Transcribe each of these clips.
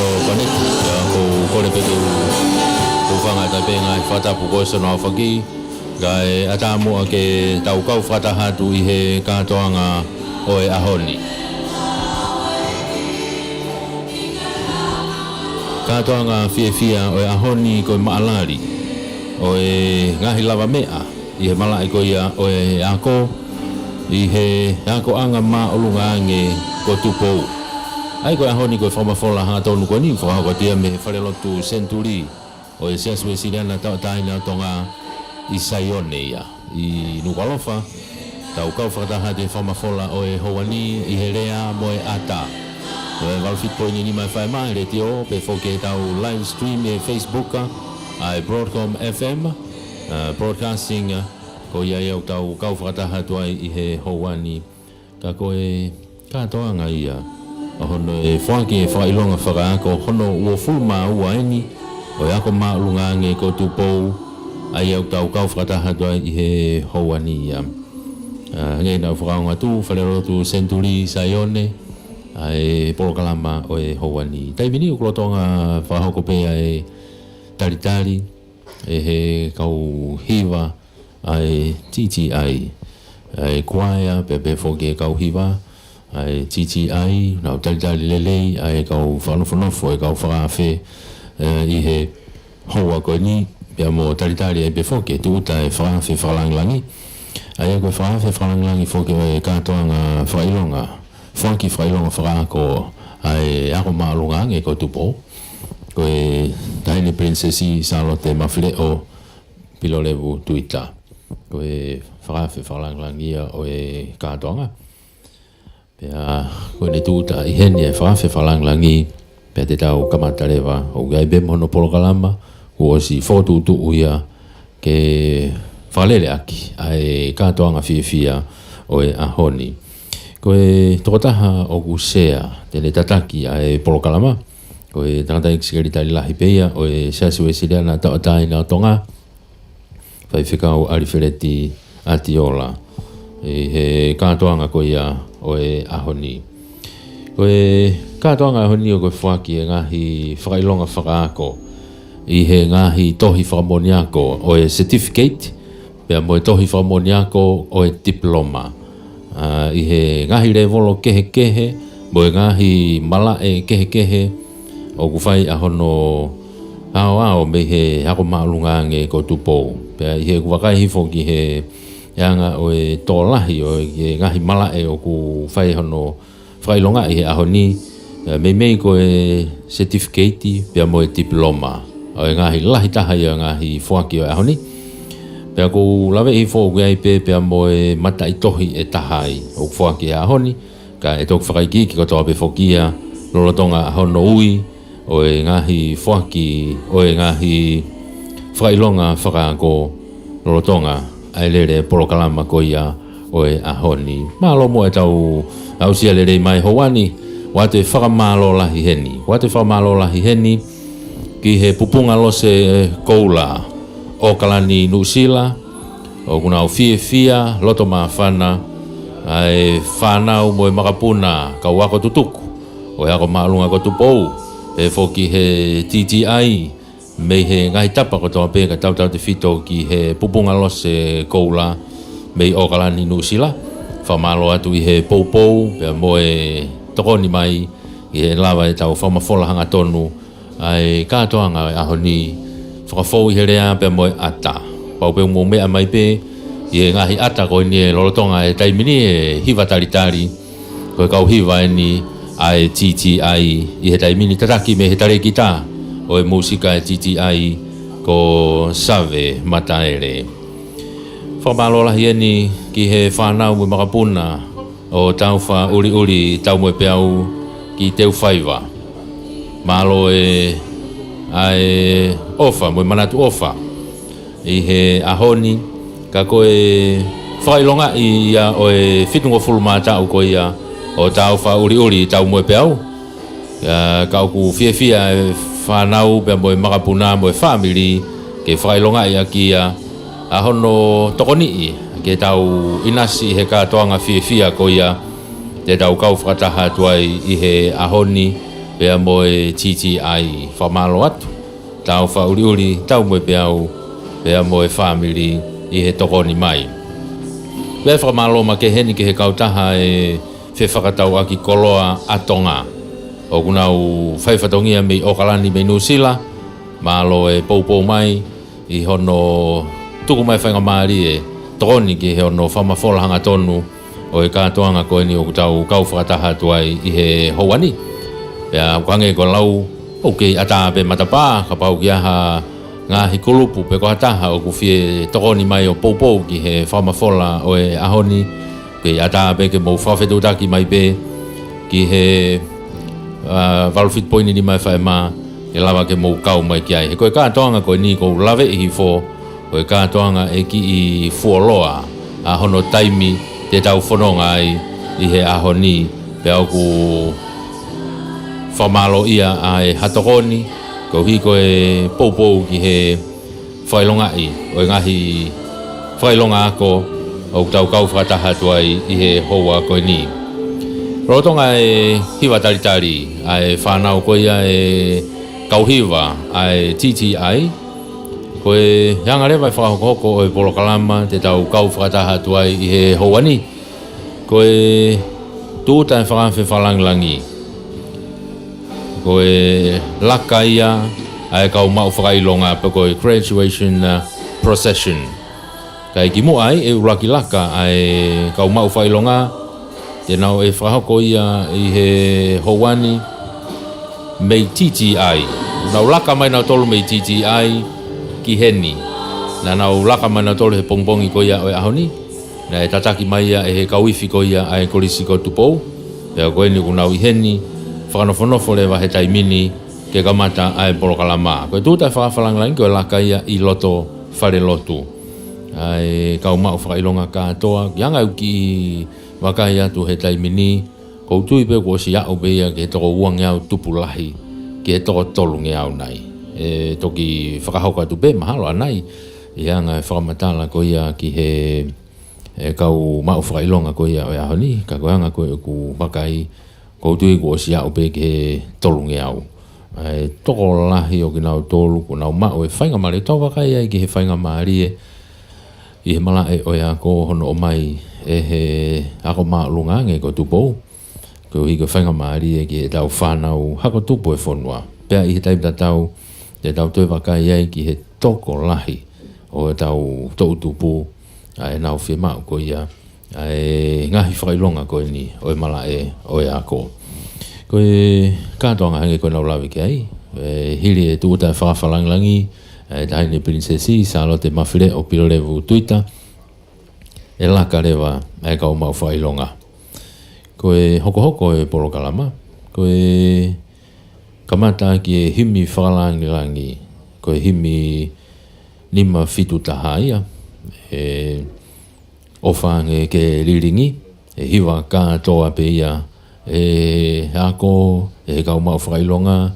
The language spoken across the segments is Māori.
so kone ya ko kore pe ko fanga ta pe ngai fata pu ko so no fagi gai atamu ke tau kau fata hatu I he katoanga oe ahoni katoanga fia oe ahoni ko maalari oe ngahi lava mea I he malai ko ia oe ako I he ako anga ma olunga ange ko tupo ai ko ahoni ko forma fola ha tonu ko ni fo ko tia me farelo tu centuri oe sia sue siriana ta taina tonga I saione ia I nukalofa tau kau whakataha te whamafola o e hoani I herea mo e ata oe walfit po ni mai whai mai re tio pe whoke tau live stream e Facebook ai Broadcom FM broadcasting ko ia iau tau kau whakataha tuai I he hoani ka koe katoanga ia hono e whaki e whailonga whakaako hono ua fulma ua eni o ako maalungange ko tupou ai au tau kau whakataha tuai I he hoani ia ngai na whakaunga tu whalero tu Centuri Saione ai polokalama o e hoani taimini uklotonga whahoko pea e taritari e he kau hiva ai titi ai kuaia pepe whoke kau hiva ai titi ai nau taritari lelei ai kau whanofo e kau whakawhe I he hoa koe ni pia mo taritari ai pe whoke tu uta e whakawhe whakalanglangi ai ko whawhe whakalanglangi whoke e katoanga whailonga whanki whailonga whakako ai ako maalunga nge ko tupo ko e taini princesi Charlotte Mafleo pilolevu tuita ko e whakawhe whakalanglangi o e katoanga pia ko ne tuta I heni e whakawhe whakalanglangi pia te tau kamatarewa o gai be mono polokalama ko si fotutu uia ke whalele aki ai katoanga fia o e ahoni ko e tokotaha o kusea tene tataki ai polokalama ko e tangata iksikari lahi peia o e siasu e siriana taotai na tonga whai whikau arifereti atiola e he katoanga ko ia o e ahoni ko e katoanga ahoni o ko whaki e ngahi whakailonga whakaako I he ngahi tohi whakamoniako o e certificate pia mo e tohi whakamoniako o e diploma I he ngahi revolo kehe mo e ngahi malae kehe o kuwhai ahono ao me he hako maalunga nge ko tupo pia I he kuwakai hifo ki he yanga o e tolahi o e ngahi malae o kuwhai hono whailonga I he ahoni mei ko e certificate pia mo e diploma o ngahi lahi taha ia ngahi whaki o ahoni pia ko lawe I fo gai pe pia mo e mata I tohi e tahai o whaki a ahoni ka e tok whakaiki ki ko toa pe whokia lolotonga ahono ui o e ngahi whaki o e ngahi whailonga whakako lolotonga ai lere polokalama ko ia o e ahoni malo mo e tau au sia lere mai hoani wate whakamalo lahi heni ki he pupunga lose koula o kalani nusila o kuna o fia loto mawhana ai whanau mo e makapuna ka wako tutuku o ako maalunga ko tupou e whoki he TTI me he ngai tapa ko toa peka tau te fito ki he pupunga lose koula me o kalani nusila whamalo atu I he poupou pe mo e tokoni mai I he lawa e tau whamafola hanga tonu ai katoanga ahoni whakafou I he rea pe mo e ata pau pe mo mea mai pe I he ngahi ata ko ni e lolotonga e taimini e hiva taritari ko e kau hiva ni ai TTI I he taimini tataki me he tare kita o e musika e TTI ko save mataere whamalola hieni ki he whanau mo makapuna o tau wha uri tau mo e peau ki teu whaiva malo e ai ofa mo manatu ofa I he ahoni ka koe whailonga I ia o e fitungo fulmata o ko ia o tau wha uri tau mo e peau ka ku fia e whanau pe mo e makapuna mo e family ke whailonga ia ki ia ahono tokoni ke tau inasi he katoanga fia ko ia te tau kau whakataha tuai I he ahoni pea moe titi ai whamalo atu. Tau whauri tau moe pea moe family i he tokoni mai. Pea whamalo ma ke heni ke he kautaha e whewhakatau aki koloa atonga. O kunau whaifatongia mei Okalani mei Nusila, malo e poupou mai i hono tuku mai whainga maari e tokoni ki he hono whamafola hanga tonu o e kātoanga koe ni o kutau kau whakataha tuai i he houani. Pea kuange ko lau o kei ata pe matapā ka pau ki aha ngahi kulupu pe ko hataha o kuwhie tokoni mai o poupou ki he whamafola o e ahoni kei ata pe ke mou whawhetutaki mai pe ki he valfit poini ni mai whae mā e lawa ke mou kau mai ki ai. He koe kātoanga koe ni kou lawe i fo koe kātoanga e ki i fuoloa a hono taimi te tau whanonga ai i he ahoni pe au ku whamalo ia a e hatokoni ko hi koe poupou ki he whailonga i o e ngahi whailonga ako o tau kau whakataha tuai i he hoa koe ni. Rotonga e hiwa taritari ai whanau koe ia e kauhiwa ai titi ai koe hanga rewa i whakahoko o e Polokalama te tau kau whakataha tuai i he houani koe tūta e whakawhi whalanglangi koe laka ia ai kau mau whakailonga pe koe graduation procession kai ki mo ai e uraki laka ai kau mau whailonga te nau e whahoko ia i he houani mei titi ai. Nau laka mai nau tolu mei titi ai ki heni. Na nau laka mai nau tolu he pongpongi ko ia o e ahoni. Na e tataki mai ia e he kauifi ko ia ai kolisi ko tupou. Pea koe ni kunau i heni whakanofo le wahe taimini ke kamata ai Polokalama. Koe tūtai whakawhalangalangi koe laka ia i loto whare lotu. Ai kau mau whakailonga kātoa. Ianga uki wakai atu he taimini kou tui pe ko si au pe ia ke toko uang au tupulahi ke toko tolunge au nai e toki whakahoka tu pe mahalo anai ia ngai whakamatala ko ia ki he kau mau whakailonga ko ia o ahoni ka koanga ko ku wakai kou tui ko si au pe ke tolunge au e toko lahi o ki nau tolu ko nau mau e whainga mare tau wakai ai ki he whainga maari i he mala e oia ko hono o mai e he ako maalunga nge ko tupou ko hi ko whainga maari e ki e tau whanau hako tupo e whanua pea i he taim tatau te tau toi wakai ai ki he toko lahi o e tau tau tupu a e nau whia mau ko ia a e ngahi whakailonga ko ni o e mala e oia ko ko e kātoanga hange ko nau lawi ki ai e hiri e tūta e whakawhalanglangi e tahine prinsesi Salote Mafile o Pilolevu Tuita e laka rewa e kau mau whailonga. Koe hoko e Polokalama, koe kamata ki e himi whakalangilangi, koe himi nima fitu taha ia, e ofange ke liringi, e hiwa kātoa pe ia, e ako, e kau mau whailonga,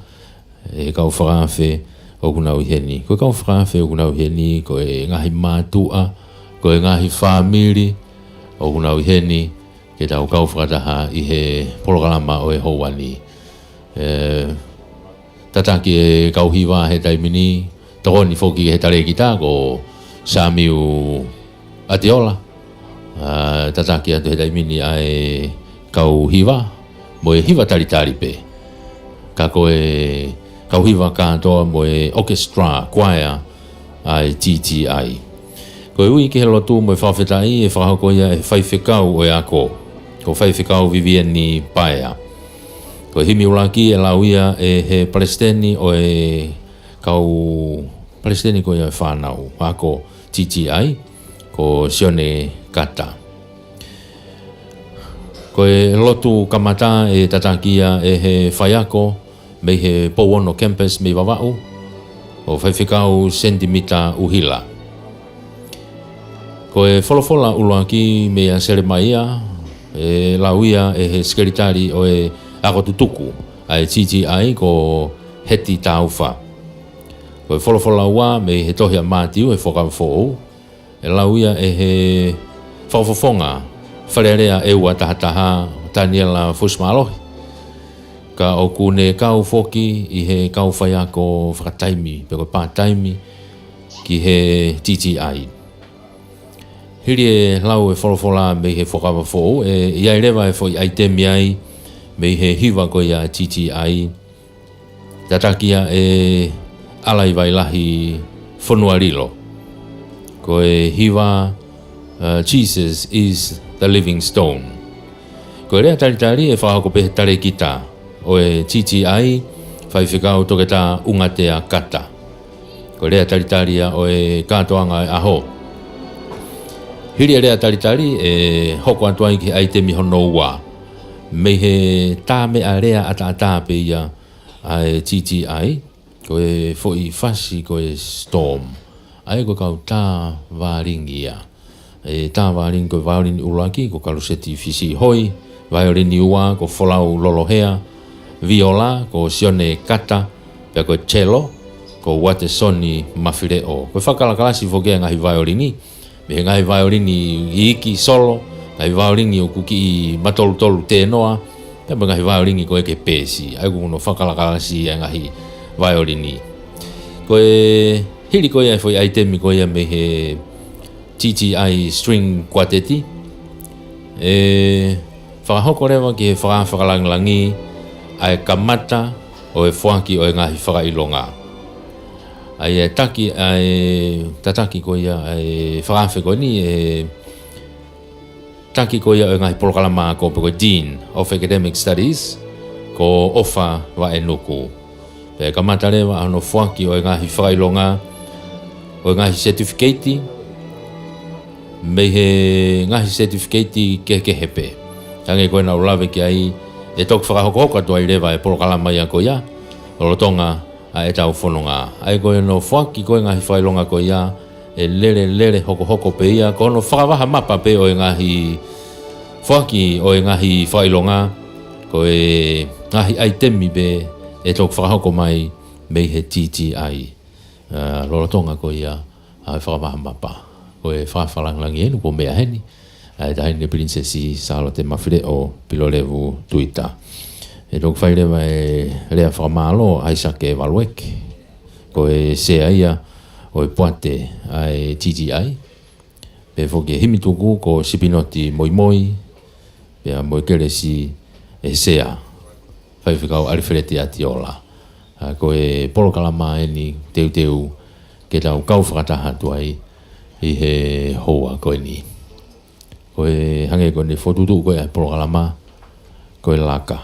e kau whakawhe, o kunau heni. Koe kau whakawhe o kunau heni, koe ngahi mātua, koe ngahi whamiri, o kunau heni, ke tau kau whakataha i he Polokalama o e houani. Tataki e kau hiwa he taimini, tokoni whoki he tare kita ko Samiu Atiola. Tataki atu he taimini ai kau hiwa, mo e hiwa taritari pe. Ka koe kau hiwa kātoa mo e orchestra, choir, ai TTI. Koe ui ki he lotu mo e whawhetai e whahako ia e whaiwhekau o e ako. Ko whaiwhekau Viviani Paea. Koe himi ulaki e lau ia e he Palestini o e kau Palestini ko ia e whanau. Ako TTI, ko Sione Kata. Koe lotu kamata e tatakia e he whaiako, mei he Pouono campus mei wawau, o whaiwhekau sentimita uhila. Ko e wholofola uloaki mei a Seremaia, e lauia e he skeritari o e ako tutuku, a e TTI ko heti tauwha. Ko e wholofola ua mei he tohia mātiu e whakawhou, e lauia e he whawhawhonga, wharearea e ua tahataha Daniela Fusmalohi. ka o kune kau foki i he kau whai ako whakataimi, pe koe pātaimi ki he TTI. Hiri e lau e wholofola me he whakawa fōu, e iai rewa e whoi aitemi ai me he hiwa koe a TTI. Tatakia e alai vai lahi whanua rilo. Koe hiwa Jesus is the living stone. Koe rea taritari e whahako pehe tare kita. O e TTI, whai whikau toke tā ungatea kata. Ko rea taritaria o e kātoanga e aho. Hiri rea taritari e hoko atuai ki aitemi hono ua. Me he tā mea rea ata pe ia a e TTI. Ko e foi fasi ko e storm. Ai ko kau tā wāringi ia. E tā wāringi ko wāringi ulaki ko kaluseti fisi hoi. Wāringi ua ko wholau lolohea. Viola, ko sione kata, pia ko cello, ko wate soni mawhire o. Ko whakalakalasi whokea ngahi violini, me ngahi violini i iki solo, ngahi violini o kuki i matolu tēnoa, pia ngahi violini ko eke pēsi, ai kuno whakalakalasi e ngahi violini. Ko e hiri ko ia whoi aitemi ko ia me he TTI string quarteti, e whakahoko rewa ki he whakalangi, ai kamata o e whaki o e ngahi whakailonga. Ai e taki, ai tataki ko ia, ai whakawhi ko ni, e taki ko ia o e ngahi polokalama ko pe ko Dean of Academic Studies, ko ofa wa e nuku. Pe kamata rewa ano whaki o e ngahi whakailonga, o e ngahi certificate, me he ngahi certificate ke hepe. Tange koe na ulawe ki ai, e tok whakahoko tua i rewa e polokalama ia ko ia, o rotonga a e tau whanonga. Ai koe no whaki koe ngahi whailonga ko ia, e lere hoko pe ia, ko no whakawaha mapa pe o e ngahi whaki o e ngahi whailonga, ko e ngahi aitemi pe e tok whakahoko mai me he TTI. Rotonga ko ia, a e whakawaha mapa. Ko e whawhalangi enu ko mea heni. Ai tahi ne princesi salo te mawhire o pilorevu tuita. E tok whairewa e rea whakamalo aisake walwek. Ko e sea ia o e puate ai TTI. Pe whoki e himituku ko sipinoti moi. Pe a moi keresi e sea. Whaiwhikau arifireti ati ola. Ko e polokalama eni teu ke tau kau whakataha tuai i he hoa ko ni. Ko e hange ko ni fotutu ko e polokalama ko e laka.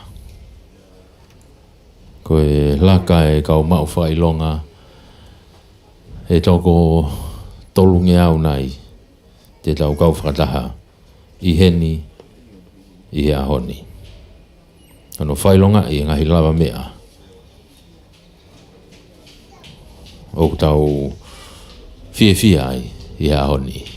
Ko e laka e kau mau whailonga e toko tolunge au nai te tau kau whakataha i heni i he ahoni. Ano whailonga i ngahi lava mea. O tau fie ai i he ahoni.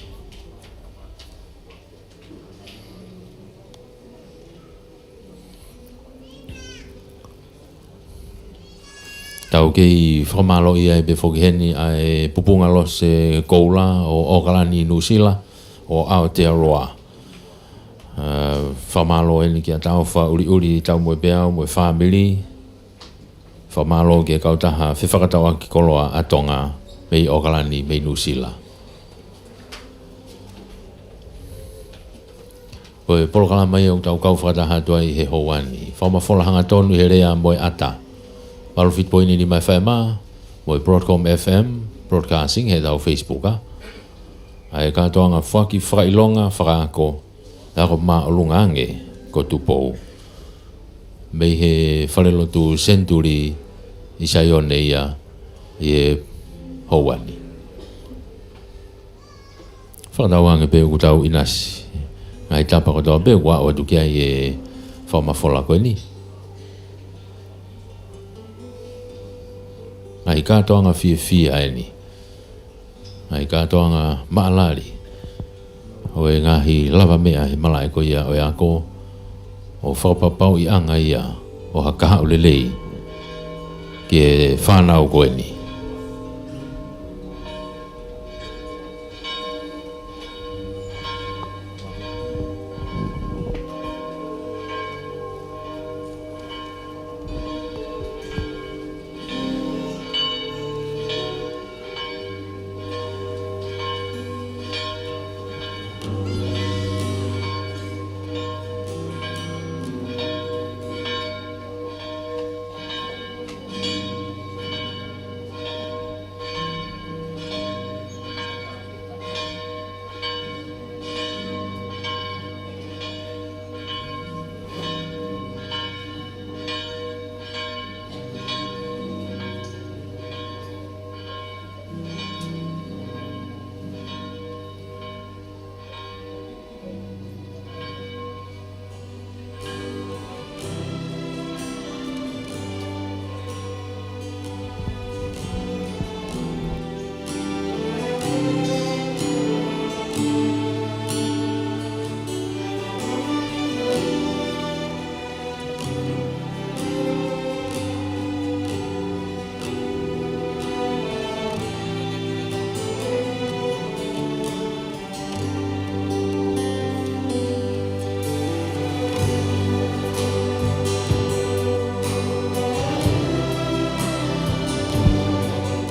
Tau kei whakamalo ia e befoki heni ai pupunga lo se koula o Okalani Nusila o Aotearoa. Whamalo eni ki a tau uri tau moe beau moe whamili. Whamalo ki a kautaha whiwhakatawa ki koloa atonga mei Okalani mei Nusila. Koe polokalama ia o tau kau whakataha tuai he houani. Whamafola hanga tonu he rea moe ata. Malufit poini ni mai whaima, moe Broadcom FM, broadcasting he tau Facebook a. Ai katoanga whaki whakailonga whakaako, ako maolunga ange ko tupou. Mei he whalelo tu Century i saione ia i e houani. Whakatau ange pe ukutau inasi. Ngai tapa ko tau pe wa o tukia i e whamafola koe ni. Ngai katoanga fie aeni. Ngai katoanga maalari. O e ngahi lava mea he malai ko ia o e ako. O whapapau i anga ia o hakaha ulelei. Ke whanau koe ni.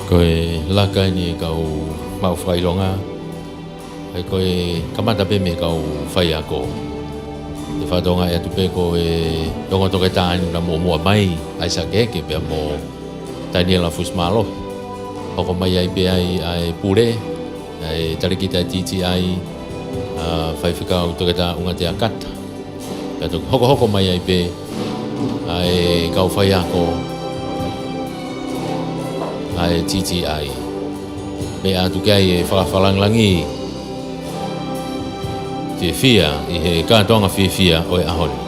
koe laka ni kau mau whailonga, ai koe kamata pe me kau whai ako. Te whatonga e atu pe koe tonga toke tānu na mua mai, ai sa keke pe mo Daniela Fusmalo. Hoko mai ai pe ai pure, ai tarikita titi ai whai whikau toke tā unga te akata. Kato hoko mai ai pe ai kau whai ako, ai titi ai. Me atu kai e whakawhalanglangi fia i he kātoanga fia o e ahoni.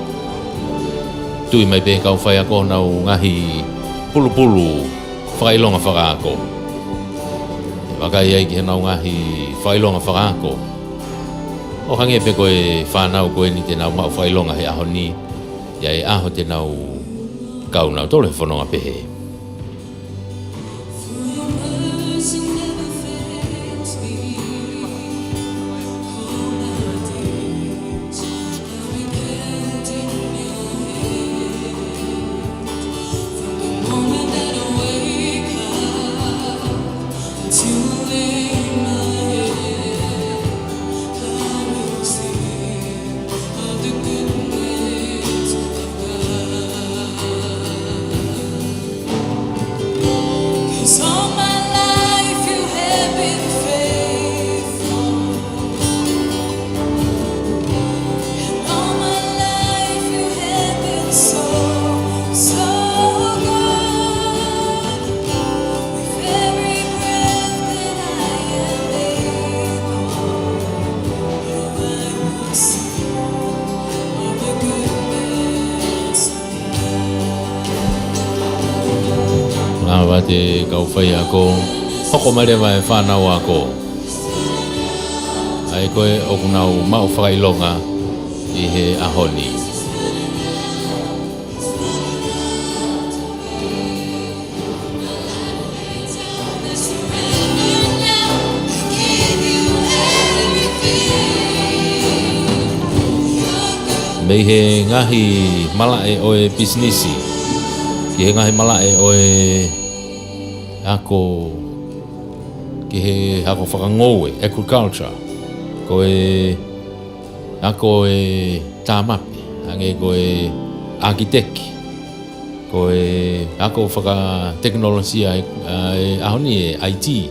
Tui mai pe kau whai ako nau ngahi pulu whakailonga whakaako. Wakai ai ki he nau ngahi whakailonga whakaako. O hange pe koe whanau koe ni te nau mau whakailonga he ahoni. Ia e aho te nau kau nau tole whanonga pehe. Te kau whai ako, hoko mai rewa e whanau ako. Ai koe oku nau mau whakailonga i he ahoni. Mei he ngahi mala e oe bisnisi, ki he ngahi mala e oe ako ki he ako whakangoe, agriculture, ko ako tāmapi, hange ko architect, ko ako whaka teknologia ahoni IT,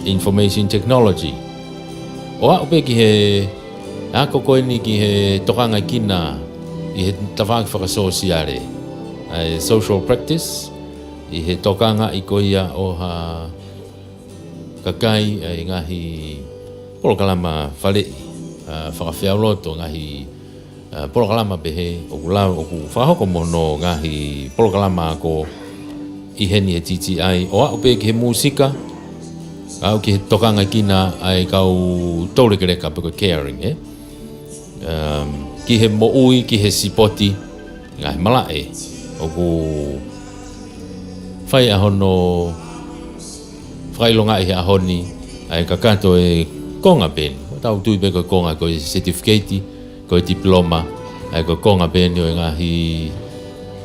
information technology. O a upe ki he ako koe ni ki he tokanga kina i he tawaki whakasosiare, social practice, i he tokanga i koia o ha kakai ai ngahi polokalama whale whakawhiauloto ngahi polokalama pehe o kulau o ku whahoko mono ngahi polokalama ako i heni e titi ai o a upe ki he musika au ki he tokanga kina ai kau taurekereka peko caring ki he moui ki he sipoti ngahi malae o ku whai ahono whailonga i ahoni ai kakato e konga pen. Tau tui pe ko konga ko certificate, ko diploma, ai ko konga pen o ngahi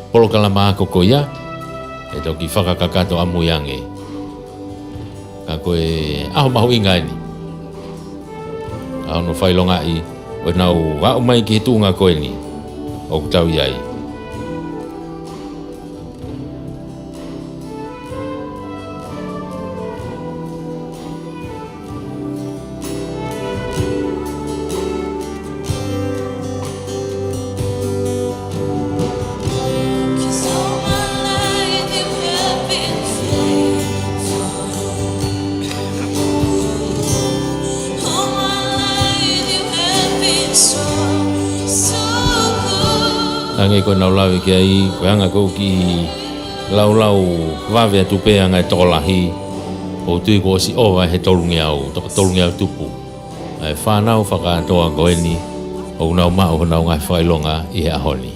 polokalama ko ko ia. E toki whakakakato amuyange. Ka ko aho mahu ingani. Ahono whailonga i o nau wa umai ki tunga ko ni. O tau iai. Ange ko nau lau ki ai ko anga ko ki lau wawe atu pe anga tolahi o tui ko si o he tolungiau tupu ai whanau whakatoa ko eni o nau mao nau ngai whailonga i he ahoni.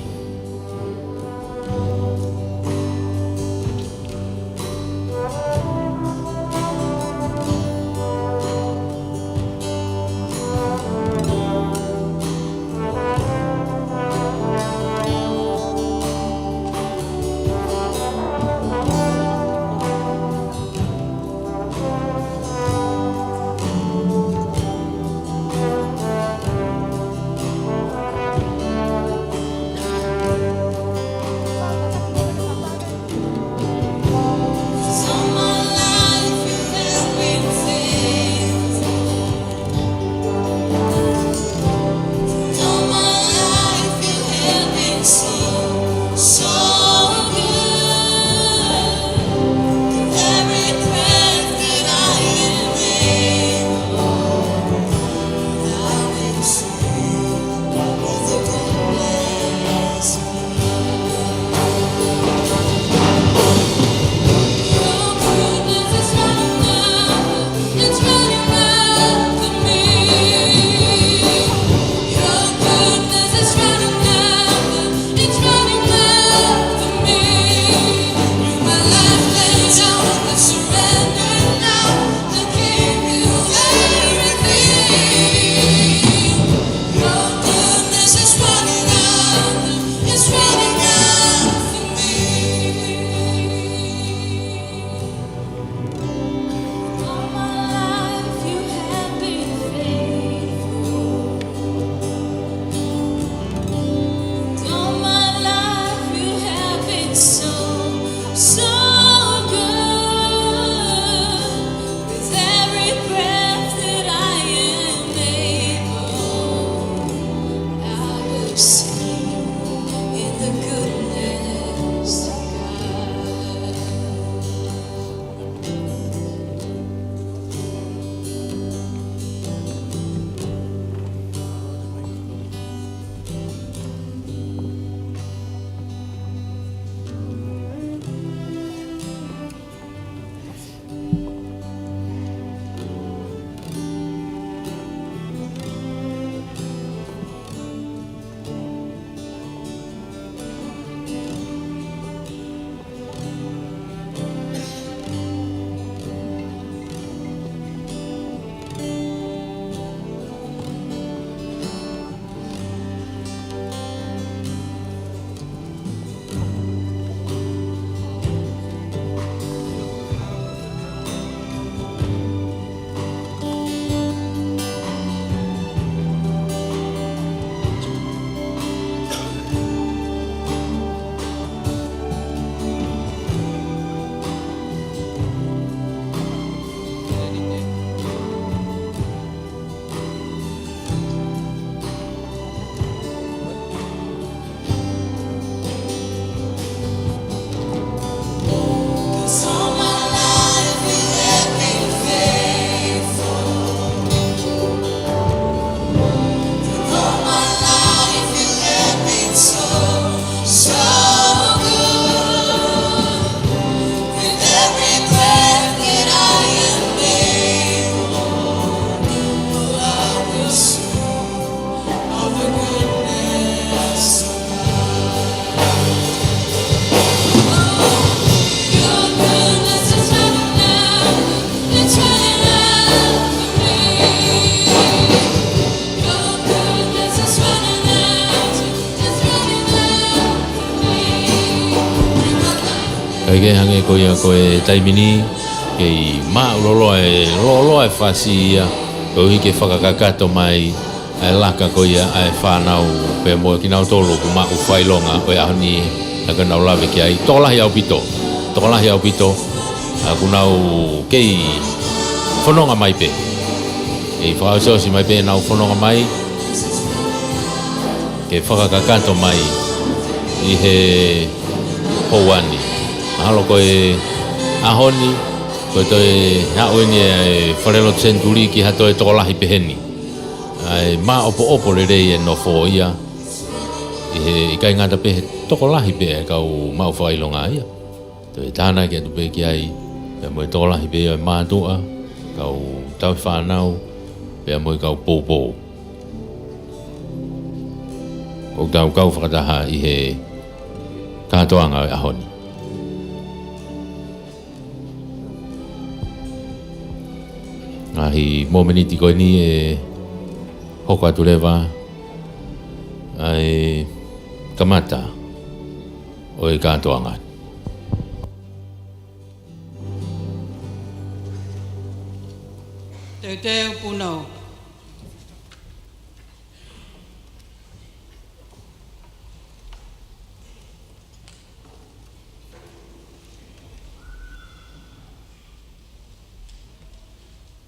ke hange ko ia ko e taimini ke ma lolo e fasi ia o i ke whakakakato mai ai laka ko ia ai whanau pe mo ki nau tolo ku ma u whailonga o e ahoni laka nau lawe ki ai tolahi au pito aku nau kei whanonga mai pe kei whakaososi mai pe nau whanonga mai ke whakakakato mai i he pouani mahalo ko e ahoni ko to e haoini e wharelo tsenturi ki hato e tolahi peheni ai ma opo le rei e no fo ia i kai ngata pe tolahi pe e kau mau whailonga ia to e tāna ki atu pe ki ai pe mo e tolahi pe e mātua kau tau whanau pe mo e kau pōpō o kau whakataha i he katoanga e ahoni ahi momeniti koe ni e hoko atu lewa ai kamata o e katoanga Te punau.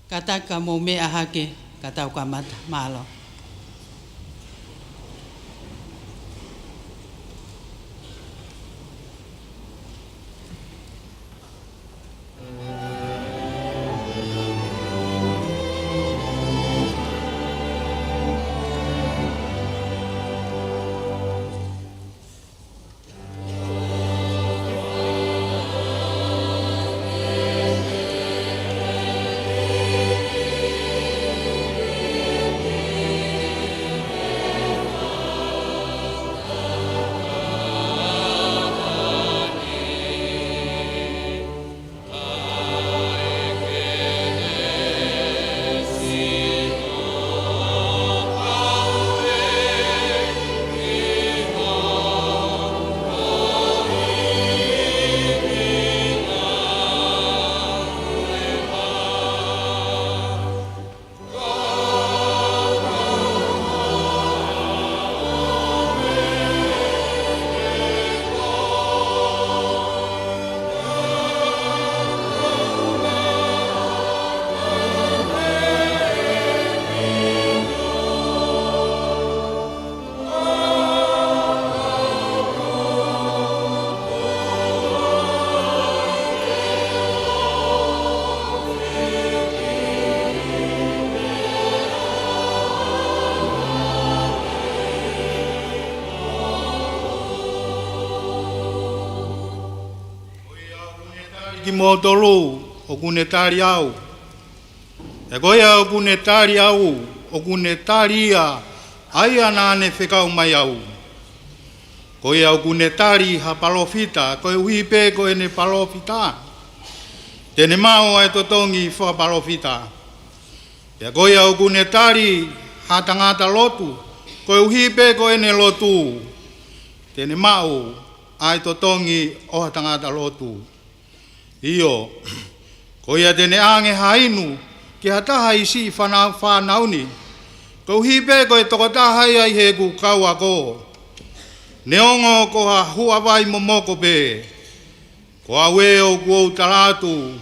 Kata ka mo me ahake kata ka mata malo. Ki mo tolu o kune tari au. E koia o kune tari au, o kune tari ia, ai anane whekau mai au. Koia o kune tari ha palofita, koe uhipe koe ne palofita. Tene mao ai totongi wha palofita. E koia o kune tari ha tangata lotu, koe uhipe koe ne lotu. Tene mao ai totongi o ha tangata lotu. Iyo, koia tene ange hainu, ki hataha isi whanauni. Kau hipe koe tokotahai ai he ku kaua ko. Neongo ko ha hua vai momoko pe. Ko a weo kuou talatu.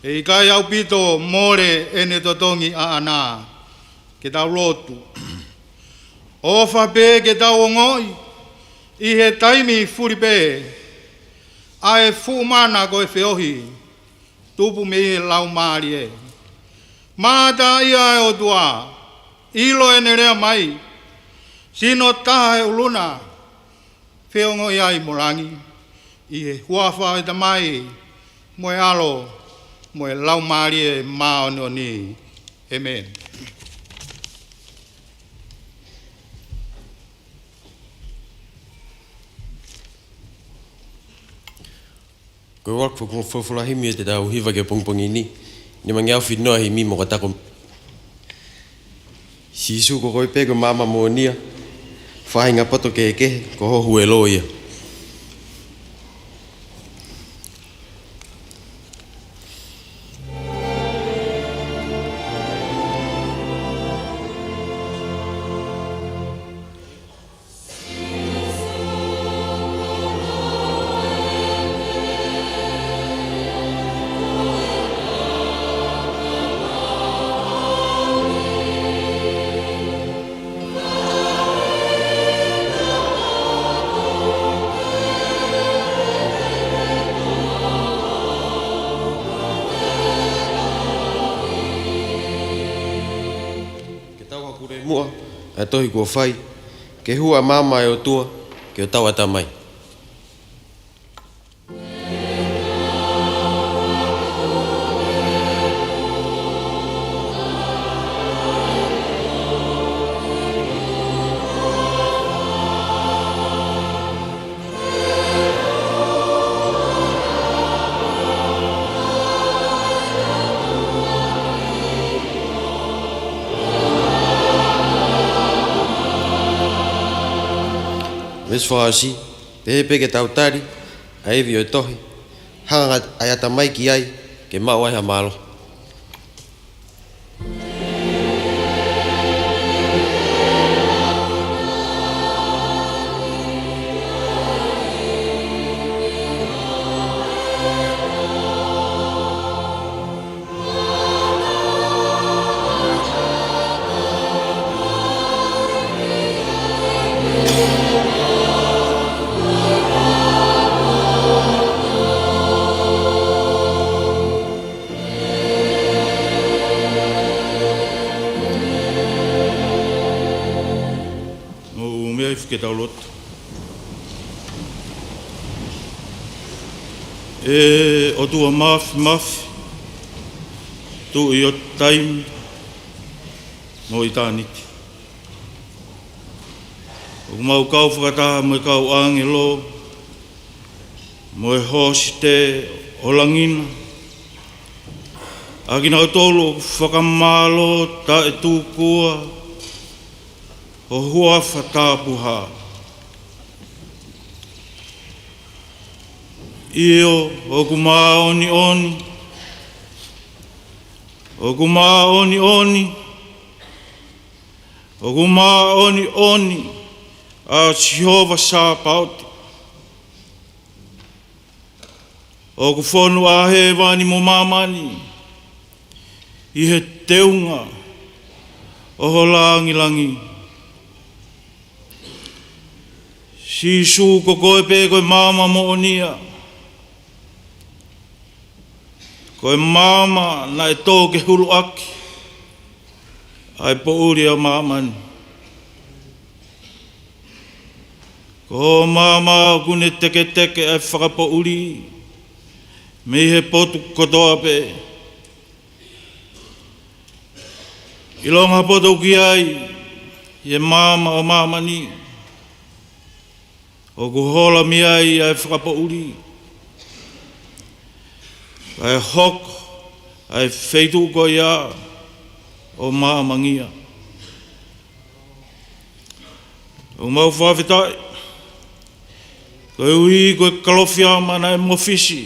E kai au pito more ene totongi a ana. Ke tau lotu. Ofa pe ke tau ongoi. I he taimi furi pe. Ae fumana koe whiohi, tupu me he lau maari e. Māta ia e o tua, ilo e nerea mai, sino taha e uluna, whiongo ia i morangi, i he huafa e tamai, moe alo, moe lau maari e mao ni. Amen. Ko wak fufulahi mi te tau hiwa ke pongpong ini. Ni mangiau fitnoa hi mi mo katako. Sisu ko koi pego mama mo nia. Whahinga poto ke ko hohu e lo ia. mua, a tohi kua whai, ke hua mama e o tua, ke o tawata mai. Ves whaasi, pepe ke tautari, a evi o tohi, hanga ayata mai ki ai, ke mau ai ha malo. Ke taulot. E o tua mafi, tu i o taimi, mo i tāniti. O mau kau whakataha mo i kau angelo, mo e hosi te o langina. Akina o tolu whakamalo ta e tūkua, o hua whatapuha. Io, o kumā oni oni, o kumā oni oni, o kumā oni oni, a Jehova sa pauti. O kuwhonu a he wani mo mamani, i he teunga, o ho langi langi. Si su ko koe pe koe mama mo onia. Koe mama na e tō ke hulu aki. Ai po uri a mamani. Ko mama kune teke teke ai whakapo uri. Me he potu kotoa pe. Ilonga poto ki ai. Ye mama o mamani. O kuhola mi ai ai whakapa uri. Ai hok, ai wheitu ko ia o māmangia. O mau whawhetai. Koe ui koe kalofia mana e mofisi.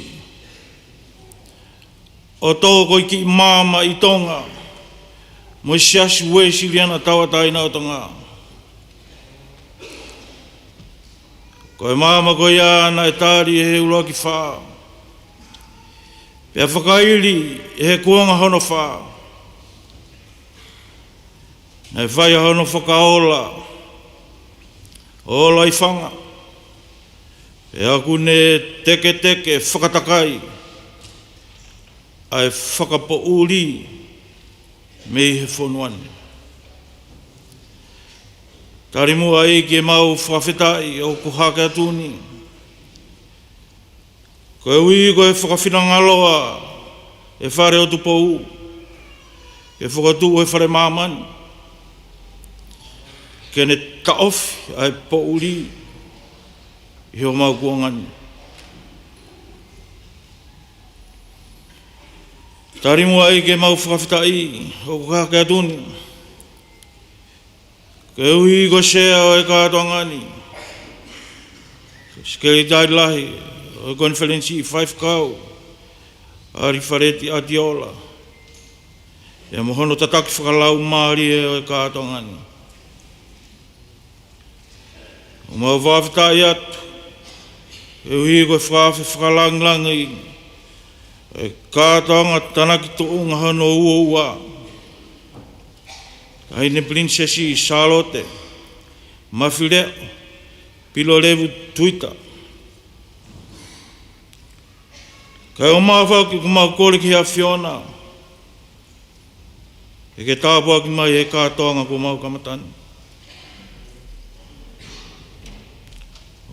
O tō koe ki māma i tonga. Mo siasi ue siriana tawataina o tonga. Koe mama koe ana e tāri e he uloa ki whā. Pea whakairi e he kuanga hono whā. Nei whai hono whakaola. Ola i whanga. Pea kune teke teke whakatakai. Ai whakapo uri me he whonuane. Tari mua ai ke mau whawhetai o kuhake atuni. Koe ui koe whakawhinangaloa e whare o tupou. Ke whakatu e whare mamani. Ke ne taofi ai po uri i o mau kuangani. Tari mua ai ke mau whakawhetai o kuhake atuni. Ke ui ko shea o e kātongani. Skeli tai lahi o konferensi 5 kau. Ari whareti atiola. E mohono tataki whakalau maari e o e kātongani. O mau whawhetai atu. Ke ui ko whakalanglangi. E kātonga tanaki tuunga hano ua ua. Ai ne princesi Charlotte, mafile, pilo levu tuita. Kai o mawhau ki kumau kore ki a Fiona. E ke tāpua ki mai e kātoanga ko mau kamatani.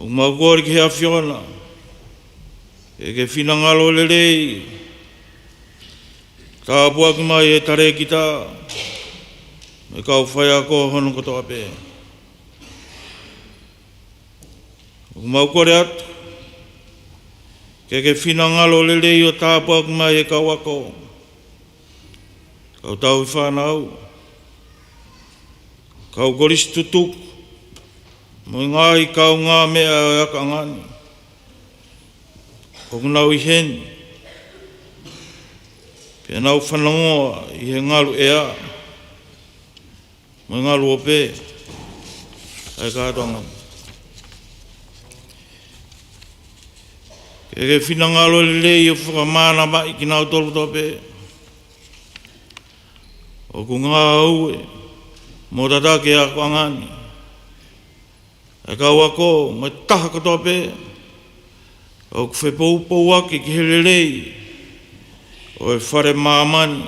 O mau kōri ki hea whiona. E ke whinangalo lelei. Tāpua ki mai e tare ki tā. Me kau whai a ko hono kotoa pē. O mau kore atu. Ke whinangalo lelei o tāpua ki mai e kau ako. Kau tau i whanau. Kau korisi tutuku. Mo ngai kau ngā mea o aka ngani. O kunau i heni. Pea nau whanangoa i he ngalu ea. Mo ngalu o pē. Ai kātonga. Ke whinangalo lelei o whakamāna mai ki nau tolu tō pē. O ku ngā aue, mō tatake a kwangani. E kau ako, mai taha katoa pē. O ku whepou ake ki helelei. O e whare māmani.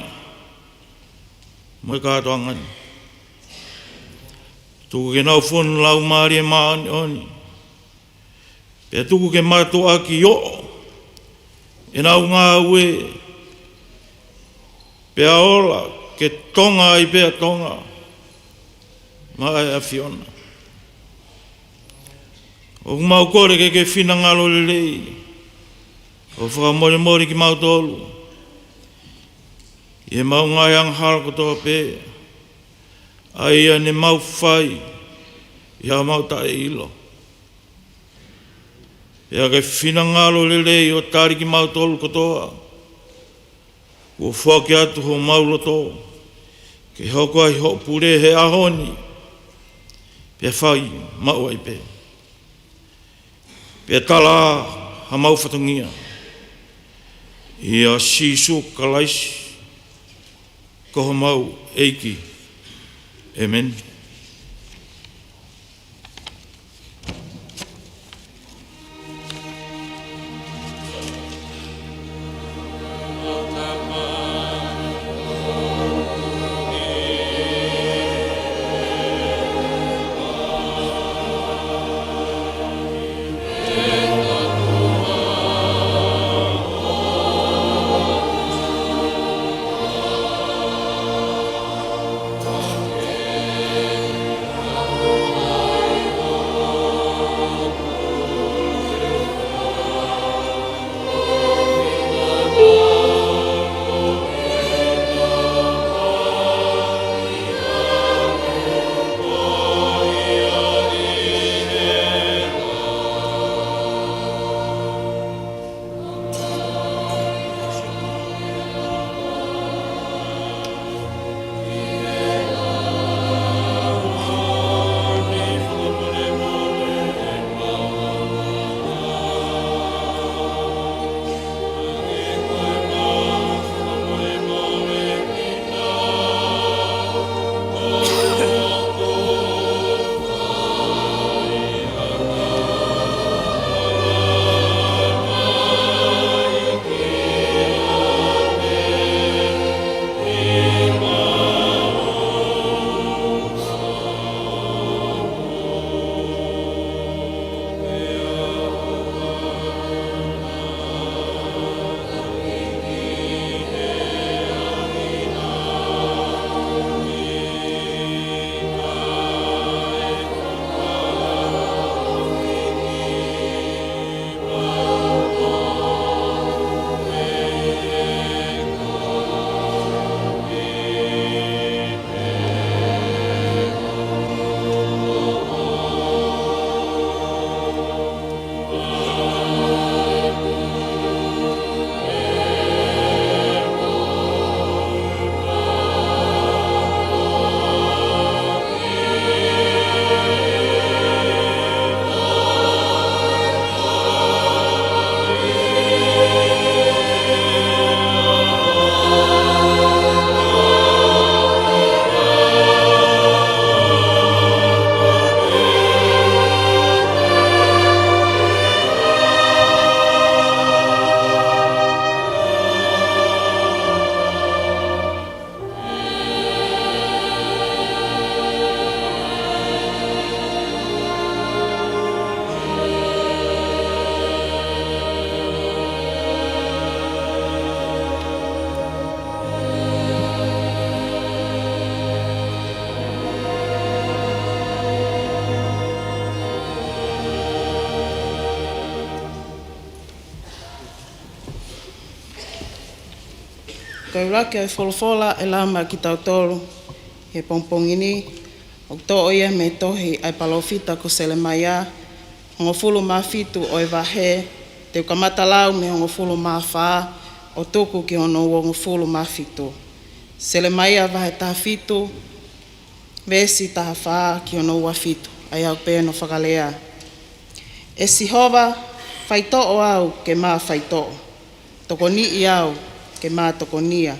Mai kātoa ngani. Tuku ke nau whonu lau maari e maani oni. Pea tuku ke mātua ki o. E nau ngā aue. Pea ola. Ke tonga i pea tonga. Mai a whiona. O mau kore ke whinangalo lelei. O whakamore mori ki mau tolu. I mau ngai anghara kotoa pē. Ai ane mau whai. Ia mau tae ilo. Ia ke whinangalo lelei o tari ki mau tolu kotoa. Ko whake atu ho mauloto, ke hoko ai ho pure he ahoni, pia whai mau ai pē. Pia tala ha mau whatungia, ia sisu kalaisi, koho mau eiki. Amen. Koe rake ai wholofola e lama ki tau tolu, he pongpongini, o to oia me tohi ai palofita ko sele mai a, hongo fulu maa fitu o e wahe, te ukamata lau me hongo fulu maa whaa, o tuku ki hono hongo fulu maa fitu. Sele mai a wahe taha fitu, vesi taha whaa ki hono ua fitu, ai au pēno whakalea. E sihova, whaito'o au ke maa whaito'o, toko ni i au ke maa toko nia,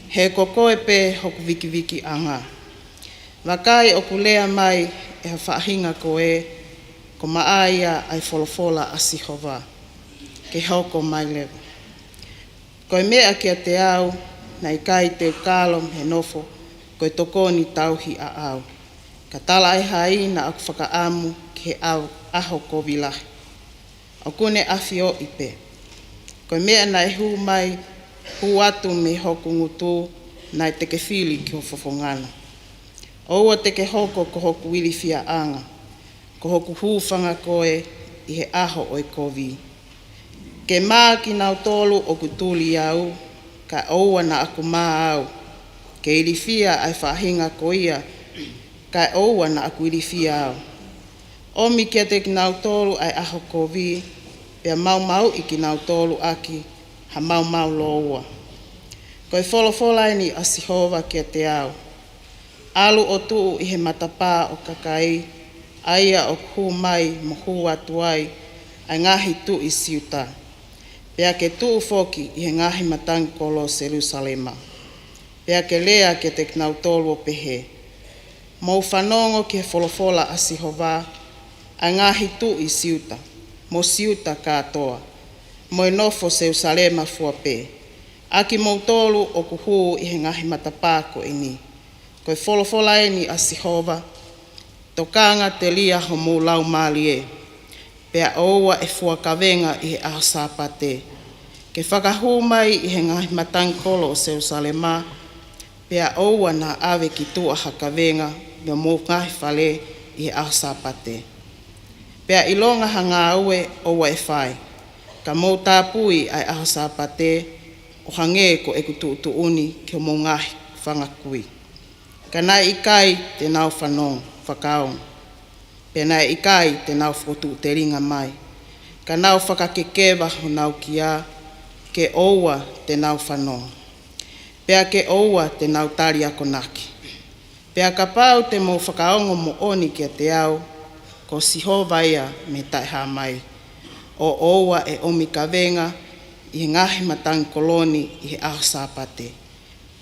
he kokoe pe hoku viki viki anga. Wakai o kulea mai e ha whaahinga ko e, ko maaia ai wholofola a sihova, ke hoko mai lewa. Koe mea kia te au, na i kai te ukalom he nofo, koe tokoni tauhi a au. Ka tala ai hai na aku whakaamu ki he au aho ko vilahi. Au kune awhio i pe. Koe mea na e hu mai, hu atu me hoku ngutu, na i teke whili ki ho whawhongana. Oua teke hoko ko hoku wili fia anga, ko hoku hūwhanga koe i he aho o e kovi. Ke maa ki nau tolu o kutuli au, ka oua na aku maa au. Ke ili fia ai whahinga ko ia, ka oua na aku ili fia au. Omi kia te ki nau tolu ai aho kovi, pia mau mau i ki nau tolu aki, ha mau mau loua. Koe wholofola ni a Sihova kia te au. Alu o tuu i he matapā o kakai, aia o ku mai mo hu atu ai, ai ngahi tu i siuta. Pea ke tuu foki i he ngahi matangkolo Jerusalema. Pea ke lea ke te knau tolu o pehe. Mo whanongo ki he wholofola a Sihova, ai ngahi tu i siuta, mo siuta katoa. Mo nofo Jerusalema fuape. Aki mo tolu o kuhu i he ngahi matapā ko ini. Koe wholofola ni a Sihova, tokanga te lia ho mō lau maali e. Pea oua e fuakavenga i he ahasapate. Ke whakahu mai i he ngahi matangkolo o Jerusalema, pea oua na awe ki tua hakavenga me mō ngahi whale i he ahasapate. Pea ilonga hanga aue oua e whai. Ka mō tāpui ai ahasapate, o hange ko e kutu uni ki mō ngahi whangakui. Ka nai ikai te nau whanong, whakaong. Pea nai ikai te nau whotu te ringa mai. Ka nau whakakekewa ho nau kia, ke oua te nau whanong. Pea ke oua te nau tari ako naki. Pea ka pau te mō whakaongo mo oni kia te au, ko Sihova ia me taiha mai. O oua e omi kavenga, i he ngahi matangkoloni i he ahasapate.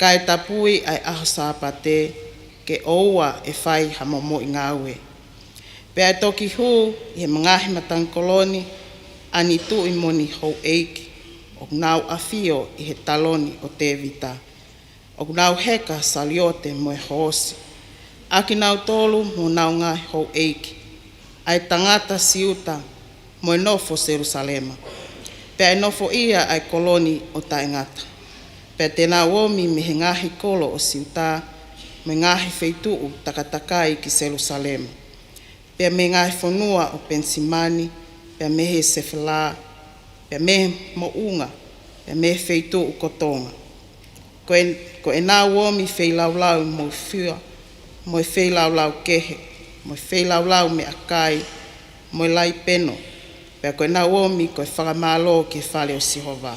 Ka e tapui ai ahasapate, ke oua e whai ha momo i ngaue. Pea e toki hu i he ngahi matangkoloni, ani tu i moni hou eiki, o nau awhio i he taloni o te vita. O nau heka saliote mo e hoosi. Aki nau tolu mo nau ngahi hou eiki. Ai tangata siuta mo e nofo Jerusalema. Pea e nofo ia ai koloni o taingata. Pea te nau omi me he ngahi kolo o siuta, me ngahi wheituu takatakai ki Jerusalema. Pea me ngahi whanua o Pensimani, pea mehe Sefela, pea mehe Mounga, pea mehe wheituu Kotonga. Ko e nau omi wheilaulau mo whia, mo e wheilaulau kehe, mo e wheilaulau me akai, mo e lai peno, pea ko e nau omi ko e whakamalo ki whale o Sihova.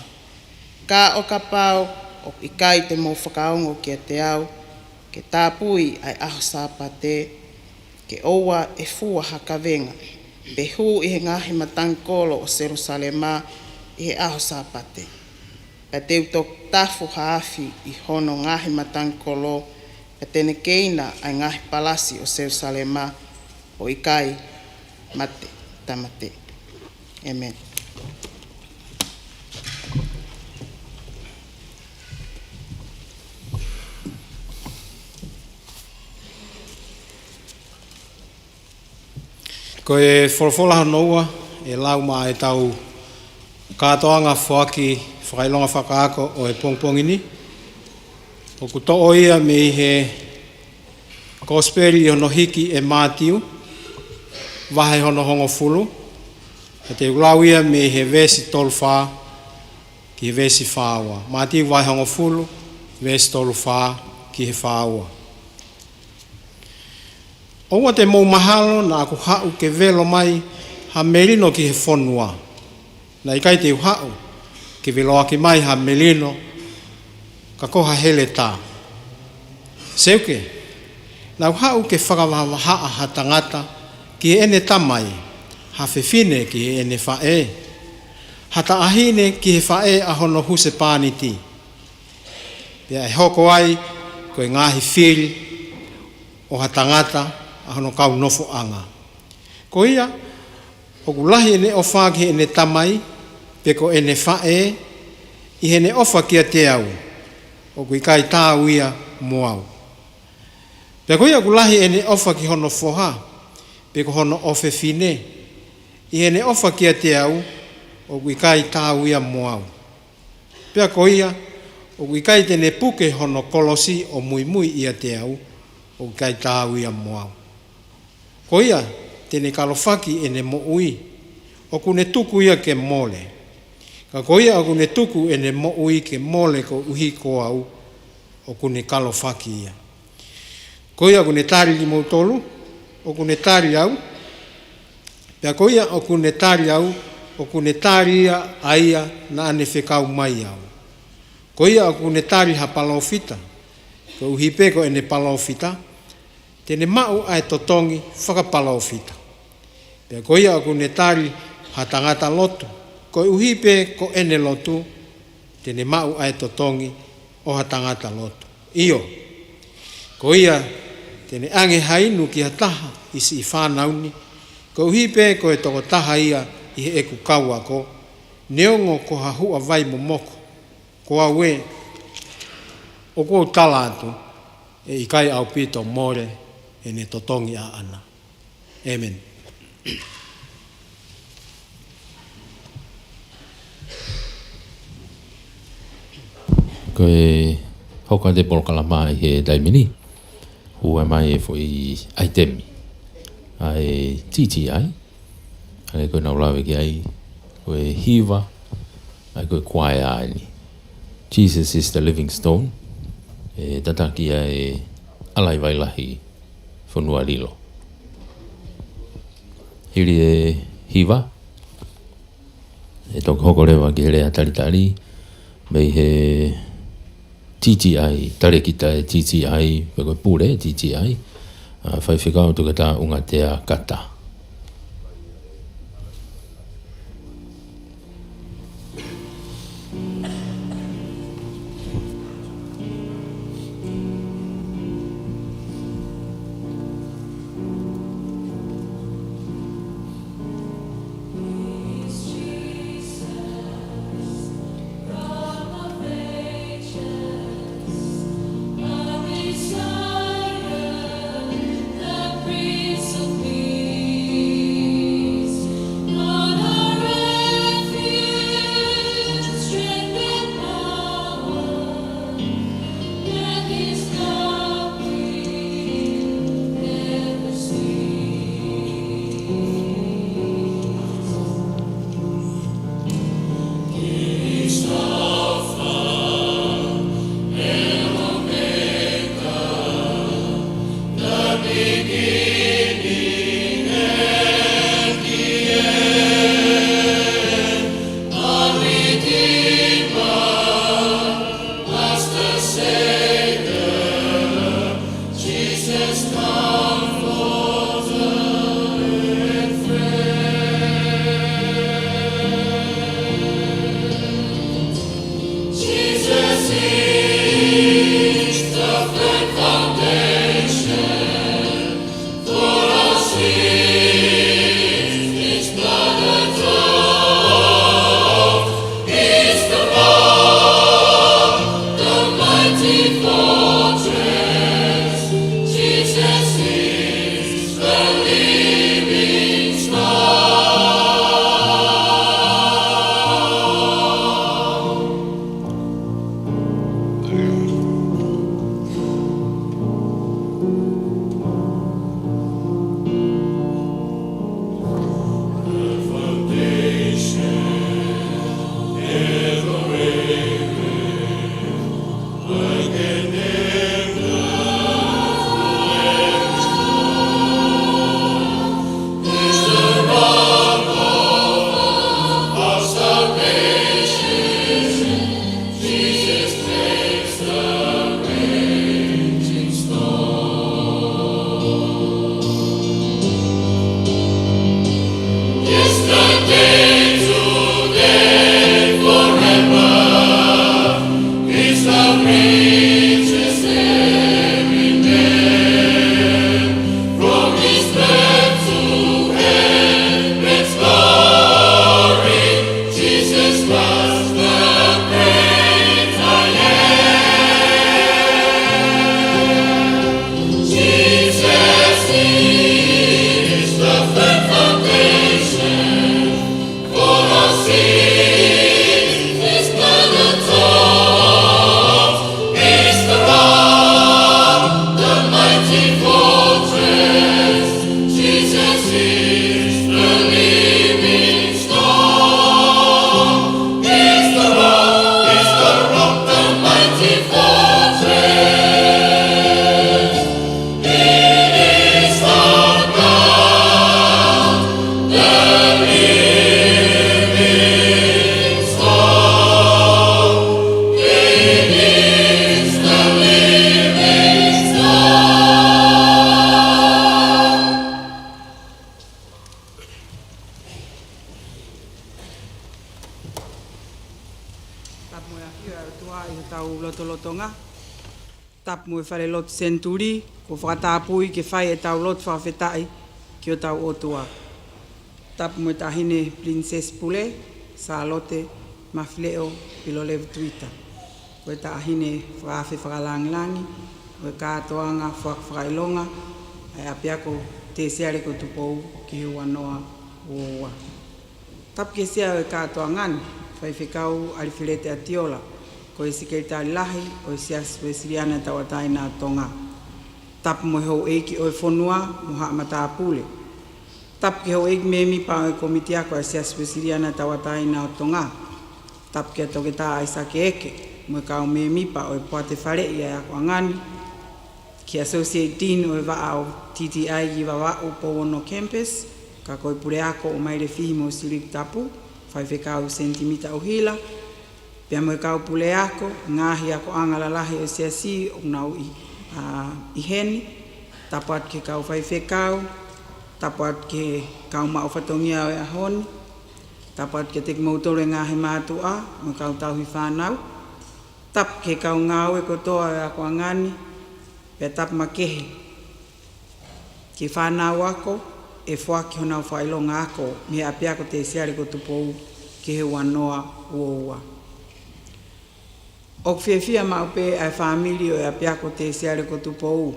Ka o ka pau, o ikai te mō whakaongo kia te au, ke tāpui ai ahasapate, ke oua e fua hakavenga, pe hu i he ngahi matangkolo o Jerusalema i he ahasapate. Pe te utok tafu haafi i hono ngahi matangkolo, pe tene keina ai ngahi palasi o Jerusalema, o ikai mate tamate. Amen. Ko e wholofola hanoua, e lau maa e tau kātoanga whaki whakailonga whakaako o e pongpongini. O kuto o ia me i he gospeli hono hiki e Mātiu, wahe hono hongo fulu. E te ulau ia me i he vesi tolwha ki he vesi whāua. Mātiu wahe hongo fulu, Vestolu wha ki he whaua. Oua te mou mahalo na aku hau ke velo mai ha melino ki he whonua. Na ikai te uhau ke velo aki mai ha melino ka koha hele tā. Seuke, na uhau ke whakamahaa ha tangata ki ene tamai ha whewhine ki ene whae. Hata ahine ki he whae ahono huse pāniti. Pea e hoko ai koe ngahi whiri o ha tangata ahono kau nofo anga. Ko ia, o kulahi ene ofa ki ene tamai, peko ene whae, i hene ofa kia te au, o kui kai tāu ia moau. Peko ia kulahi ene ofa ki hono foha, peko hono ofe fine, i hene ofa kia te au, o kui kai tāu ia moau. Pea ko ia, o kui kai tene puke hono kolosi o mui mui ia te au, o kui kai tāu ia moau. Ko ia, tene kalofaki ene mo ui, o kune tuku ia ke mole. Ka ko ia o kune tuku ene mo ui ke mole ko uhi ko au, o kune kalofaki ia. Ko ia kune tari li mautolu, o kune tari au, pea ko ia o kune tari au, o kune tari ia aia na ane whekau mai au. Ko ia o kune tari ha palofita, ko uhi peko ene palofita, tene mau ai totongi whakapalofita. Pea ko ia o kune tari ha tangata lotu, ko uhipe ko ene lotu, tene mau ai totongi o ha tangata lotu. Iyo, ko ia tene ange hainu ki ha taha isi i whanauni, ko uhipe ko e toko taha ia i he eku kaua ko, neongo ko ha hua vai momoko, ko awe o ko talatu e ikai au pito more e ne totongi a ana. Amen. Ko e hoka de polkala mai he daimini. Hua mai e foi aitemi. Ai titi ai. Ai koe nau lawe ki ai. Ko e hiva. Ai koe kwae ai ni. Jesus is the living stone. E tataki ai alai vailahi whanua rilo. Hiri e hiva. E toka hoko rewa ki rea taritari. Mei he titi ai, tare kita e titi ai, peko pure titi ai. Whai whikau tuka tā unga tea kata. tau loto-lotonga. Tap mo whare lot senturi, ko whakatapui ke whai e tau lot whawhetai ki o tau otua. Tap mo tahine Princess Pule, sa lote mafleo pilo lev tuita. Ko tahine whawhe whakalangilangi, ko kātoanga whakailonga, ai apiako te seare ko tupou ki hua noa uoa. Tap ke sea e kātoangani, whai whikau alifilete atiola, ko e sikeritari lahi o e sias o e siriana tawatai nā tonga. Tap mo hou eiki o e whonua mo haa matapule. Tap ke hou eiki me pa o e komitiako e sias o e siriana tawatai nā tonga. Tap ke toke tā aisa ke eke mo e kau me pa o e poate whare i a ako angani. Ki Associate Dean o e waa o TTI i wawa o Powono Campus, ka koe pure ako o maire fihi mo sirik tapu, whai whekau sentimita o hila, pia mo e kau pule ako, ngahi ako angalalahi o siasi o nau i heni, tapuat ke kau whai whekau, tapuat ke kau mao whatongia o e ahoni, tapuat ke tek mautore ngahi mātua, mo kau tauhi whanau, tap ke kau ngau e kotoa o e ako angani, pia tap makehe, ke whanau ako, e whaki honau whailonga ako, me apiako te seare ko tupou ke he wanoa uoua. O whiawhia maupe ai whamiri o e apiako te seare ko tupou,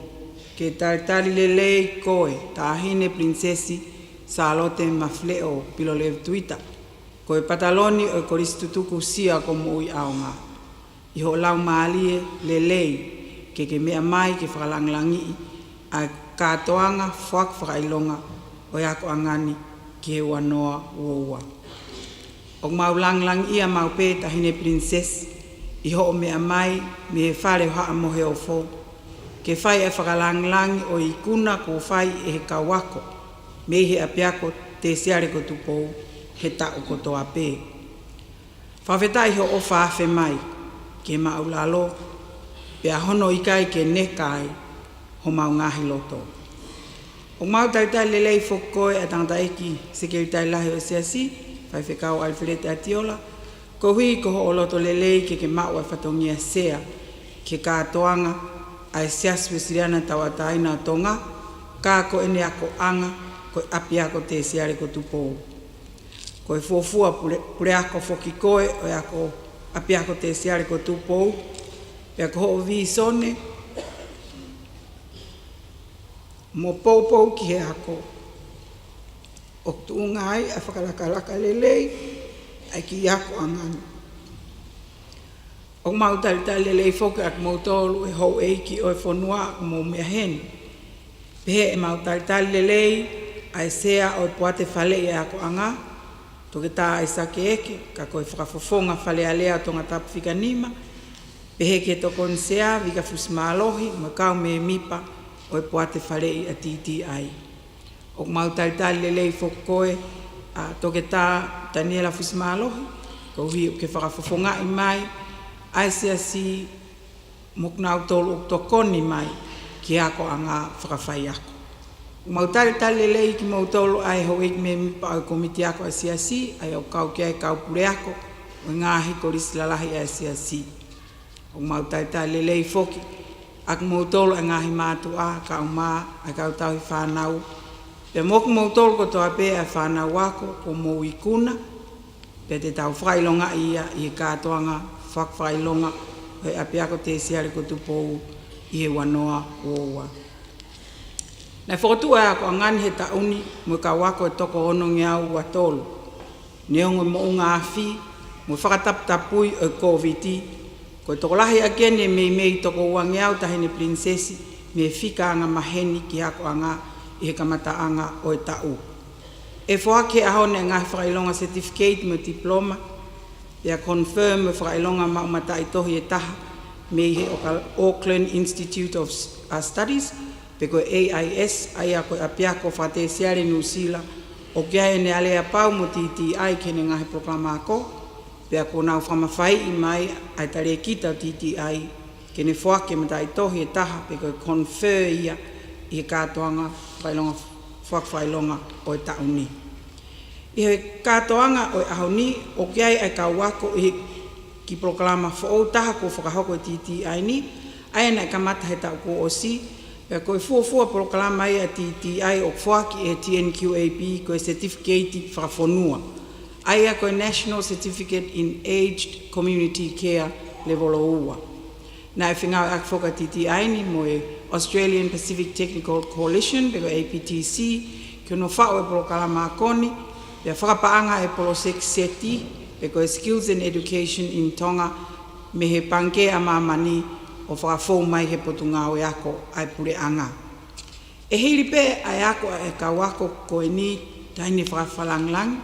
ke taritari lelei koe, tahine prinsesi sa lote mafleo pilo lev tuita, koe pataloni o e koristutuku sia ko mui aonga. Iho lau maalie lelei, ke mea mai ke whakalanglangi a kātoanga whakailonga o ako angani ki he wanoa uoua. O maulanglang ia maupe tahine princess, iho o mea mai me he whare haa mohe o fo, ke whai e whakalanglangi o i kuna ko whai e he kawako, me he apiako te seare ko tupou he tau kotoa pē. Whawhetai ho o whawhe mai, ke maulalo, pia hono ikai ke nekai ho mau ngahi loto. O mau taitai lelei whokoe a tangata eki sekeritai lahi o siasi, whai whekau alifilete atiola, ko hui ko ho o loto lelei ke mau e whatongia sea, ke kātoanga ai siaswe siriana tawatai nā tonga, kā ko ene ako anga, ko api ako te seare ko tupou. Ko e fuafua pure ako whokikoe o ako api ako te seare ko tupou, pia ko ho vi sone, mo poupou ki he ako. O tuunga ai a whakalakalaka lelei, ai ki ako angani. O mautalitali lelei whoke ak mautolu e hou eiki o e whonua ak mo mea heni. Pehe e mautalitali lelei, ai sea o e poate whale e ako anga, toke tā ai sake eke, ka koe whakafofonga whale alea tonga tapu whikanima, pehe ke toko nsea, vika fusmalohi, mo kau me mipa, o e poate wharei a TTI. O mautalitali lelei whokoe, toke tā Daniela fusmalohi, ko hui o ke whakafofonga i mai, ai sea si moknau tolu o tokoni mai, ki ako anga whakawhai ako. O mautalitali lelei ki mautolu ai ho ik me mipa o komiti ako a sea si, ai o kau ki ai kau pure ako, o ngahi ko risilalahi a sea si. O mautalitali lelei whoki, ak mautolu a ngahi mātua, ka umā, a kau tauhi whanau. Pe moku mautolu ko toa pe a whanau ako, ko mou i kuna, pe te tau whailonga ia, i kātoanga, whakawhailonga, hoi api ako te seare ko tupou, i he wanoa oua. Nei whakatua ako angani he tauni, mo ka wako e toko ono ngiau ua tolu. Neongo mo unga awhi, mo whakataputapui o COVID, ko e toko lahi akene mei toko uangeau tahine prinsesi me whika anga maheni ki ako anga i he kamataanga o e tau. E whake ahone ngahi whakailonga certificate mo diploma, ia confirm me whakailonga maumata i tohi e taha me i he Auckland Institute of Studies, pe ko AIS ai ako apiako whate seare nusila o kia e ne alea pau mo TTI kene ngahi programa ako, pe ako nau whamawhai i mai ai tare kita TTI kene whake mata i tohi e taha pe ko confer ia i he kātoanga whailonga o e tauni. I he kātoanga o e ahoni o kia e kau wako i ki programa fo taha ko whakahoko TTI ni, ai na kamata he tau ko osi, pe koe fuafua programa ia TTI o whaki e TNQAP koe certificate whakafonua. Ai a koe National Certificate in Aged Community Care level o ua. Na e whingau ak whoka TTI ni mo e Australian Pacific Technical Coalition, pe koe APTC, ki ono whao e programa a koni, pe whakapaanga e polo seti, pe koe Skills and Education in Tonga, me he panke a mamani o whakafou mai he potunga o ako ai pure anga. E hiri pe ai ako e kawako koe ni taini whakawhalanglang,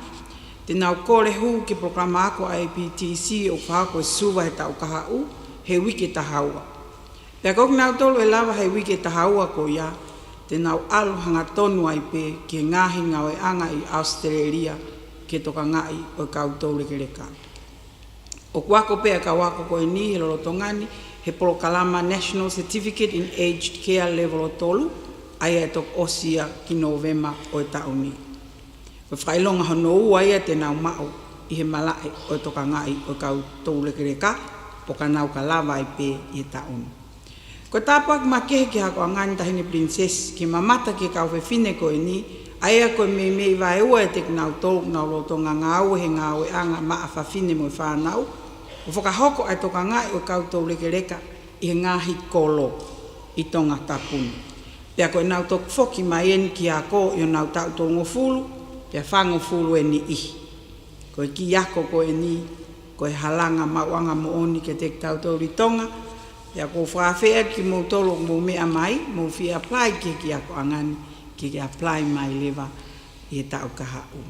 te nau kore hu ki programa ako a APTC o whako e suwa he tau kahau, he wiki tahaua. Pea kok nau tolu e lava he wiki tahaua ko ia, te nau alu hanga tonu ai pe ki ngahi ngau e anga i Australia ke toka ngai o kau reke reka. O kuako pe a kawako koe ni he lorotongani, he polokalama National Certificate in Aged Care level o tolu, ai e tok osia ki Novema o e tauni. Ko whailonga hono ua ia te nau mao i he malae o toka ngai o kau reke reka, po ka nau ka lava i pe i e tauni. Ko tāpak makehe ki hako angani tahini princess ki mamata ki kau whewhine koe ni, ai a koe me vai ua e te nau tolu nau loto ngau he ngau e anga maa whawhine mo i whanau, o whakahoko ai toka ngai o kau reke reka i he ngahi kolo i tonga tapuni. Pea koe nau tok whoki mai en ki a ko i o nau tau tongo fulu, pea whango fulu e ni ihi. Koe ki ako koe ni, koe halanga mauanga mo oni ke te tau tori tonga, pea ko whawhea ki mo tolo mo mea mai, mo fi apply ki ako angani, ki apply mai lewa i e tau kahau.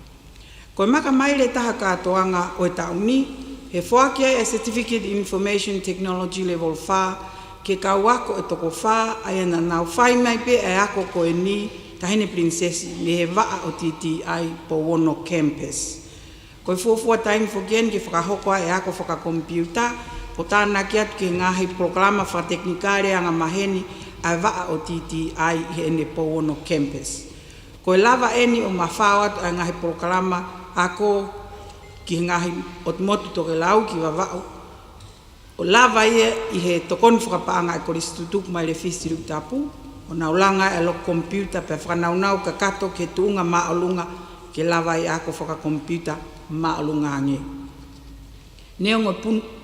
Koe maka mai le taha katoanga o e tau ni, he whakia e Certificate in Information Technology Level 4, ke kau ako e toko wha, ai ana nau whai mai pe e ako koe ni, tahine princesi, me he waa o TTI po Wono Campus. Koe fuafua taini whokien ki whakahokoa e ako whakakompiuta, po tāna ki atu ki ngahi programa whateknikare anga maheni, ai waa o TTI he ene po Wono Campus. Koe lava eni o mawhao atu ai ngahi programa ako ki ngahi o motu toke lau ki wawao. O lava ia i he tokoni whakapaanga e koristutuk mai le fisiru tapu, o naulanga e lo kompiuta pe whanaunau ka kato ke tuunga maolunga ke lava i ako whakakompiuta maolunga ange. Neongo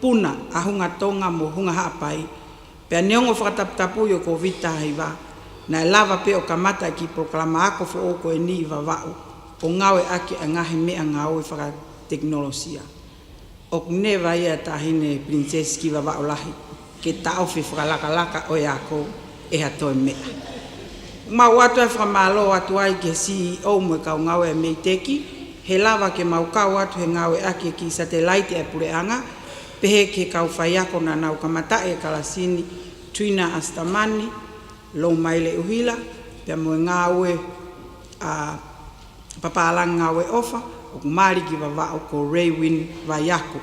puna a hunga tonga mo hunga haapai, pea neongo whakataputapu i o ko vita haiwa, na e lava pe o kamata ki proklama ako fo o ko e ni i wawao, o ngawe ake a ngahi mea ngau i whakateknolosia. O neva ia tahine princess ki wawao lahi, ke tau fi whakalaka o e ako e hatoe mea. Mau atu e whakamalo atu ai ke CEO mo e kau ngawe e meiteki, he lava ke mau kau atu he ngawe ake ki satellite e pureanga, pehe ke kau whaiako na nau kamata e kalasini Tuina Astamani, lo maile uhila, pia mo e ngawe papalang ngawe ofa, o kumari ki wawao ko Raywin Vaiako.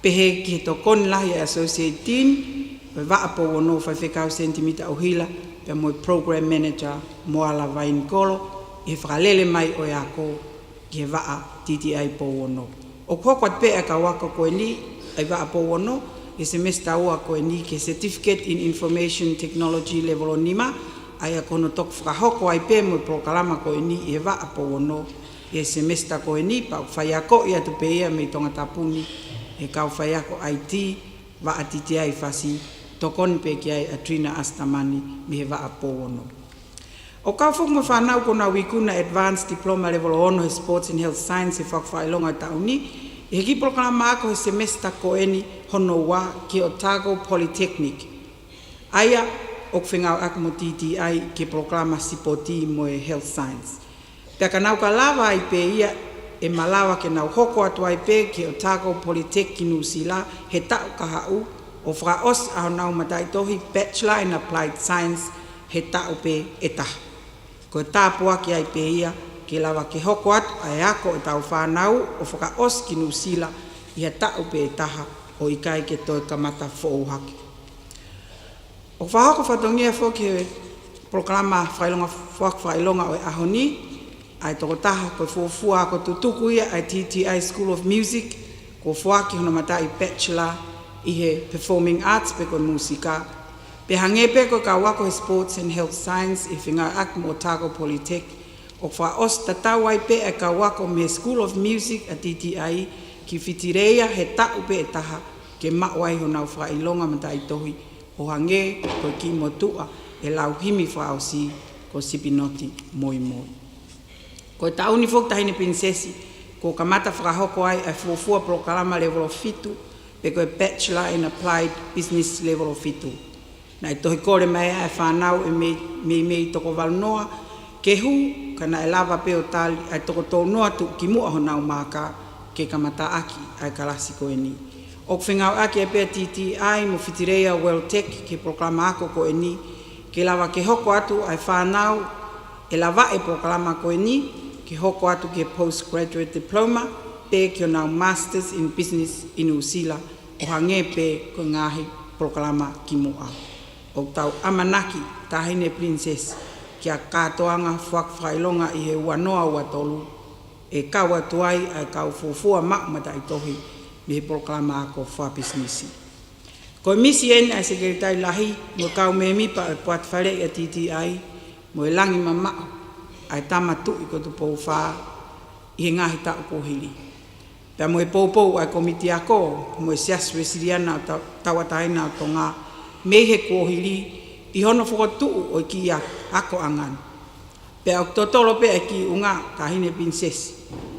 Pehe ki he tokon lahi e Associate Dean, wawaa po wono 5 cm uhila, pia mo e Program Manager Moala Vainkolo, e whakalele mai o yako ki he waa TTI po wono. O kokwat pe e ka wako koe ni, ai waa po wono, e semester ua koe ni ke Certificate in Information Technology level 5, ai a kono tok whakahoko ai pe mo e prokalama koe ni e waa po wono, e semester koe ni, pa whaiako i atu pe ia me tonga tapuni, e kau whaiako IT, waa TTI fasi, tokon pe ki ai a Tuina Astamani, me he waa po wono. O kau whuk mo whanau kona wikuna Advanced Diploma Level 1 he Sports and Health Science e whakawhailonga tauni, e heki proklama ako he semester koe ni hono wā ki Otago Polytechnic. Aia, o kwhengau ako mo TTI ki proklama sipoti mo e Health Science. Pea ka nau ka lava ai pe ia e malawa ke nau hoko atu ai pe ki Otago Polytechnic ki Nusila he tau ka hau o whakaos au nau matai tohi Bachelor in Applied Science he tau pe e taha. Ko tāpua ki ai pe ia ke lawa ke hoko atu ai ako e tau whanau o whakaos ki Nusila i he tau pe e taha o ikai ke toi kamata whouhaki. O whahoko whatongia fo ke proklama whailonga o e ahoni, ai toko taha koe fuafua ako tutuku ia ai TTI School of Music, ko whaaki hono matai Bachelor i he performing arts pe koe musika. Pe hange pe koe ka wako he sports and health science i whinga ak mo Otago Polytech. O wha os tatau ai pe e ka wako me School of Music a TTI ki whitireia he tau pe e taha ke mawai ho nau wha ilonga mata i tohi o hange koe ki motua e lau himi wha au si ko sipinoti moi moi. Koe tauni fok tahine prinsesi ko kamata whakahoko ai e fuafua proklama level of fitu pe koe Bachelor in Applied Business level of fitu. Na i tohi kore mai e whanau e mei toko walnoa ke hu kana e lava pe o tali ai toko tō noa tu ki mua ho nau maka ke kamata aki ai kalasi koe ni. O kwhingau aki e pe TTI mo whitireia World Tech ke proklama ako koe ni ke lava ke hoko atu ai whanau e lava e proklama koe ni ke hoko atu ke postgraduate diploma pe ke o nau Masters in Business in Usila o hange pe ko ngahi proklama ki mua. O tau amanaki tahine princess kia katoanga whakawhailonga i he wanoa ua tolu e kaua tuai ai kau fufua mata i tohi me he proklama ako whapisnisi. Ko misi ene ai sekretai lahi mo kau me mipa e puat whare i a TTI mo e langi mamao ai tamatu i ko tu pou wha i he ngahi tau kohiri. Pea mo e pou ai komiti ako mo e sias resiriana tawataina o tonga me he kohiri i hono whakotuu o ki ako angan. Pea o totoro pe e ki unga tahine prinsesi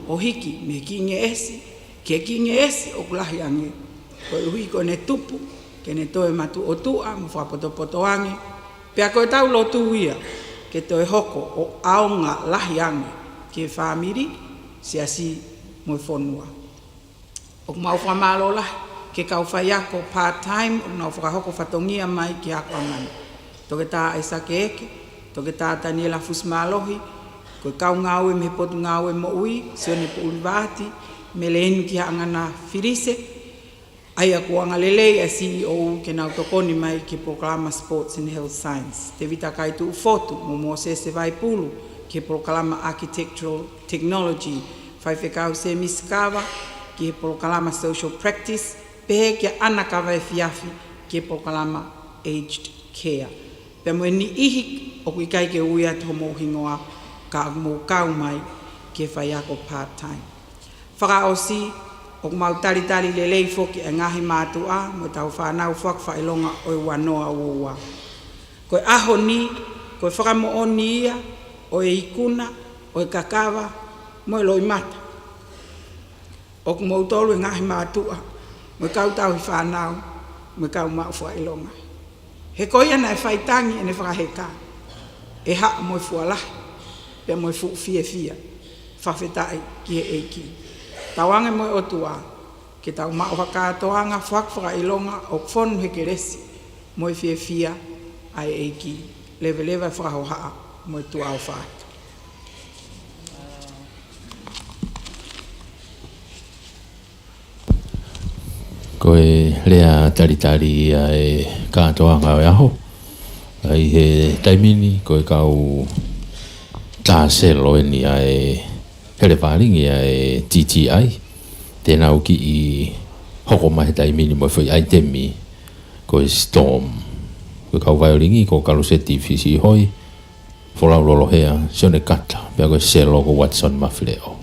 o hiki me ki nge esi ke ki nge esi o kulahi ange ko hui ko ne tupu ke ne toe matu o tua mo whapoto ange pea ko e tau lotu ia ke toe hoko o aonga lahi ange ke whamiri si asi mo e whonua. O mau whamalo lahi ke kau whai ako part-time o nau whakahoko whatongia mai ki ako angan. Toke tā e sake eke, toke tā Daniela Fusmalohi, koe kau ngau e me potu ngau e mo ui, seo ne po ulivati, me le enu ki hangana firise, ai a kuanga lelei a CEO ke nau tokoni mai ke proklama Sports and Health Science. Te vita kai tu ufotu, mo mo se vai pulu, ke proklama Architectural Technology, fai whekau se miskawa, ke proklama Social Practice, pehe ke anakawa e fiafi, ke proklama Aged Care. Pea mo ni ihi o kui kai ke uia to mo hingoa ka mo kau mai ke whai ako part-time. Whaka o si o mau tali lelei foki e ngahi mātua mo tau whanau whakawhailonga o i wanoa ua. Koe aho ni, koe whakamo o ni ia, o e ikuna, o e kakawa, mo e loi mata. O ku mau tolu e ngahi mātua, mo e kau tau i whanau, mo e kau mau whailonga. He koia na e whaitangi e ne whakaheka. E haa mo e fualahi, pia mo e fia, whawhetai ki he eiki. Tawange mo e otua, ke tau mao hakatoanga whakawhailonga o whonu he keresi, mo e fia ai eiki. Lewe whakahohaa mo e tua o whaatu. Koe lea tari e katoanga o aho. Ai he taimini koe kau tāselo e ni ai hele wharingi e TTI. Tēnā uki i hoko mai taimini mo whai aitemi koe Storm. Koe kau violingi ko kaluseti fisi hoi. Wholau lolo hea sione kata. Pea koe selo ko Watson Mafileo.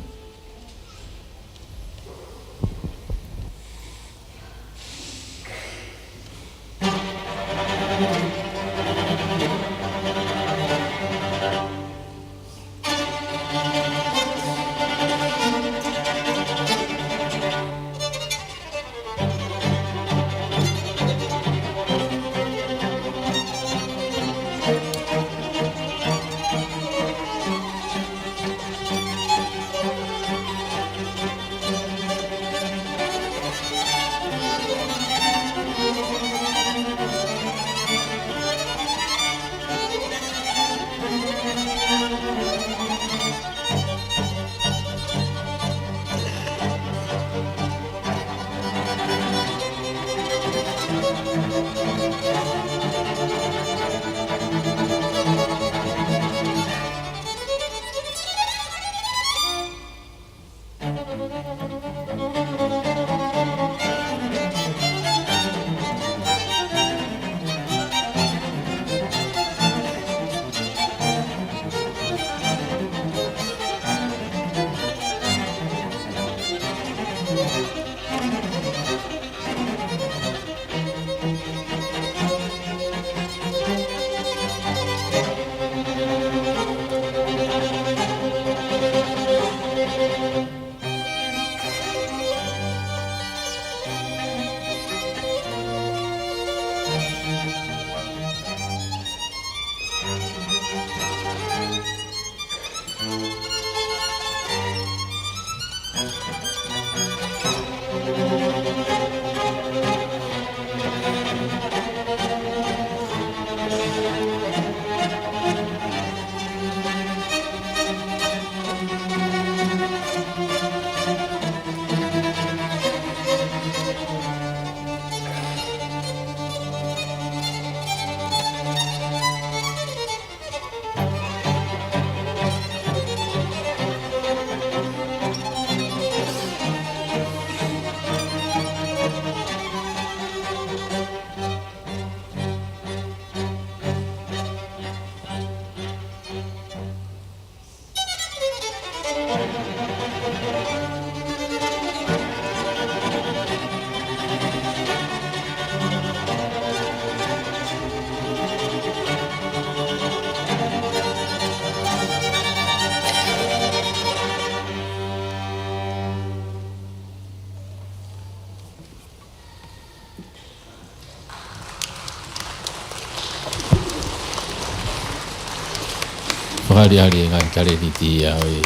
whakariari ngai kare ni tia o e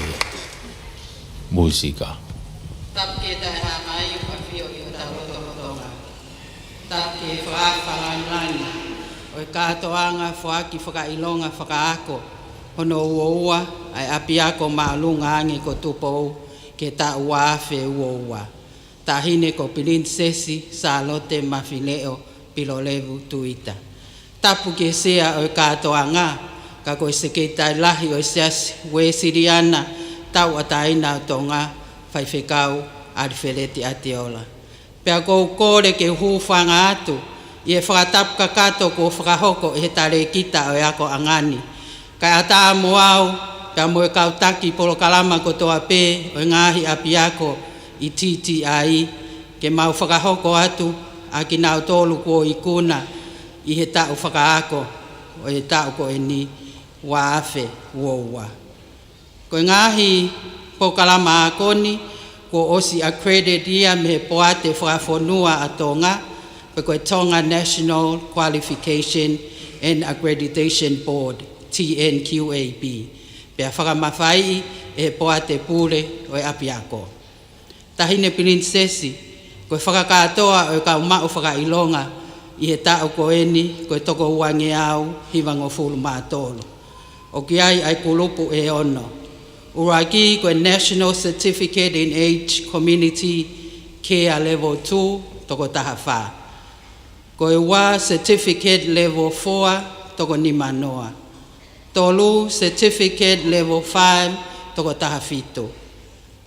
musika. Tapke tai ha mai o fio i o tau tonga. Tapke whaafalanani. O katoanga whaaki whakailonga whakaako. Hono ua ai api ako maalunga angi ko tupou ke ta uafe ua. Tahine ko prinsesi Salote Mafileo Pilolevu Tuita. Tapu ke sea o katoanga ka ko se ke tai lahi o seas we siriana tau ataina tonga faifekau alfeleti atiola. Pea ko kore ke hufanga atu ie whakatap kakato ko whakahoko e tare kita o ako angani. Kai ata moau ka moe kautaki polo kalama ko toa pe o ngahi api ako i titi ai ke mau whakahoko atu a ki nau tolu ko i kuna i he tau whakaako o he tau ko e ni waafe uoua. Ko ngahi po kalama akoni ko osi accredit ia me poate whakafonua a tonga pe ko Tonga National Qualification and Accreditation Board TNQAB. Pea whakamawhai e poate pule o e api ako. Tahine prinsesi, koe whakakatoa o ka umau whakailonga i he tau ko eni koe toko uange au hiwango fulu mātolo. O ki ai kulupu e ono. Uraki koe National Certificate in Age Community Care Level 2 toko taha wha. Koe wa Certificate Level 4 toko ni manoa. Tolu Certificate Level 5 toko taha fito.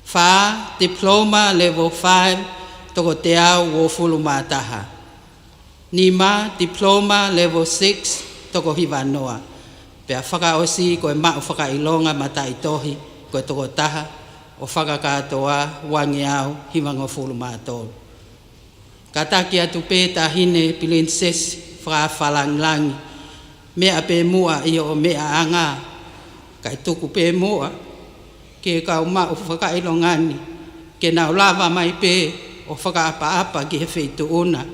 Fa Diploma Level 5 toko te au o fulu mātaha. Nima Diploma Level 6 toko hiwanoa. Pea whakaosi koe mau whakailonga matai tohi koe toko taha o whakakatoa wangi au hiwango fulu mātolo. Kataki atu pēta hine prinsesi whakawhalanglangi. Mea pe mua i o mea anga. Kai tuku pe mua. Ke kau mau whakailongani. Ke nau lava mai pe o whakaapa-apa ki he wheitu una.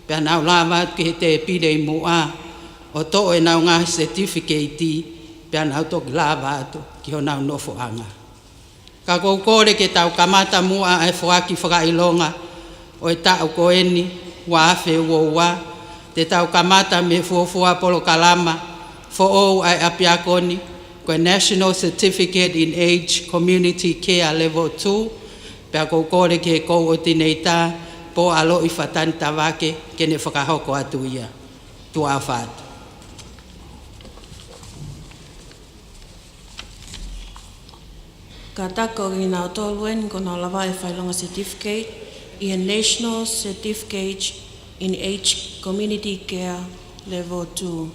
Pea nau lava ki he te pide i mua. O to e nau ngā certificate pea nau toki lava atu ki ho nau nofo anga. Ka kou kore ke tau kamata mua e whaki whakailonga. O e tau ko eni waafe uoua. Te tau kamata me fuafua polo kalama fo o ai apiakoni koe National Certificate in Age Community Care Level 2 pea kou kore ke kou o tinei tā po alo i whatani tawake ke ne whakahoko atu ia tua whātu. Ka tako i nā tōluen ko nā lawa e whailonga certificate i a National Certificate in Age Community Care Level 2.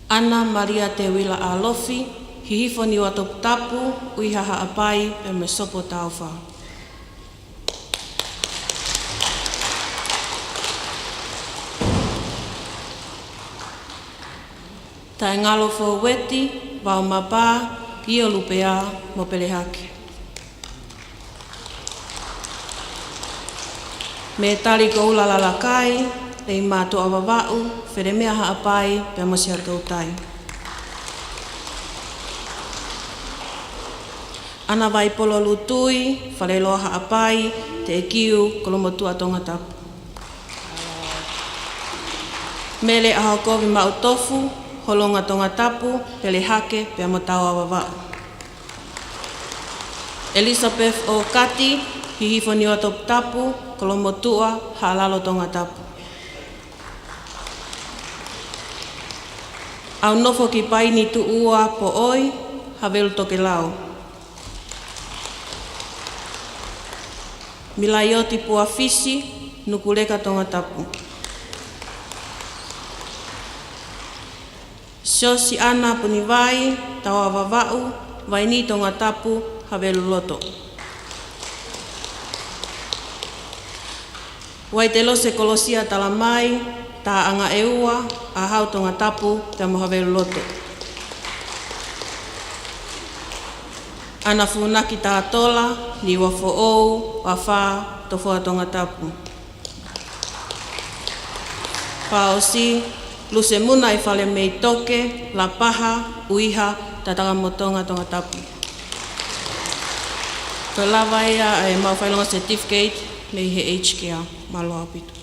Ana Maria Te Wila Alofi, hihifoni wa tapu uihaha apai pe me sopo tauwha. Tai ngalo fo weti, wau mapa, Pio lupea mo pelehake. Me tali ko ulalala kai, le mato awawau, where mea haapai, pe mo sia tautai. Ana vai polo lutui, whare loa haapai, te kiu, kolomotua tonga tapu. Mele aha kovi mau tofu, holonga tonga tapu, pelehake, pe mo tau awawau. Elizabeth o Kati, hihifoni o top tapu, kolomotua, halalo tonga tapu. Au nofo ki pai ni tu ua po oi, havelu toke lau. Milayoti pua fisi, nukuleka tonga tapu. Sio si ana puni vai, tawa wawau, vai ni tonga tapu, havelu loto. Wai te lose kolosia talamai, ta anga eua, a hau tonga tapu, te mo havelu loto. Ana funaki ta tola, ni wafo ou, wafa, tofua tonga tapu. Paosi, luse muna I whale mei toke, la paha, uiha, tatanga motonga tonga tapu. Ko lawa ia e mau whailonga certificate, mei he HKA, malo apitu.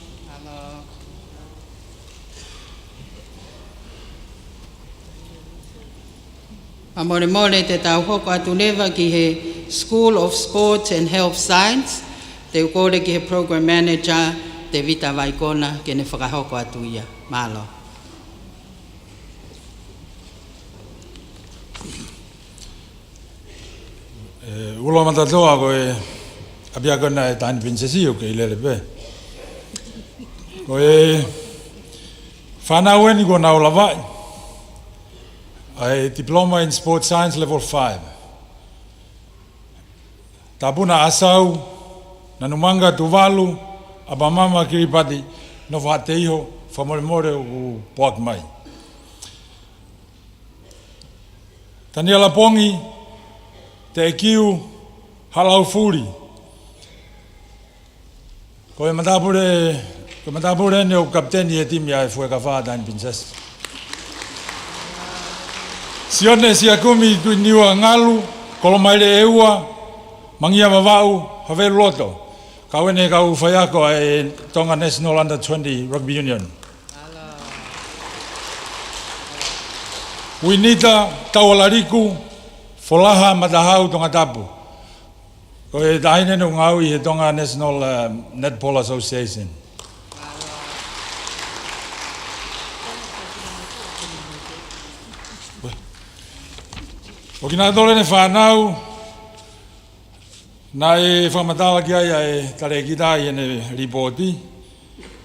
Amore mole te tau hoko atu lewa ki he School of Sports and Health Science, te ukore ki he Program Manager, te Vita Waikona, ke ne whakahoko atu ia. Malo. Ulo matatoa ko e abia kona e tani pinsesi o ke ilele pe. Ko e whanau eni ko nau lawai. A Diploma in Sports Science Level 5. Tapuna asau, nanumanga tuvalu, abamama kiripati, no whateiho, whamoremore u poak mai. Tania lapongi, te ekiu, halau furi. Ko e matapure ne o kapteni e timi a e fue kawhata in princess. Sione si akumi tu niwa ngalu, kolomaire eua, mangia mawau, hawe loto. Kawene kau whaiako e Tonga National Under 20 Rugby Union. Winita taualariku, folaha matahau tonga tapu. Ko e taine no ngau I he Tonga National Netball Association. O kina tole ne whanau, na e whamatala ki aia e tare kita I ne reporti,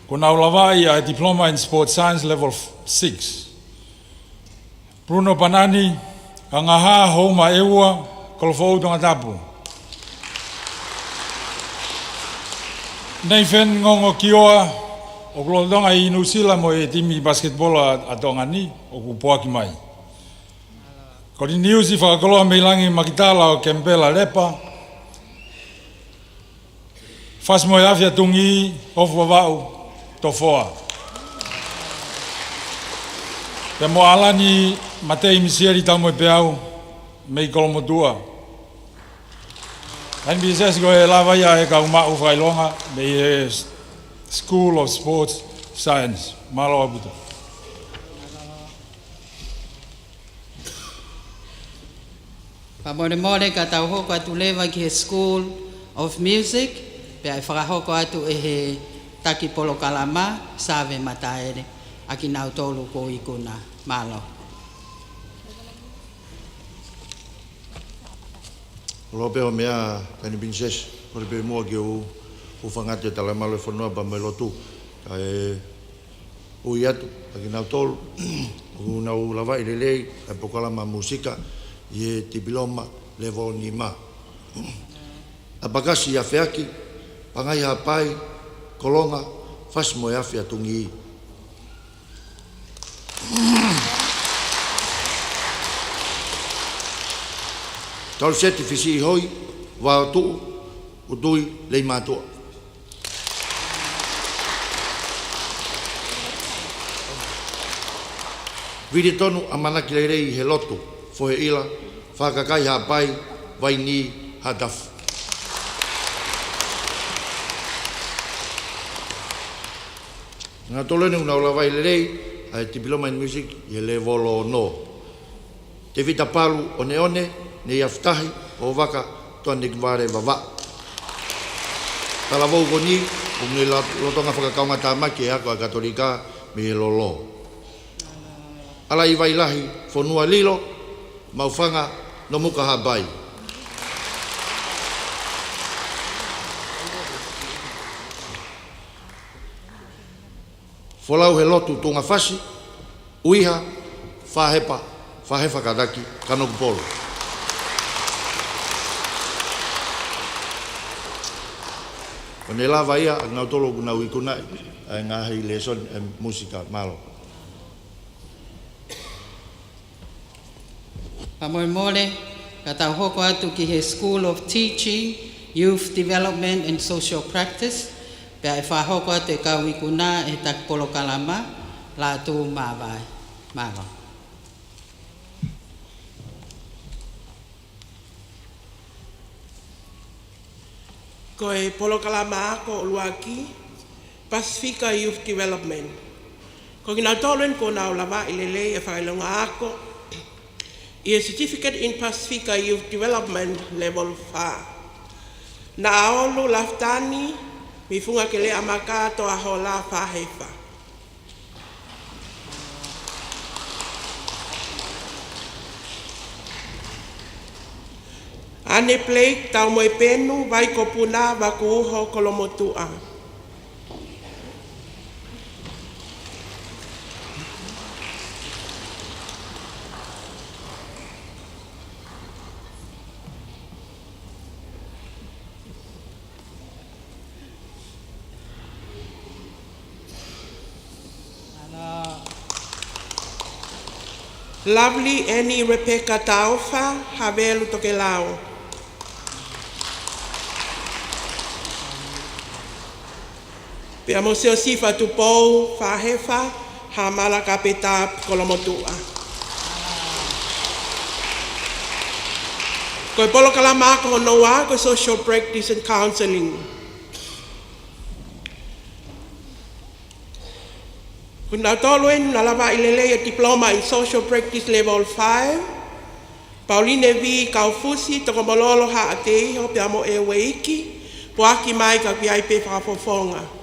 ko nau lawai a Diploma in Sports Science Level 6. Bruno Panani, ka ngaha homa eua, kolofou tonga tapu. Nei fen ngongo kioa, o klodonga I New Zealand mo e timi basketball a tonga ni, o kupoaki mai. Ko ni niusi whakakoloa meilangi makitala o Kempela Lepa. Fas moe afia tungi ofu wawau tofoa. Te mo alani matei misieri tau moe peau mei kolomotua. Hain bises ko e lawa ia e ka umau whailonga mei e School of Sports Science. Malo abuta. Pamore more ka tau hoko atu lewa ki he School of Music, pe ai whakahoko atu e he taki polo kalama, save mataere, aki nau tolu ko ikuna, malo. Lopeo mea kani binses, kore pe mua ki u whangate tala malo e whanua pa me lotu. Ka e ui atu, aki nau tolu, u nau lawai lelei, e pokalama musika, I diploma level 5. Apakasi a feaki, pangai hapai, kolonga, fas moe afi atungi. Tau certifisi hoi, wa tu, utui lei matua. Viri tonu amanaki leirei he lotu, fo he ila, whakakai hapai, vai ni hadafu. Ngā tolene una ola vai lerei, a Diploma in Music, I level no. Te vita palu one one, ne iaftahi, o waka, toanik vare wawa. Tala wau koni, o ngi lotonga whakakaunga tāmaki e ako a katolika, me lolo. Ala I wailahi, whanua lilo, maufanga, no muka habai. Folau he lotu tunga fasi, uiha, whahepa kadaki, kanoku polo. O ne lava ia, ngau tolo kuna uikunai, ngā hei leson e musika malo. Pamoe mole, ka tau hoko atu ki he School of Teaching, Youth Development and Social Practice, Pea e whahoko te kauikuna e tak polo kalama, la tu mawai. Mawa. Ko e polo kalama ko Uluaki, Pacifica Youth Development. Ko kina tolen ko na ulawa ilele e whailonga ako, i Certificate in Pacifica Youth Development Level 5. Na aolu laftani, mi funga ke le amaka to ahola whahefa. Ane plek tau moe penu vai ko puna wa ku uho kolomotua. Lovely Annie Rebecca Taufa, Havelu Tokelao. Pea mo seo sifa tu pou, whahefa, ha malaka peta kolomotua. Koe polo kalama ko noa, ko social practice and counseling. Kuna toluen na lava ilele a diploma in social practice level 5. Pauline V. Kaufusi, toko mololo ha ate iho pea mo e weiki, poaki mai ka piai pe whakafofonga.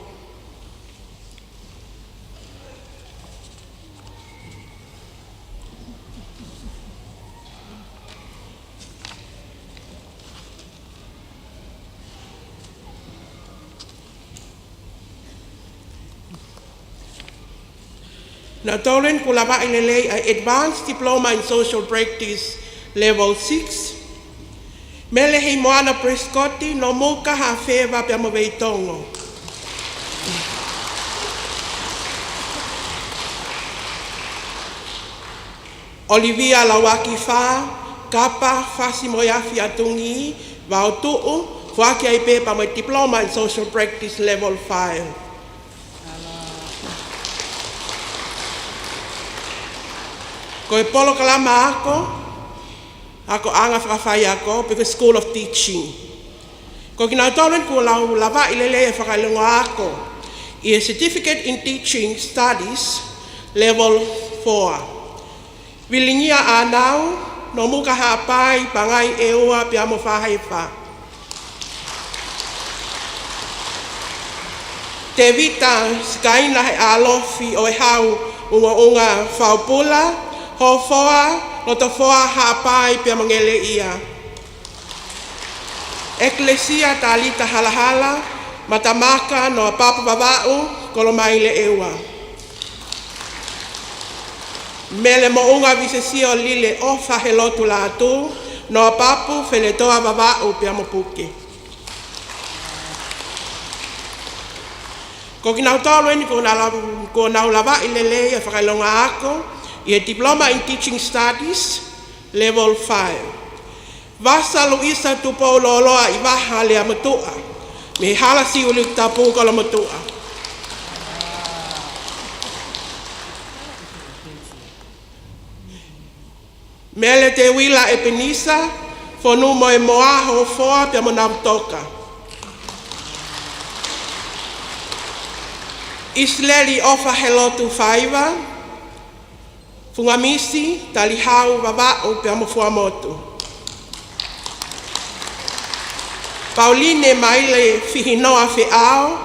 Na tolen ko lava ilele a advanced diploma in social practice level 6. Mele hei moana Prescotti no muka ha feva pia mo veitongo. Olivia Lawaki Fa, Kapa Fasi Moyafi Atungi, Vautuu, Fuaki Aipe pa mo diploma in social practice level 5. Ko e polo kalama ako anga whakawhai ako, peke School of Teaching. Ko kina tolen ko lava ilele e whakailunga ako, i a Certificate in Teaching Studies, Level 4. Wilingia anau, no muka hapai, pangai e ua pia mo whahaifa. Te vita skaina he alofi o e hau unga whaupula, ho foa, no to foa hapai pia mangele ia. Eklesia talita halahala, matamaka no papa babau, kolomaile ewa. Mele mo unga visesio lile ofa helotu la atu, no papu feletoa babau pia mopuke. Ko kinau tolo ni ko na lava ilele e whakailonga ako, i a Diploma in Teaching Studies, Level 5. Vasa Luisa tupo loloa i waha lea matua, me halasi uli tapu kala matua. Mele te wila e penisa, fonu mo e moa ho foa pia mo nautoka. Isleli ofa helotu faiva, fungamisi, talihau, babau, pia mo fuamotu. Pauline maile fihinoa feao,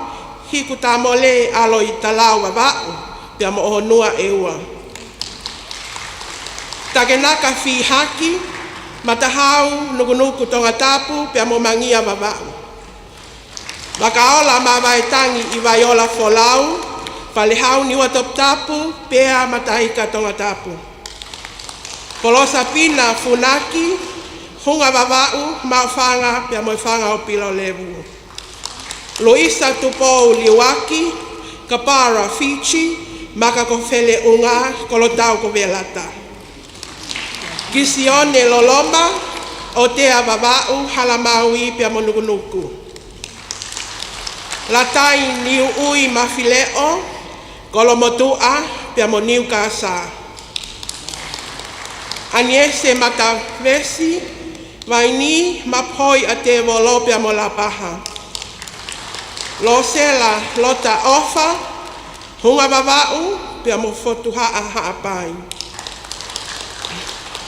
hiku tamole alo i talau babau, pia mo ohonua eua. Takenaka fi haki, matahau, nukunuku tonga tapu, pia mo mangia babau. Bakaola mawaitangi i vaiola folau, palehau ni watop tapu, pea matahika tonga tapu. Polosa pina funaki, hunga babau, maufanga, pia moifanga o pila o levu. Luisa tupo liwaki, kapara fichi, maka kofele unga, kolotau ko velata. Gisione loloma, o tea babau, halamaui, pia monukunuku. Latai niu ui mafileo, kolomotua pia mo niu kasa. Aniese mata vesi, vaini mapoi a te volo pia mo la paha. Lo sela lota ofa, hunga vavau pia mo fotuha a haapai.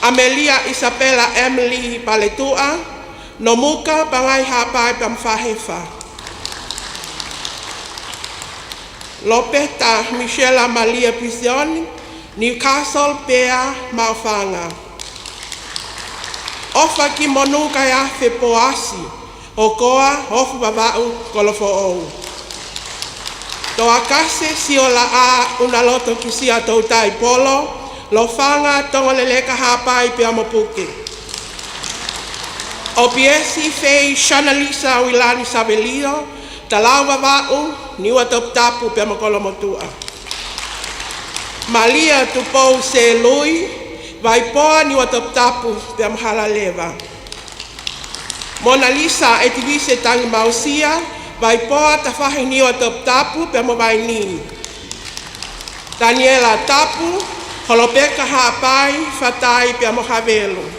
Amelia Isabella Emily Paletua, nomuka bangai haapai pia mfahefa. Lopeta Michela Malia Pisioni, Newcastle Pea Maufanga. Ofa ki monuka ya fe poasi, okoa ofu babau kolofo ou. Toa kase siola a unaloto kisia tautai polo, lo fanga tonga leleka hapai pea mopuke. Opiesi fei Shanalisa Wilani Sabelio, talau babau, niwa top tapu pea makolo motua. Malia tupou se lui, vai poa niwa top tapu pea mahala leva. Mona Lisa etivise tangi mausia, vai poa tafahi niwa top tapu pea mawai ni. Daniela tapu, holopeka hapai, fatai pea mohavelu.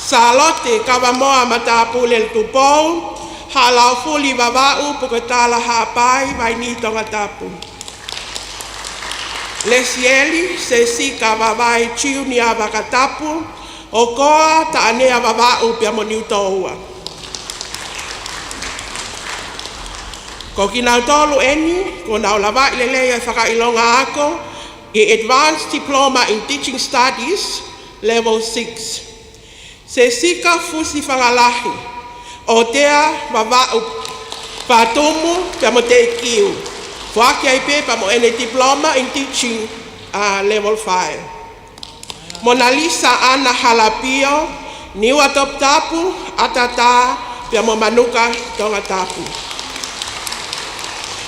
Salote kawamoa matapu lel tupou, halau fuli vavau puketala hapai vai ni tonga tapu. Lesieli se sika vavai chiu ni avakatapu, okoa ta anea vavau pia moniu toua. Ko kinau tolu eni, ko nau lava ilelea whakailonga ako, i Advanced Diploma in Teaching Studies, Level 6. Se sika fusi whangalahi, o tea vavau patumu pia mo te kiu. Whaki ai pepa mo ene Diploma in Teaching Level 5. Mona Lisa Ana Halapio, niwa top tapu, atata pia mo manuka tonga tapu.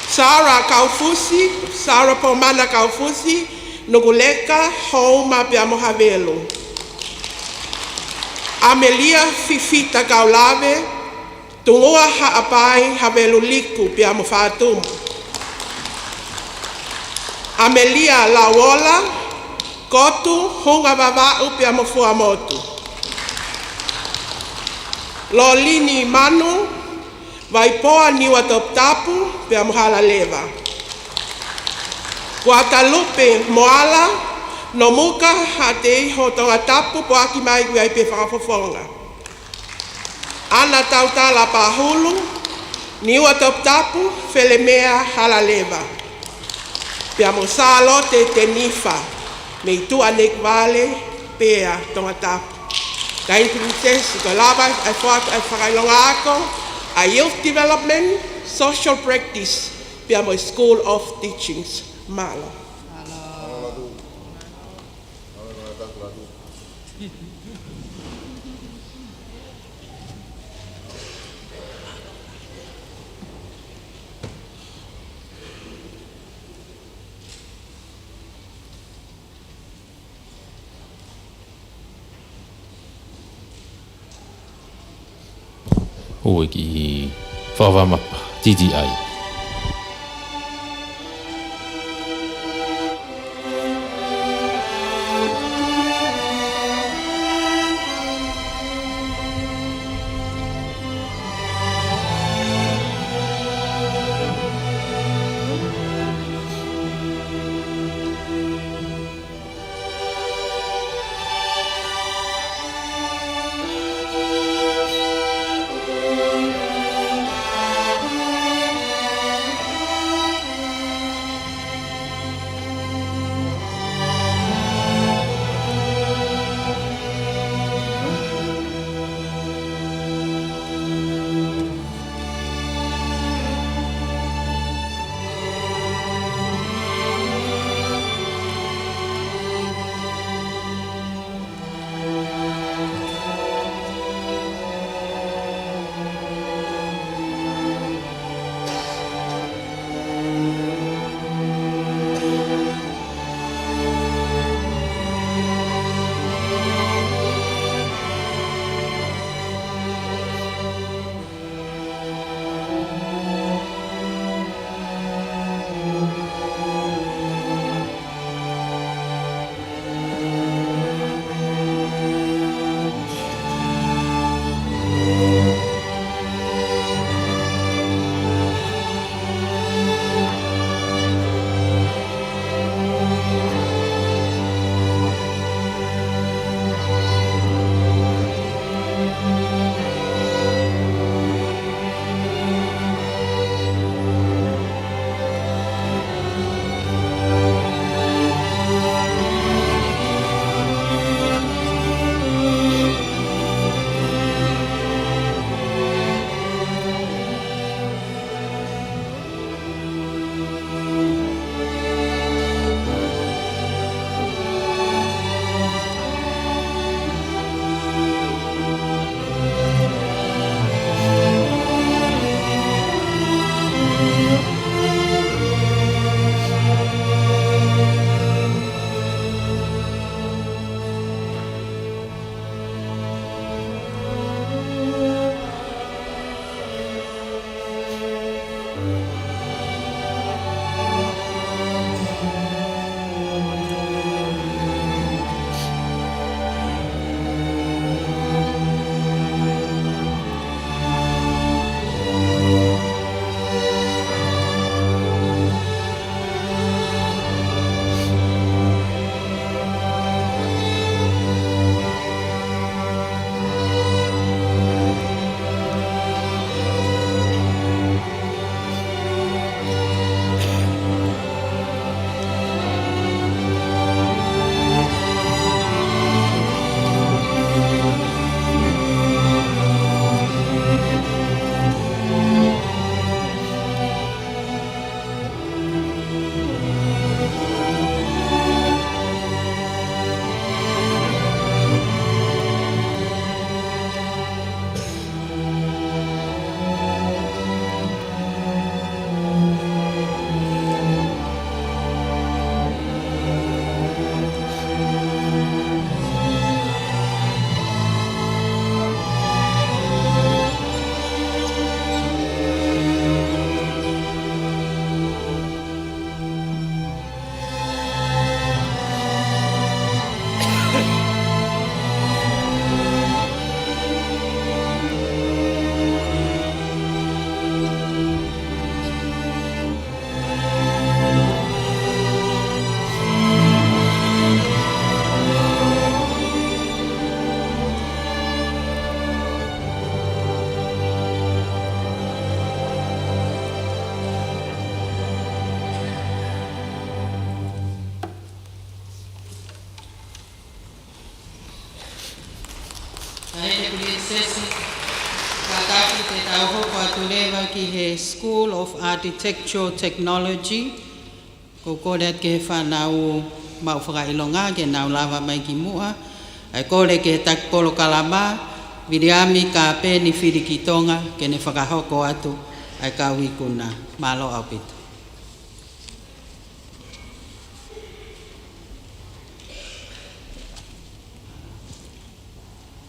Sarah Kaufusi, Sarah Pomana Kaufusi, nuguleka homa pia mo havelu. Amelia Fifita Kaulave, tungua haapai havelu liku pia mo fatumu. Amelia Lawola, kotu hunga vavau pia mo fuamotu. Lolini Manu, vaipoa niwa top tapu pia mo hala leva. Guadalupe Moala, nomuka hate hotonga tapu po aki mai gui ai pe whakafofonga. Ana tautala pahulu, niwa top tapu felemea hala leva. Pia mo salote te nifa, me tu anek vale pea tonga tapu. Kain princess, ko lava ai whakailonga ako, a youth development, social practice, pia mo school of teachings, malo. Oi ki whawamapa, titi ai. Sesi, katapi te tau hoko atu lewa ki he School of Architectural Technology, ko kore at ke whanau mau whakailonga ke nau lawa mai ki mua, ai kore ke takpolo kalama, viriami ka peni whirikitonga ke ne whakahoko atu, ai ka wikuna, malo au pita.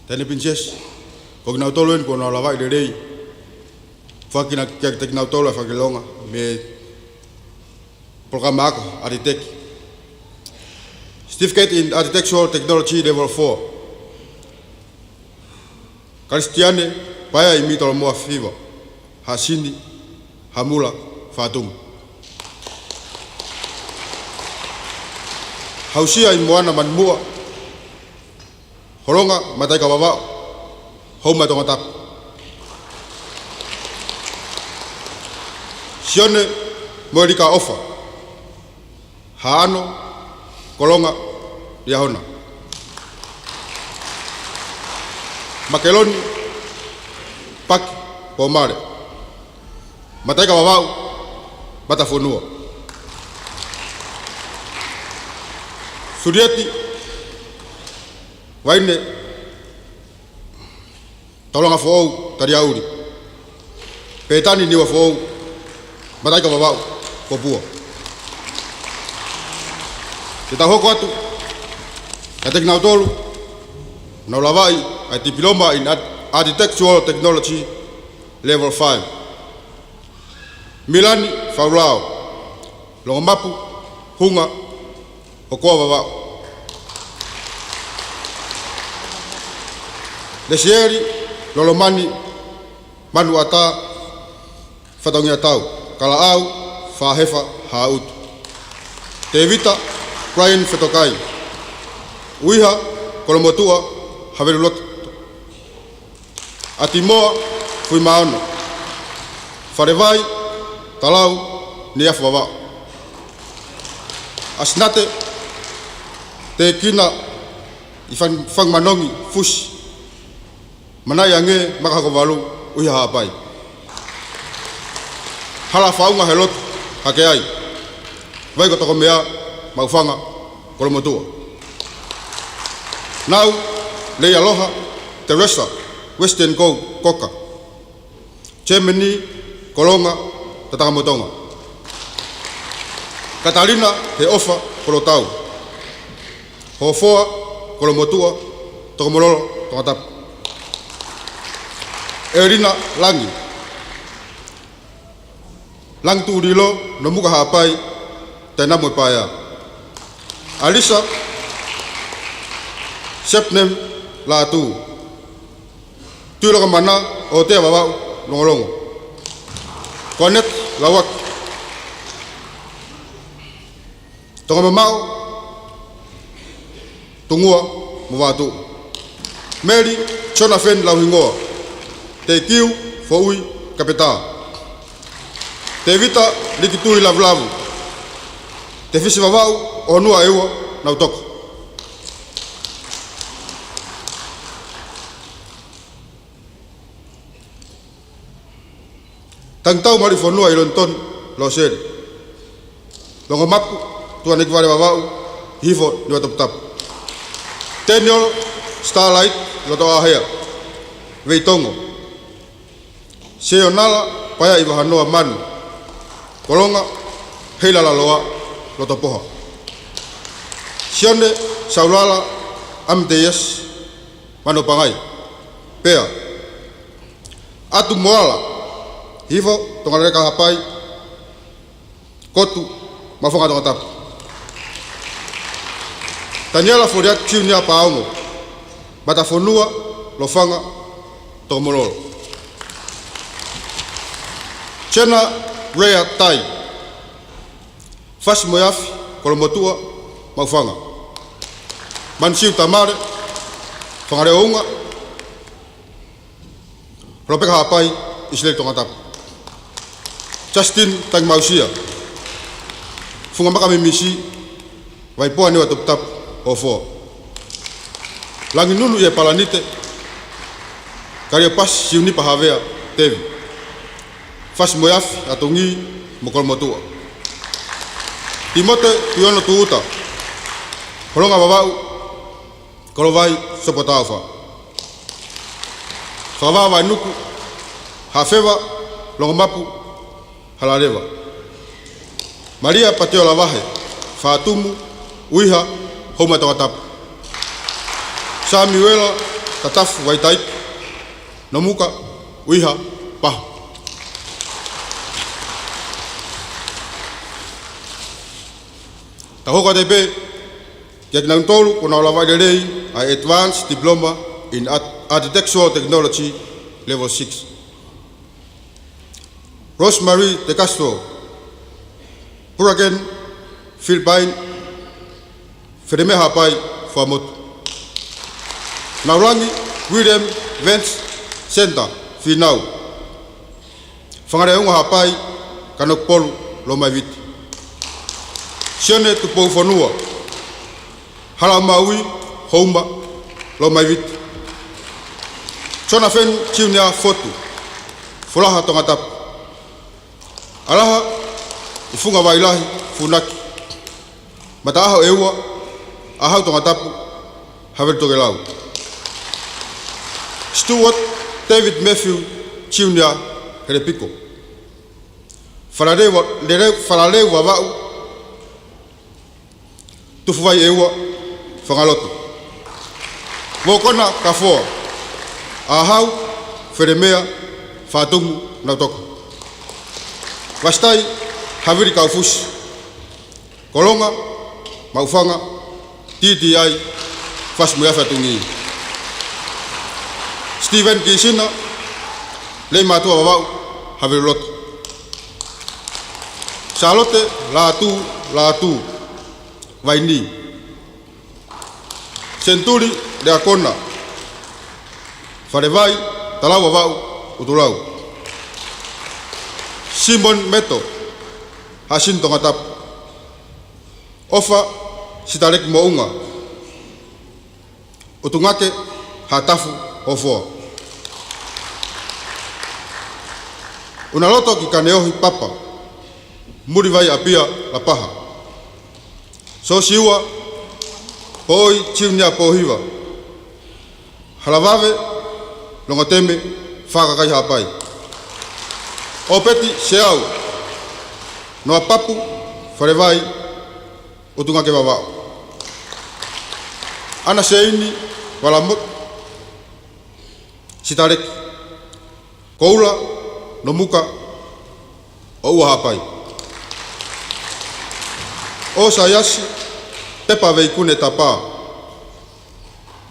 Tēne Princess, ko ki nau tolu ko nau lawai le rei. Whakina kia ki nau tolu e whakilonga me programa ako, Architect. Certificate in Architectural Technology Level 4. Karistiane, paya i mitolo moa whiwa. Hasini, hamula, whātumu. Hausia i moana manmua. Horonga matai ka wawao, homa tonga tapu. Sione moerika ofa, haano, kolonga, iahona. Makeloni, paki, pomare. Matai ka wawao, matafonua. Surieti, waine taulanga fōu tari auri. Pētani niwa fōu mataika wawau kopua. Te tahoko atu, ka teki nau tolu, nau lawai ai diploma in Architectural Technology Level 5. Milani Faulao, Longomapu, Hunga, Hokoa wawau. Lesieri, lolomani, manu ata, whatongi atau, kala au, whahefa, hautu. Te evita, Brian Whetokai. Uiha, kolomotua, haverulot. Atimoa, fui maono. Wharewai, talau, niafu wawa. Asnate, te kina, i whang manongi, fusi. Manai ange makakowalu uiha hapai. Hala whaunga he lotu hake ai. Vai ko toko mea mauwhanga kolomotua. Nau, lei aloha, Teresa, Western Go, Koka. Chemeni, Kolonga, Tatakamotonga. Katarina, he ofa, kolotau. Hofoa, kolomotua, tokomololo, tongatapu. Erina Langi. Lang tu rilo nomuka hapai tena mo paya. Alisa Sepnem la tu. Tu lo mana o te baba longolongo. Konet lawak. Tonga mau tungua mawatu. Mary Chonafen lauhingoa. Te kiu fōui kapeta. Te vita likitui lavlavu. Te fisi wawau o nua eua nau toka. Tangtau mari whanua i lonton lo seri. Longo mapu tua nekware wawau hifo niwa tapu. Teniolo Starlight loto ahea. Veitongo. Seonala paya iwa hanoa manu. Kolonga heila la loa loto poha. Sione saulala amteyes mano pangai. Pea. Atu moala. Hivo tongareka hapai. Kotu mafonga tonga tapu. Taniela foriak chiunia paongo. Matafonua lofanga tokomololo. Chena Rea Tai. Fas moyafi kolomotua maufanga. Mansiu tamare. Fangare ounga. Ropeka hapai isle tongatap. Justin Tang Mausia. Funga makami misi. Waipoa niwa tuptap ofo. Langi nunu ye palanite. karia pas siuni pahavea tevi. Fas moyafi atungi mokol motua. Timote tuyono tuuta. Kolonga babau kolovai sopotaufa. Fava vai nuku hafeva longomapu halaleva. Maria pateo lavahe fatumu uiha homa tawatapu. Samuela tatafu waitai nomuka uiha pahu. Tahoko tepe kiak nang tolu kuna lava delay a advanced diploma in architectural technology level 6. Rosemary de Castro, Puragen Philippine Fedeme Hapai Famut. Naulangi William Vance Center Finau. Fangareunga Hapai Kanok Polu Lomavit. Sione Tupou Fonua. Halamaui Homba Lomavit. Sona fen ciunia foto. Fulaha tongatap. Alaha ifunga wailahi funaki. Mataaho ewa ahau tongatapu havel togelau. Stuart David Matthew Junior Herepiko. Farale wabau tufuwai ewa fangaloto. Wokona kafoa ahau feremea fatungu nautoka. Wastai haviri kaufusi. Kolonga maufanga TDI fas muyafatungi. Steven Kisina le matua wabau haviri loto. Charlotte latu vaini. Senturi de akona. Farevai talau wabau utulau. Simon Meto hasin tongatap. Ofa sitarek mounga. Utungake hatafu ofoa. Unaloto kikaneohi papa. Murivai apia lapaha. So siwa poi chiunya pohiva. Halavave longoteme fakakai hapai. Opeti seau no papu farevai utungake baba. Ana seini walamut sitarek koula no muka o hapai. O sayasi tepa veikune tapa.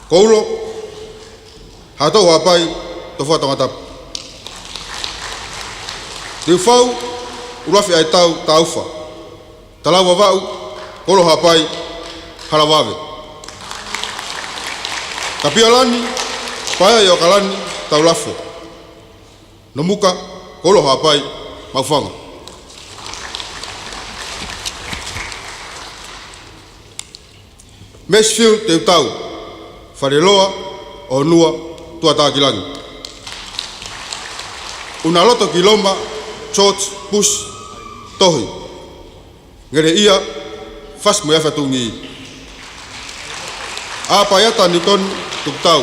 Koulo hato hapai tofa tongatap. Diufau urafi aitau taufa. Talau wavau kolo hapai halavave. Kapiolani paya yokalani taulafo. Nomuka kolo hapai maufanga. Mesfield teutau fareloa onua tuata kilangi. Unaloto kilomba George Bush tohi. Ngere ia fas muyafatungi. Apa yata niton tuktau.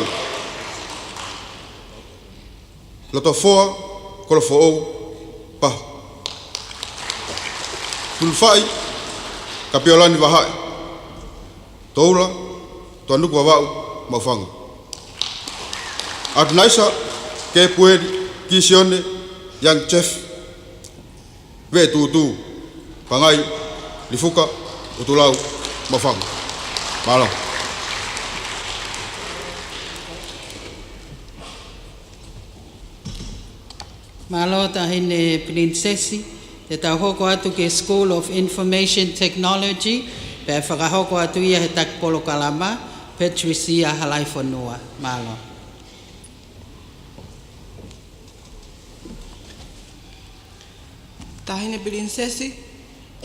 Loto foa kolofo pah. Tulfai kapiolani bahai. Toula tuanuk wawau maufanga. Adnaisa ke pueri kisione yang chef ve tutu pangai lifuka utulau maufanga. Malam. Malo tahine prinsesi te tahoko atu ke School of Information Technology pe whakahoko atu ia he takpolo kalama Patricia Halaifonua. Malo. Tahine prinsesi,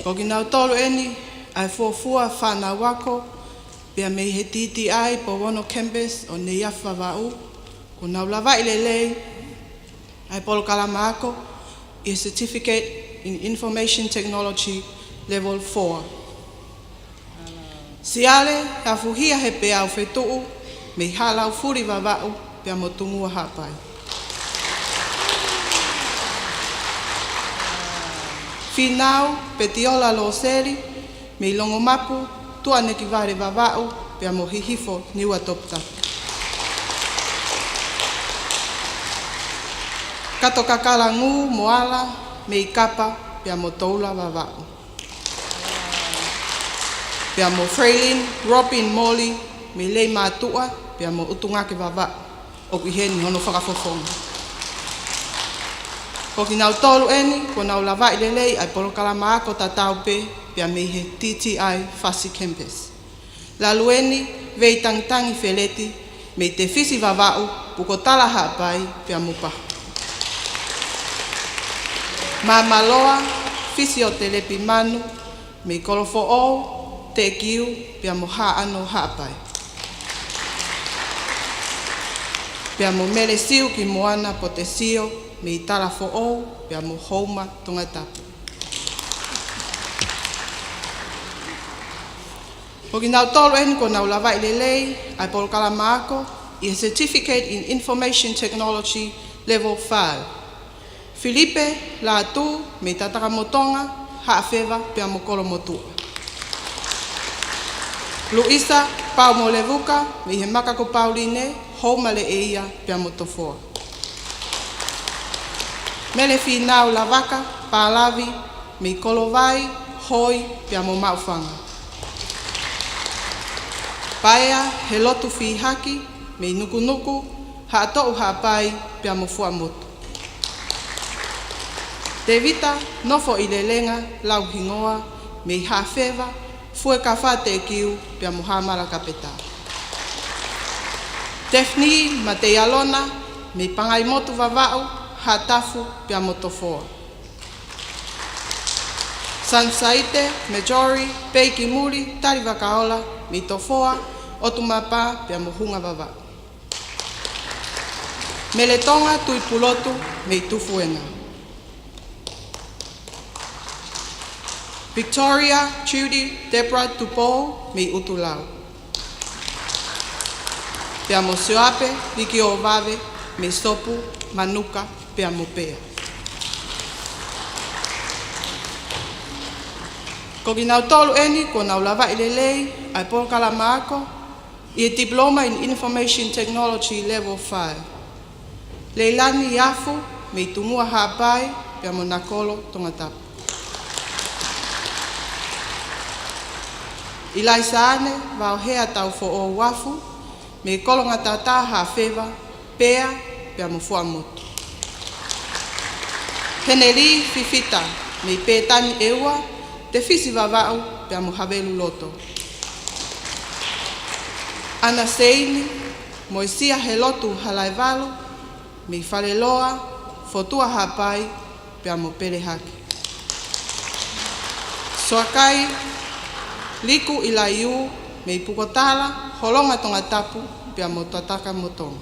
ko ginau tolu eni, ai fuafua whana wako, pia mei he titi ai po wono campus o ne iafa wau, Ko nau lava i lelei, ai polo kalama ako, i Certificate in Information Technology Level 4. Siale, ha fuhia he pe au whetuu, me halau furi wawau, pia mo tungua hapai. Finau, pe tiola lo seri, me longo mapu, tua neki vare wawau, pia mo hihifo niua topta. Kato kakala ngu moala, me ikapa, pia mo toula wawau. Pia mo Freilin, Robin, Molly, me lei mātua, pia mo utungake wawau, o ki heni hono whakafofonga. Ko ki nau tolu eni, ko nau lawa i lelei, ai polo kalama ako ta taupe, pia me he TTI Fasi Campus. Lalu eni, vei tangitangi wheleti, me te fisi wawau, puko tala hapai, pia mo pahu. Mamaloa, fisi o te lepi manu, me kolofo o, te kiu, pia mo ha ano hapai. Pia mo mele siu ki moana po te sio, me i tala fo o, pia mo houma tonga tapu. Ko ki nau tolu eni ko nau lawa i lelei, ai polo kalama ako, i a Certificate in Information Technology Level 5. Filipe, la tu, me tataka motonga, haafewa, pia mo kolo motua. Luisa, pau mo levuka, me he maka ko Pauline, houma le eia, pia mo tofoa. Mele finau la vaka, palavi, me kolo vai, hoi, pia mo maufanga. Paea, he lotu fi haki, me nuku nuku, haatou haapai, pia mo fua motu. Te vita, nofo i lelenga, lau hingoa, me hawhewa, fue ka whate kiu, pia mo hamara kapeta. Tefni, ma te alona, me pangai motu wawau, hatafu, pia mo tofoa. Sansaite, Majori, Peiki Muri, Tari Wakaola, me tofoa, otumapa, pia mo hunga wawau. Meletonga, tui pulotu, me tufuena. Victoria, Judy, Deborah, Tupo, me utulau. Pia mo sioape, liki o vave, me sopu, manuka, pia mo pea. Ko ki nau tolu eni, ko nau lawa i lelei, ai polo kalama ako, i a Diploma in Information Technology Level 5. Leilani iafu, me tumua hapai, pia mo nakolo tonga tapu. Ilai saane, wau hea tau fo o wafu, me kolonga tata hawhewa, pea, pia mo fua motu. Heneri fifita, me pētani eua, te fisi wawau, pia mo hawelu loto. Ana seini, mo isia he lotu halai walu, me whaleloa, fotua hapai, pia mo pere haki. Soakai, liku i la iu, me i pukotala, holonga tonga tapu, pia mo tataka motonga.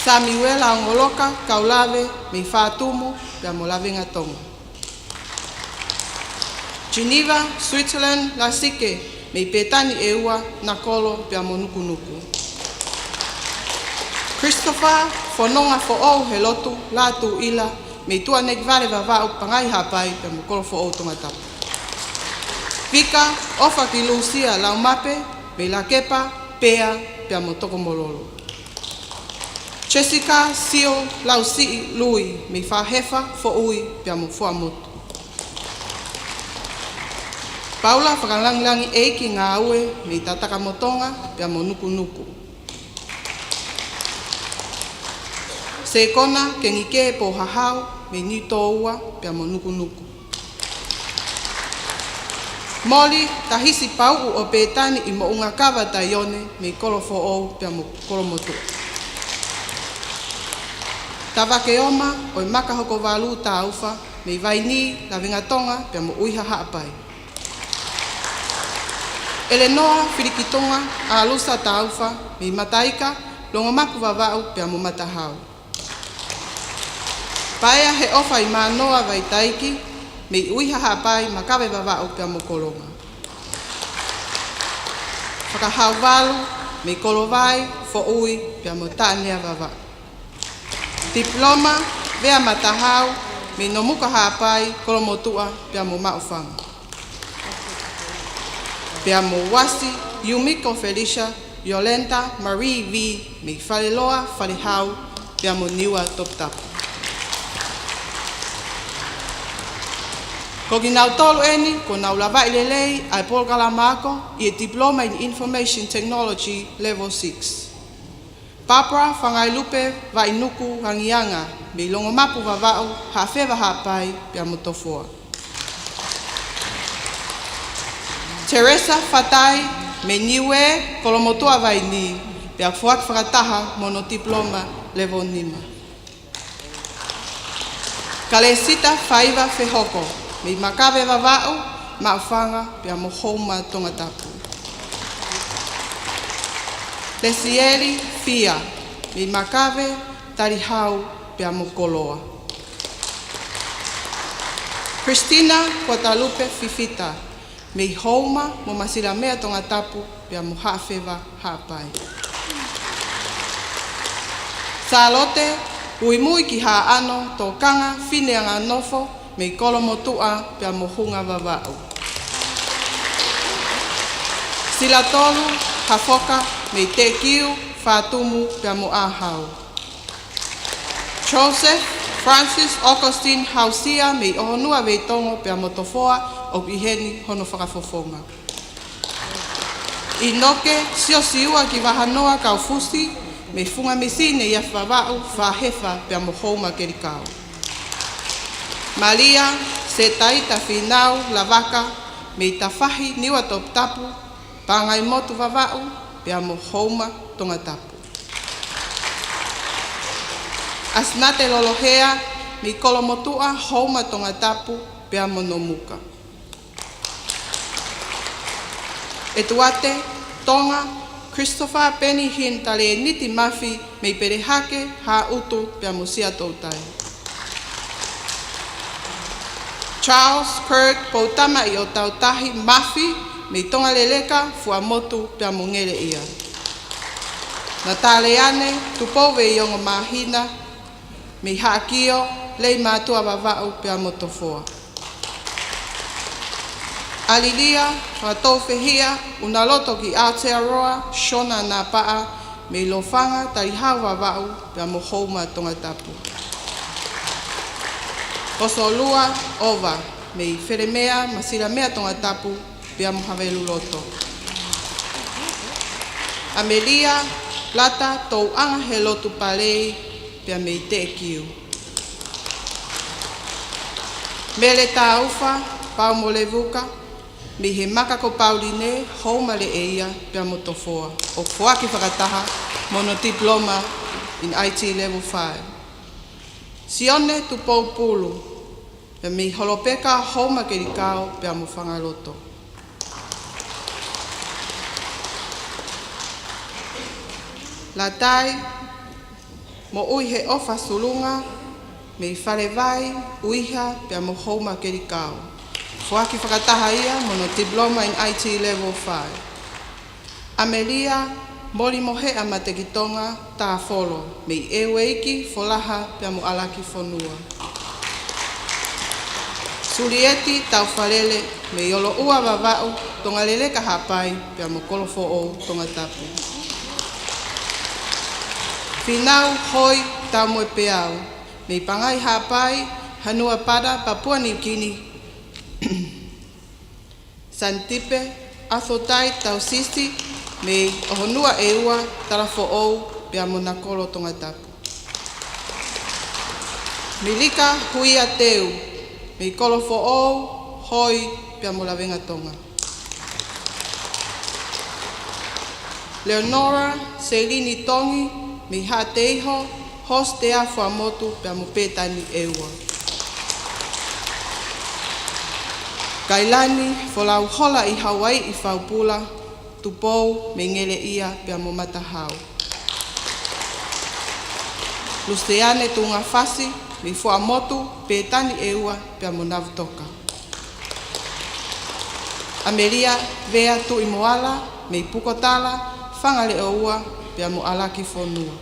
Samiwela angoloka, kaulave, me i whātumu, pia mo lavenga tonga. Geneva, Switzerland, la sike, me i pētani eua, nakolo, pia mo nuku nuku. Christopher, whanonga fo au he lotu, lātu ila, me i tua nek vare wawau, pangai hapai, pia mo kolo fo au tonga tapu. Vika, ofa ki Lucia lau mape, me la kepa, pea, pia mo toko mololo. Jessica, Sio, lau sii, lui, me whahefa, fo ui, pia mo fua motu. Paula, whakalanglangi eiki ngā ue, me tataka motonga, pia mo nuku nuku. Sekona, ke ngike po hahau, me ni toua, pia mo nuku nuku. Moli, tahisi pau o pētani i mo unga kawa ta ione, me kolo fo ou, pia mo kolo motu. Tawake oma, o i maka hoko walu ta aufa, me i vaini, la vingatonga, pia mo uiha haapai. Eleanor, Filikitonga, a alusa ta aufa, me i mataika, longa mapu vavau pia mo matahau. Paia he ofa I manoa vai taiki, me uiha hapai makawe vavau pia mo kolonga. Whakahau valu, me kolovai, fo ui pia mo tānea vavau. Diploma, vea matahau, me nomuka hapai, kolomotua pia mo maufanga. Pia mo wasi, Yumiko Felicia, Yolenta, Marie V, me Faleloa, Falehau, pia mo niwa top tapu. Ko ki nau tolu eni, ko nau lava ilelei, ai Paul Galamako, I Diploma in Information Technology Level 6. Papra whangai lupe wa inuku hangianga, me longo mapu vavau, hawhewa hapai, pia mo tofoa. Teresa Fatai, me niwe, kolomotua vai ni, pia fuak whakataha mono diploma level 5. Kalesita Faiva Fehoko, me makawe vavau, maufanga, pia mo homa tonga tapu. Lesieri Fia, me makawe, tarihau, pia mo koloa. Christina Guadalupe Fifita, me homa mo masila mea tonga tapu pia mo hawhewa hapai. Salote, uimui ki ha ano tō kanga whineanga nofo me kolomotua pia mo hunga vavau. Sila tolu, hafoka, me te kiu, whātumu pia mo ahau. Joseph Francis Augustine Hausia me ohonua veitongo pia mo tofoa o iheni hono whakafofonga. Inoke sio siua ki wahanoa kau fusi me funga misine ia whawau whahefa pia mo houma kerikau. Maria se taita whinau lavaka me tawhahi niwa top tapu pangai motu wawau pia mo houma tonga tapu. Asnate lolohea me kolomotua houma tonga tapu pia mo nomuka. Etuate, Tonga, Christopher Penny Hin tale niti mafi me perehake ha utu pia musia tautai. Charles Kirk Poutama I o tautahi mafi me tonga leleka fua motu pia mongele ia. Nataleane tupove yongo mahina me hakio lei matua vavau pia motofoa. Alilia, Fatofehia, unaloto ki Aotearoa, Shona na paa, me lofanga tarihau vavau, pia mo houma tonga tapu. Osolua, Ova, me Feremea, masira mea tonga tapu, pia mo havelu loto. Amelia, Plata, tou anga he lotu palei, pia me te kiu. Mele ta ufa, pau mo levuka, me he maka ko Pauline, houma le eia, pia mo tofoa. O fuaki whakataha, mono diploma in IT level 5. Sione tu pou pulu, pia me holopeka houma kerikau, pia mo whangaloto. La tai, mo uihe ofa sulunga, me whalewai, uiha, pia mo houma kerikau. Fuaki whakataha ia mono diploma in IT level 5. Amelia, mori mohe a matekitonga tā folo, me eweiki folaha pia mo alaki fonua. Sulieti tau whalele, me yolo ua vavau, tonga lele ka hapai, pia mo kolofo o tonga tapu. Finau hoi tau moe peau, me pangai hapai, hanua pada Papua New Guinea, Santipe, Athotai, Tausisi, me ohonua eua, tarafo ou, pia mo nakolo tonga tapu. Milika huia teu, me kolofo ou, hoi, pia mo lawenga tonga. Leonora, Selini Tongi, me hateiho, hos te a whamotu, pia mo petani eua. Kailani, folau hola I Hawaii I whaupula, tupou me ngele ia pia mo matahau. Luciane tunga fasi, mi fua motu, pe tani eua, pe amonavu toka. Ameria, vea tu imoala, me pukotala, fangale oua, pe amoala ki fonua.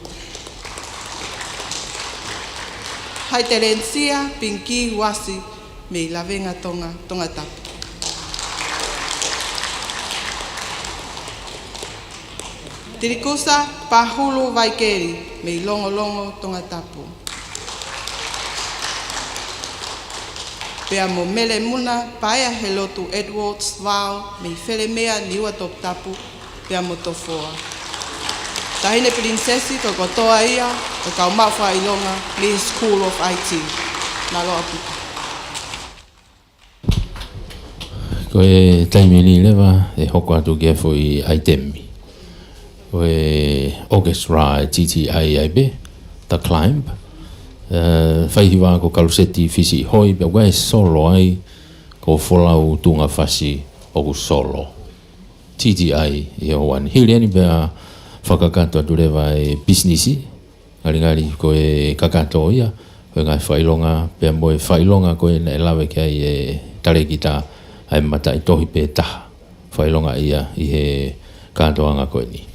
Hai terencia, pinki wasi, me lavenga tonga tapu. Tirikusa pahulu vaikeri, me longo tonga tapu. Pea mo mele muna paia helotu Edwards Val, me fele mea liwa top tapu, pea mo tofoa. Tahine prinsesi ko kotoa ia, ko kaumawha ilonga, me School of IT. Nalo apuka. Koe taimini lewa e hoko atu gefo I Aitemi. Koe orchestra TTIAB, The Climb. Whaihiwa ko kaluseti fisi hoi, pe wai solo ai ko wholau tunga fasi o ku solo. TTI I hoan. Hili ani bea whakakato atu lewa e businessi. Ngari koe kakato ia, koe ngai whailonga, pe moe whailonga koe na elawe kia I e tarekita ai mata I tohi pe taha. Whailonga ia I he katoanga koe ni.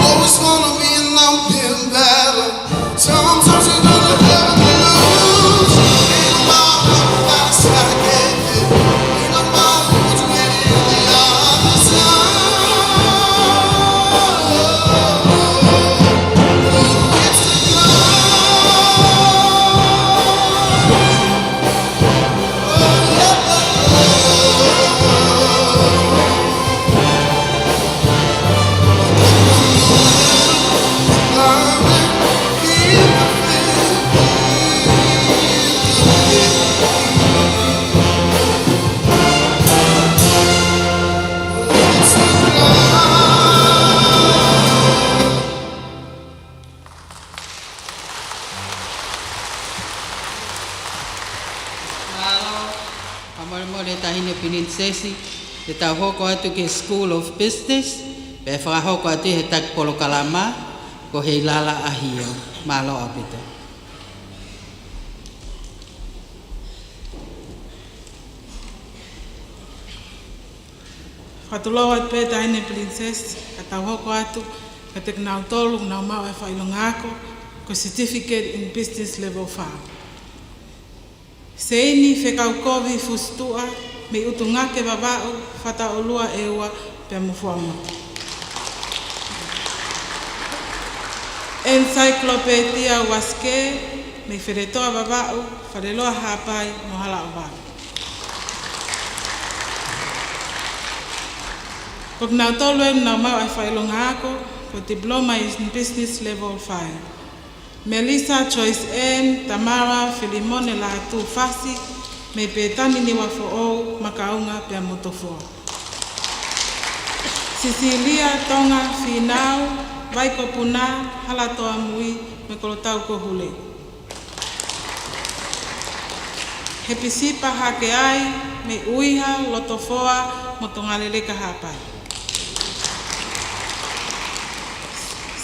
Always gonna be an uphill battle. Mole tahine Princesi, te tau hoko atu ke School of Business, pe whakahoko atu he tak polo kalama, ko he lala ahio, malo apito. Whatuloa at pe tahine Princesi, ka tau hoko atu, ka te knau tolu, knau mau e whailongako, ko Certificate in Business Level 5. Seini whekau kovi fustua, me utungake babao, whata olua eua, pe mufuamu. Encyclopedia waske, me wheretoa babao, whareloa hapai, mohala obao. Ko knau tolu e nau mau e whailongako, ko Diploma in Business Level 5. Melissa Choice N, Tamara, Filimone la tu fasi, me petani ni wafo makaunga pia motofoa. Cecilia Tonga Finau, Vaiko Puna, Halatoa Mui, me kolotau ko hule. Hepisipa hake ai, me uiha, lotofoa, motongaleleka hapai.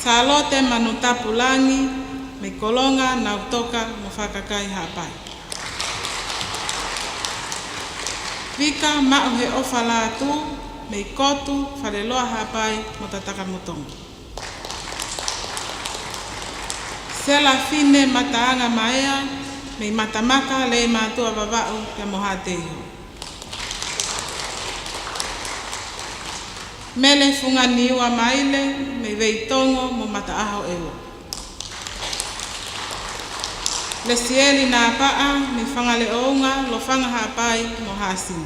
Salote Manutapulangi, me kolonga na utoka mofakakai hapai. Vika mauhe ofala tu, me kotu whareloa hapai motataka motonga. Sela fine mataanga maea, me matamaka le matua babau ya mohateho. Mele funga niwa maile, me veitongo mo mataaho ewa. Le sieli na paa, me fangale ounga, lo fanga hapai mo hasin.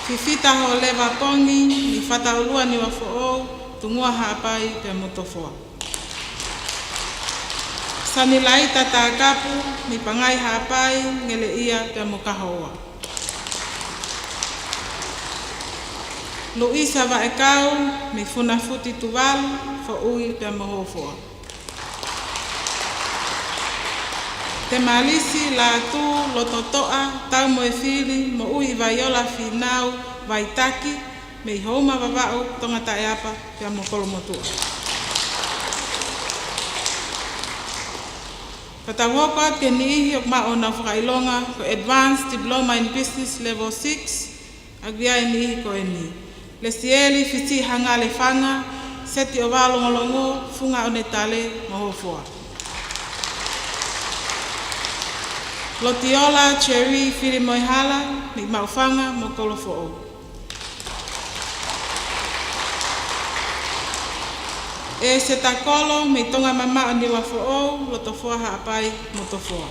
Fifita ho leva pongi, me fata ulua ni wafo tungua hapai pe motofoa. Sanilaita takapu, me pangai hapai, ngele ia pe mokahoa. Luisa va ekau, me funa futi tuvalu, fo ui pe mohofoa. Te malisi la tu lototoa, tau mo e fili, mo ui vaiola finau, vaitaki, me homa vavau, tonga taeapa, pia mo kolomotua. Katawoko ke nihi o ma ona whakailonga ko Advanced Diploma in Business Level 6, agria nihi ko eni. Le sieli fiti hanga le fanga, seti o walongolongo, funga o netale mohofoa. Lotiola, Cherry, Fili Moihala, mi maufanga, mokolo fo'o. E se takolo, mi tonga mama o niwa fo'o, lotofoa haapai, motofoa.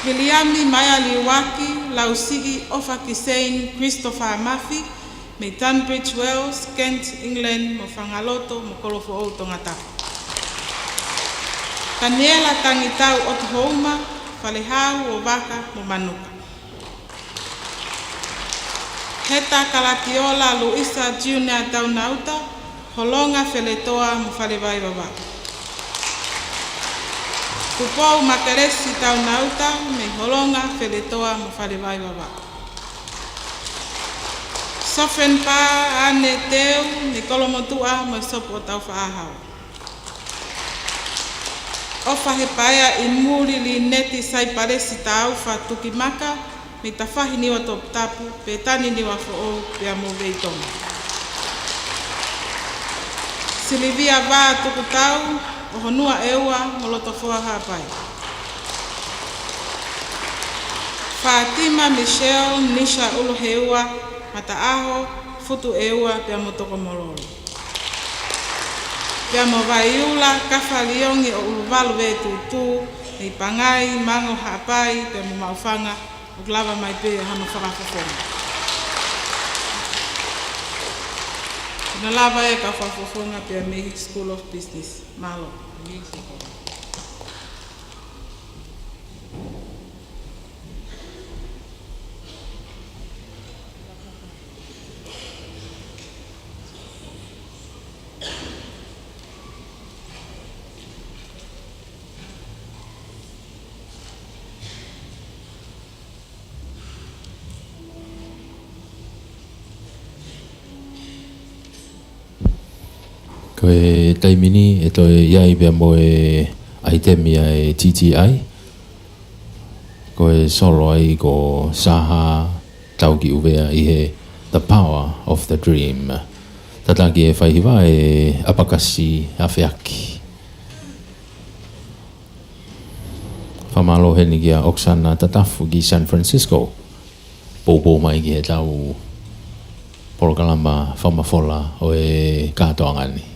Williami Maya Liwaki, Lausigi, Ofa Kisein, Christopher Murphy, mi Tunbridge Wells, Kent, England, mofangaloto, mokolo fo'o tongata. Kaniela tangitau o Tuhoma, Falehau o Vaka mo Manuka. Heta Kalakiola Luisa Junior Taunauta, Holonga Feletoa mo Falevai Baba. Kupou Makeresi Taunauta, me Holonga Feletoa mo Falevai Baba. Sofenpa Ane Teu, Nikolomotua mo Sopo Tau Faahau. Ofa he paia I muri li neti sai paresi tau fa tukimaka, me tafahi niwa top tapu, pe tani niwa fo'o pia mo veitonga. Silivia va tukutau, o honua eua molotofoa hapai. Fatima Michelle Nisha ulu heua, mataaho, futu eua pia mo toko mololo. Pia mo vaiula, kafaliongi o uluvalu vetutu, ni pangai, mango hapai, pia mo maufanga, o glava mai pe hano whakafofona. Na lava e ka whakafofona pia me School of Business, malo. Ko e taimini e toi iai pia mo e aitemi ai TTI. Ko e solo ai ko saha tau ki uvea i he The Power of the Dream. Tataki e whaihiwa e apakasi awhiaki. Whamalo heni ki a Oksana Tatafu ki San Francisco. Pōpō mai ki he tau porokalama whamafola o e kātoangani.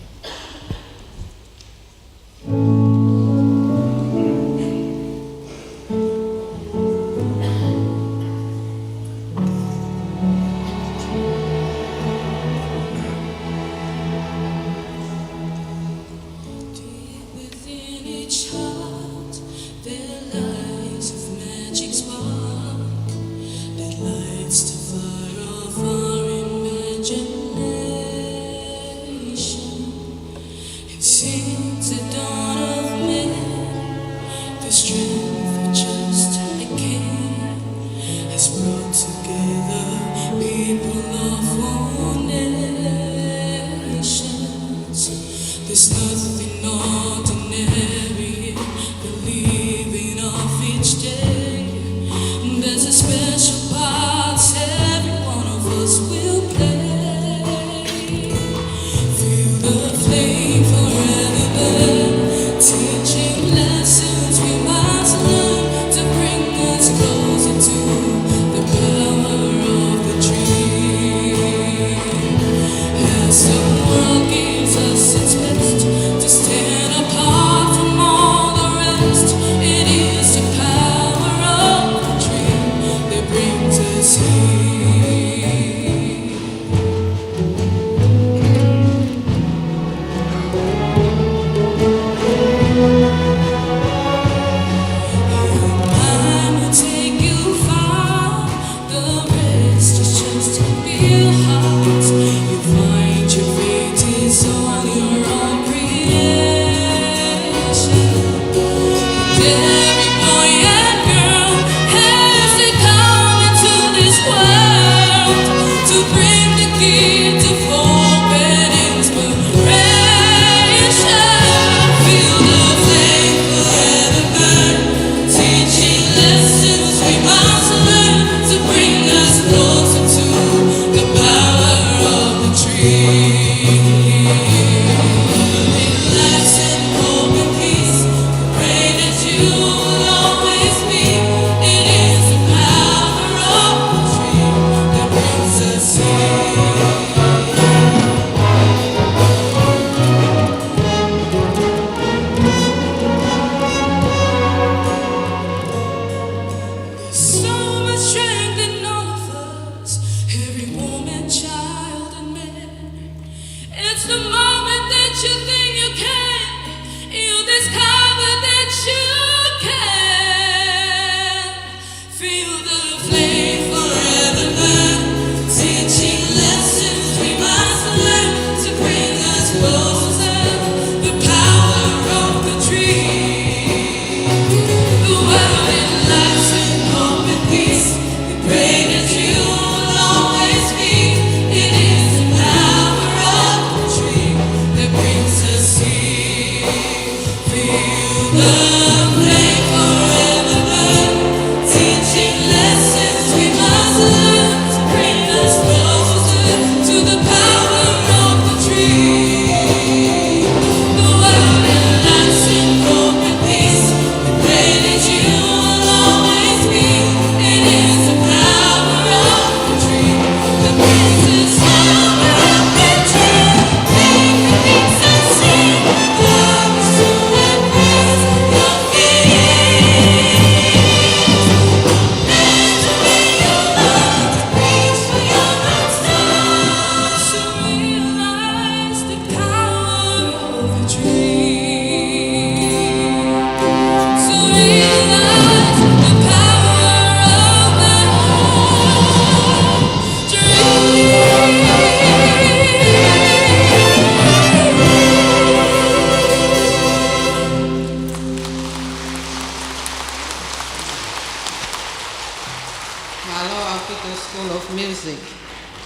School of Music.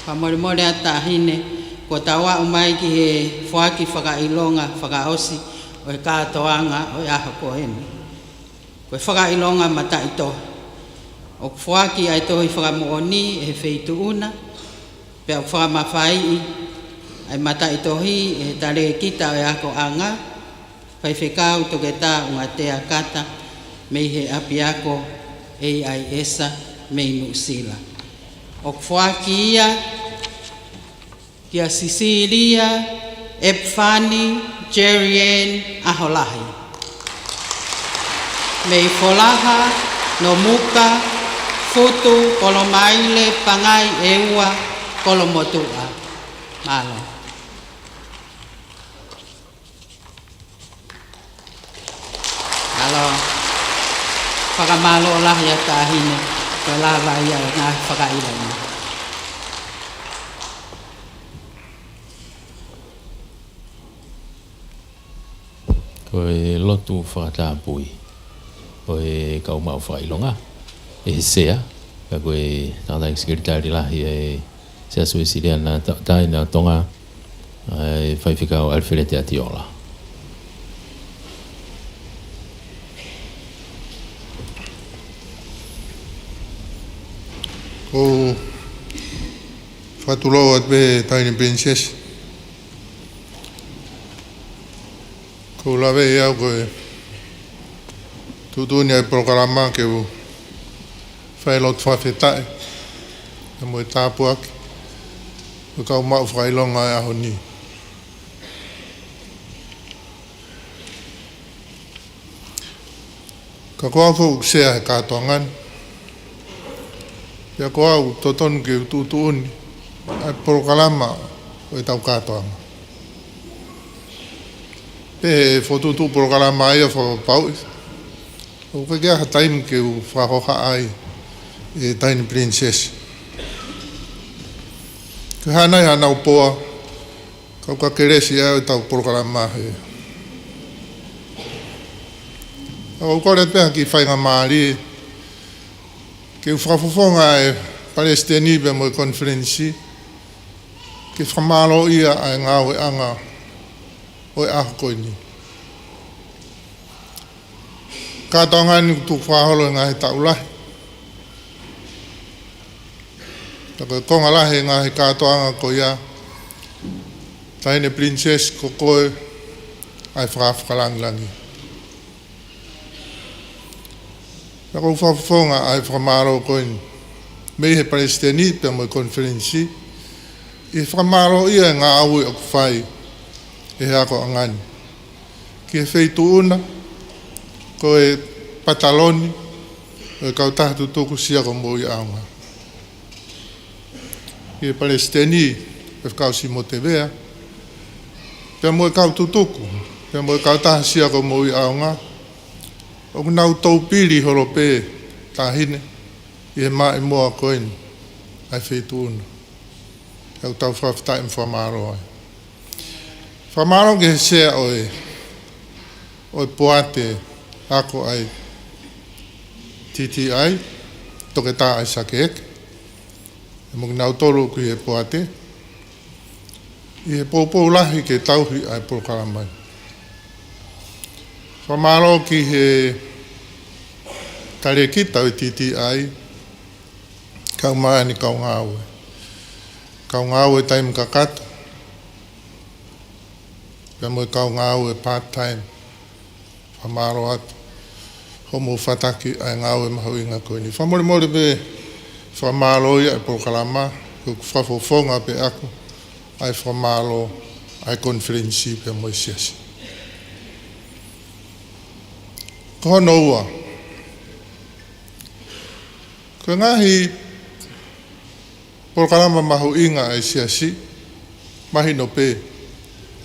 Pamorimore atahine ko tawa umai ki he fuaki whakailonga whakaosi o he kātoanga o e aha ko eni. Ko e whakailonga mata i tohi. O fuaki ai tohi whakamooni e he wheituuna, pe o whakamawhai ai mata i tohi e tare kita o e ako anga, pai whekau toke tā unga tea kata, mei he api ako e ai esa mei Nusila. O fuaki ia, kia Sisilia, Epfani, Jerrien, Aholahi. Mei folaha, no muka, futu, kolomaile, pangai, eua, kolomotua. Malo. Malo. Pakamalo lah ya tahine, kelala ya na pakailan. Koe lotu whakatapui. Koe kaumau whakailonga. E sea. Ka koe tātai sekretari lahi e sea suesiriana taina tonga e whaiwhikau Alfred Atiola. Ko whatulau at be taini princess. Ko lawe iau koe tutunia e programa ke u whaelot whawhetai e moe tāpuaki o kau mau whailonga e aho ni. Ka koa fau sea he kātoangan pia koa u totonu ke tutuuni ai programa o e tau kātoanga. Pe fotutu programa ia whapau o kaya ha taim ke u whahoha ai e taini princess. Ka hanai hanau poa kau ka keresi au tau programa he. O kore pēha ki whainga maari ke u whafofonga e Palestini be mo e konferensi ke whamalo ia ai ngau e anga o e aha koe ni. Kātoanga ni tu whaholo e ngahe taulahi. Tako e konga lahi e ngahe kātoanga ko ia taine princess ko koe ai whakawhakalangilangi. Tako whafonga ai whamaro koe ni. Mei he Palestini pe mo e konferensi i whamaro ia ngā aui o kwhai e hako angani. Ki he wheitu una, ko e pataloni, e kau tahtu tuku sia ko mo i aunga. Ki he Palestini, e kau si mo te vea, pe mo e kau tutuku, pe mo e kau tahtu sia ko mo i aunga, o nau tau pili holo pe tahine, i he mai moa koeni, ai wheitu una. Kau tau whawhtai mwhamaro ai. Whamaro ke he sea o e poate ako ai titi ai, toke tā ai sake eke. E mo nau tolu ki he poate. I he poupou lahi ke tauhi ai prokaramai. Whamaro ki he tare kita o titi ai, kau mai ni kau ngāwe. Kau ngāwe taim kakata. Pea mo kau ngāwe part-time. Whamaro atu. Homo whataki ai ngāwe mahuinga koe ni. Whamore more be whamaro ia e prokalama. Kau whafofonga pe aku. Ai whamaro ai konferensi pe mo siasi. Kohono ua. Ko ngahi prokalama mahuinga ai siasi. Mahino pe.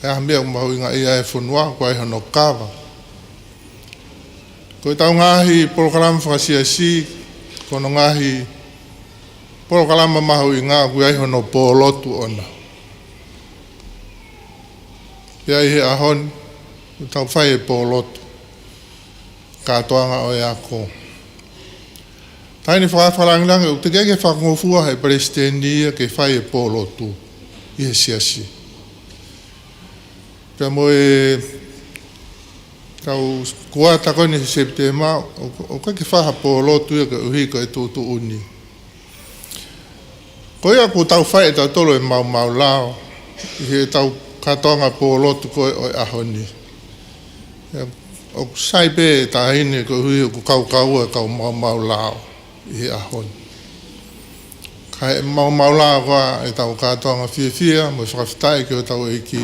E ahmea mahuinga ia e whunua, ko ai hono kawa. Ko i tau ngahi prokalama whakasiasi, kono ngahi prokalama mahuinga, ko ai hono pōlotu ona. Ia i he ahon, ko tau whai e pōlotu. Kātoanga o e ako. Taini whakawhalangilangi, o te keke whakangofua he Palestini ke whai e pōlotu. i he siasi. Pea mo e tau kua takoni he septema o ka ki whaha po lotu e ka uhiko e tūtu uni. Ko ia ku tau whae tau tolo e mau lao i he tau katonga po lotu koe o e ahoni. O sai pe ta hine ko hui ko kau e kau mau lao i he ahoni. Kai mau lao koa e tau katonga fia mo whakawhitai ki o tau e ki.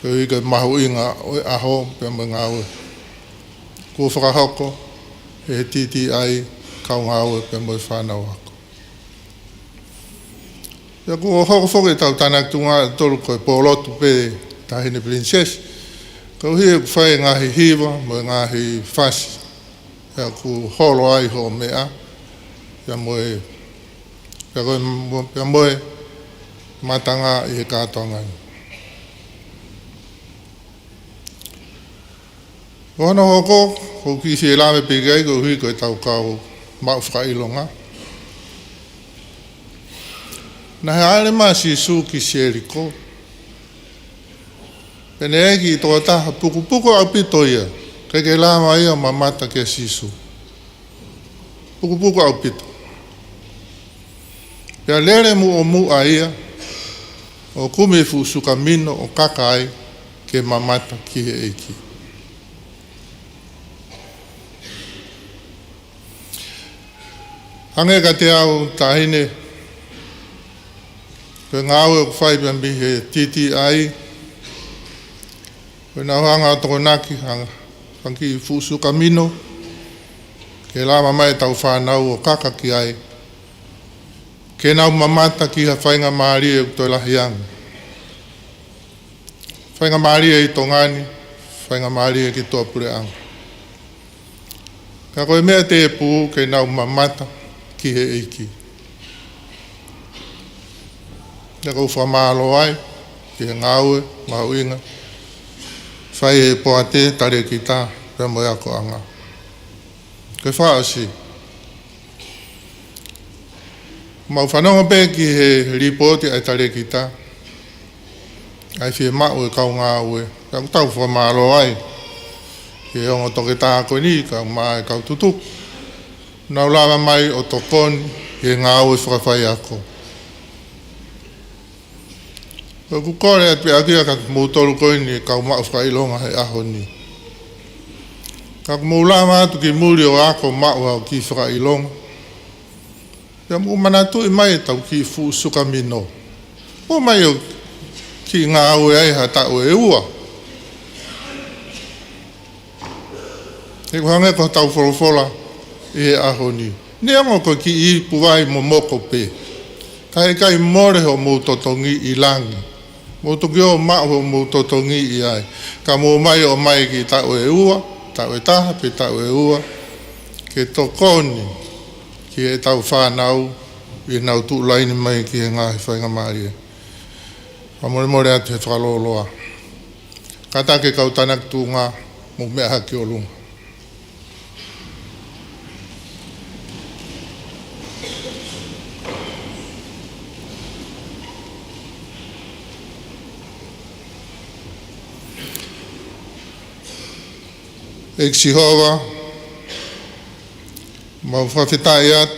Ko hui ka mahu inga o e aho pe mo ngau. Ko whakahoko e titi ai kau ngau pe mo whanau ako. Ia ko hoko whoke tau tanak tunga tolu koe polotu pe tahine princess. Ko hia ku whae ngahi hiwa mo ngahi whasi. Ia ku holo ai ho mea. Ia moe matanga i he kātonga. Ko hana hoko, ko kisi e lame pegai ko hui koe tau kau mau whakailonga. Na he aere maa si su ki sieriko. Pene eki i toa taha puku au pito ia. Keke lama ia mamata ke sisu. Puku au pito. Pea lere mu o mu a ia. O kume fu suka mino o kakai ke mamata ki he eki. Hange ka te au tahine. Ko ngāwe o whai pambi he titi ai. Ko nā hanga toko naki hangi fusu kamino. Ke lama mai tau whanau o kakaki ai. Ke nau mamata ki ha whainga maari e toi lahiang. Whainga maari e i tongani. Whainga maari e ki toa pureang. Ka koe mea te e pū ke nau mamata ki he eiki. Ia kou whamalo ai, ki he ngāue, mauinga, whai e poate, tare ki tā, pia mo ako anga. Koe whaasi. Mau whanonga pē ki he ripoti ai tare ki tā. Ai whie mau e kau ngāue. Ia kou tau whamalo ai. Ki he ongo toke tā koe ni, kau maa e kau tutuk. Nau lawa mai o tokoni, ki he ngāue whakawhai ako. Ko kore at pia kia ka motoru koe ni kau mau whakailonga he aho ni. Ka maulama atu ki muri o ako mau au ki whakailonga. Pia mu manatu i mai tau ki fusuka mino. O mai o ki ngā aue ai ha tau e ua. He kuhange ko tau wholofola i he aho ni. Ni ango ko ki i puwai mo moko pe. Ka he kai more ho mo totongi i langi. Mo toki o maa ho mo totongi i ai. Ka mo mai o mai ki tau e ua, tau e taha pe tau e ua. Ke tokoni ki e tau whanau i nau tu laini mai ki he ngahi whainga maari e. Ka more atu he whakaloloa. Ka take kau tanak tu ngā mo mea haki o lunga. Ek Sihova, mau whawhitai at,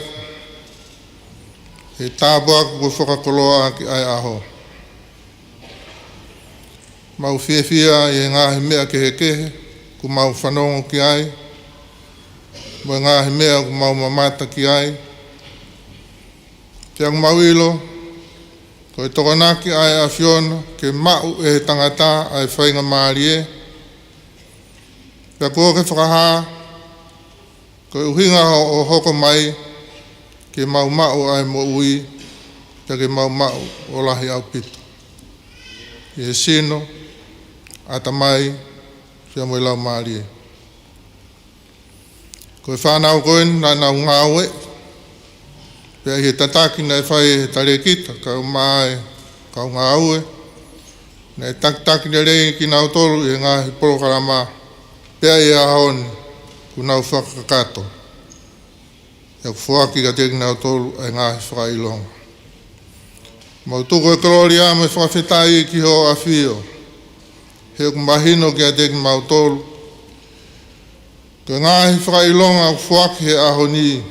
e tāpua ko whakakoloa ki ai aho. Mau whiawhia i ngāhi mea ke he kehe, ku mau whanongo ki ai, mo ngāhi mea ku mau mamata ki ai. Tiang mau ilo, ko e tokanaki ai a Fiona, ke mau e tangata ai whainga maari e, Pea kua ke whakaha, ko uhinga o hoko mai, ke mau ai mo ui, te ke mau o lahi au pito. I he sino, ata mai, whia mo i lau maari e. Ko e whanau koen, nai nau ngāwe, pea he tataki nei whai he tare kita, kau mai, kau ngāwe, nei taki nei rei ki nau tolu i ngāhi porokarama, pea i ahoni, ku nau whakakato. Ia ku whaki ka teki nau tolu ai ngāhi whakailonga. Mautuko e kloria me whawhetai ki ho a whio. He o kumahino ki a te ki mautolu. Ke ngāhi whakailonga o whuaki he ahoni.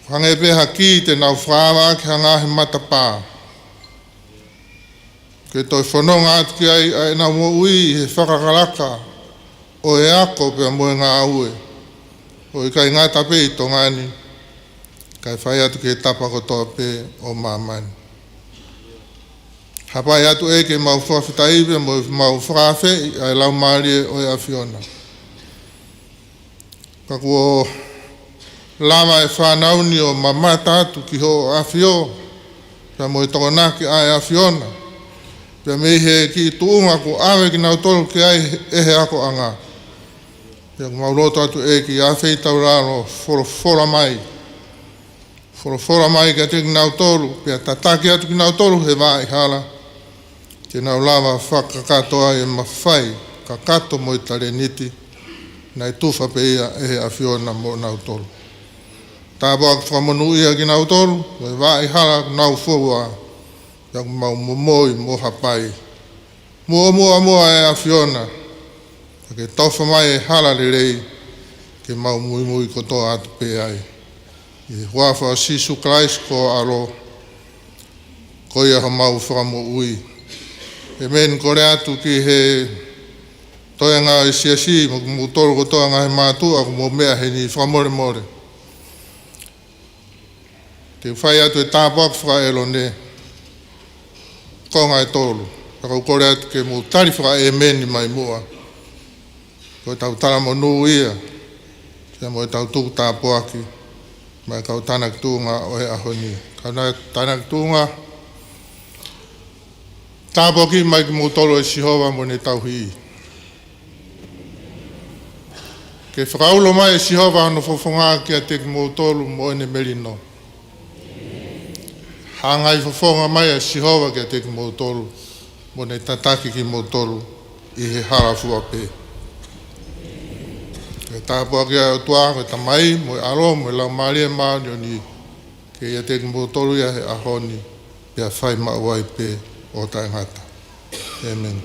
Hange peha ki te nau whāwa ki hangahi matapā. Ke toi whanonga atu ki ai nau mo ui he whakakalaka o e ako pia moe ngā aue. O i kai ngāta pe i tongani. Kai whai atu ke tapa ko toa pe o mamani. Hapai atu e ke mau whawhitaiwe mau whawhe ai lau maari o e awhiona. Ka kua lama e whanauni o mamata atu ki ho awhio. Pia mo i tokonaki ai awhiona. Pia mei he ki tuunga ko awe ki nau tolu ki ai ehe ako anga. Pia mauloto atu e ki awhei tauraro fora mai. Fora mai ka te ki nau tolu. Pia tataki atu ki nau tolu he vai hala. Ke nau lava whakakato ai e mawhai. Ka kato mo i tare niti. Nai tufa pe ia ehe awhiona mo nau tolu. Tāpua ki whamonu ia ki nau tolu. Me vai hala nau fua. Ia mau momoi mo hapai. Mua e awhiona. Ke tofa mai e hala le rei. Ke mau mui kotoa atu pe ai. I huafa o Sisu Christ ko alo. Ko ia ha mau whamo ui. E men kore atu ki he toenga i siasi. Mo tolu ko toenga he mātua. Ko mo mea he ni whamore more. Te whai atu e tāpua ki whaelo ne. Ko ngai tolu. Ka kore atu ke mo tari wha e meni mai mua. Ko tau tala mo nuu ia. Kia mo tau tuku tāpua ki. Mai kau tanak tuunga o he ahoni. Kau nai tanak tuunga. Tāpua ki mai ki mo tolu e Sihova mo ne tau hii. Ke whakaulo mai e Sihova ano fofonga ki a te ki mo tolu mo ene merino. Hangai fofonga mai e Sihova ki a te ki mo tolu mo ne tataki ki mo tolu i he harafua pe. Ke tāpua ki a tua ke tamai mo e alo mo e lau maari e maari o ni ke ia te ki mo tolu ia he ahoni pia whai mauai pe o tai ngata. Amen.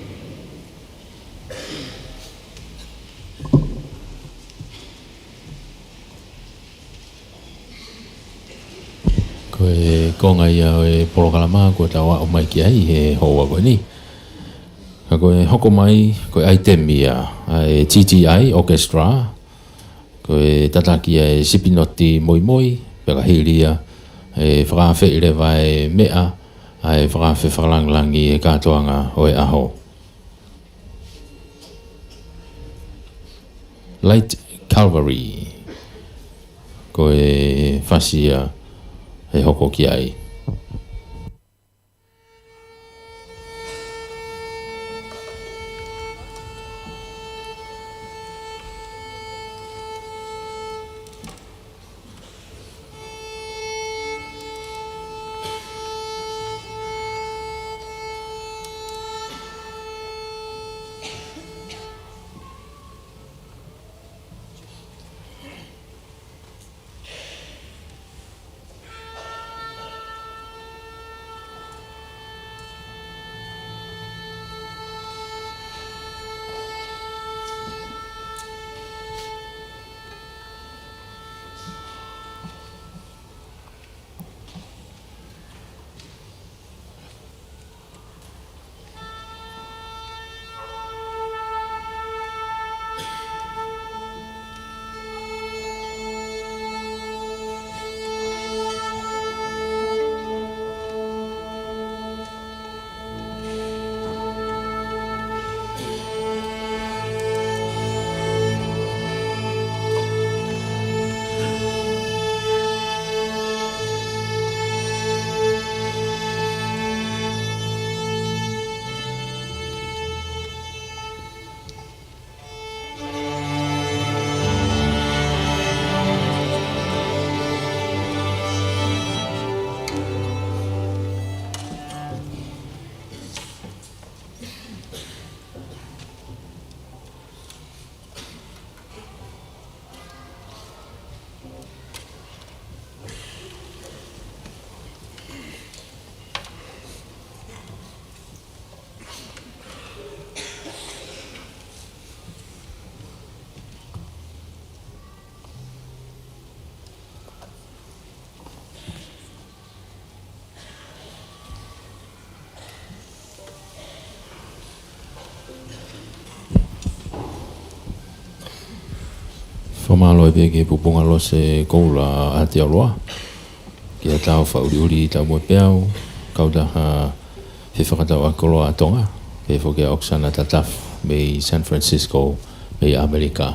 Ko e konga ia o e polokalama ko tawa o mai ki ai he hoa koe ni. Ko e hoko mai ko e item ia e TGI Orchestra. Ko e tataki e sipinoti moi moi peka hiria e whakawhi i rewa e mea ai whakawhi whakalanglangi e katoanga o e aho. Light Calvary. Ko e whasia e hoko ki ai. Pamalo e ke pupunga lo se koula a te aloa. Kia tau whauri tau mo peau. Kauta ha he whakatau a koloa atonga. Ke whoke a Oksana Tataf me San Francisco me Amerika.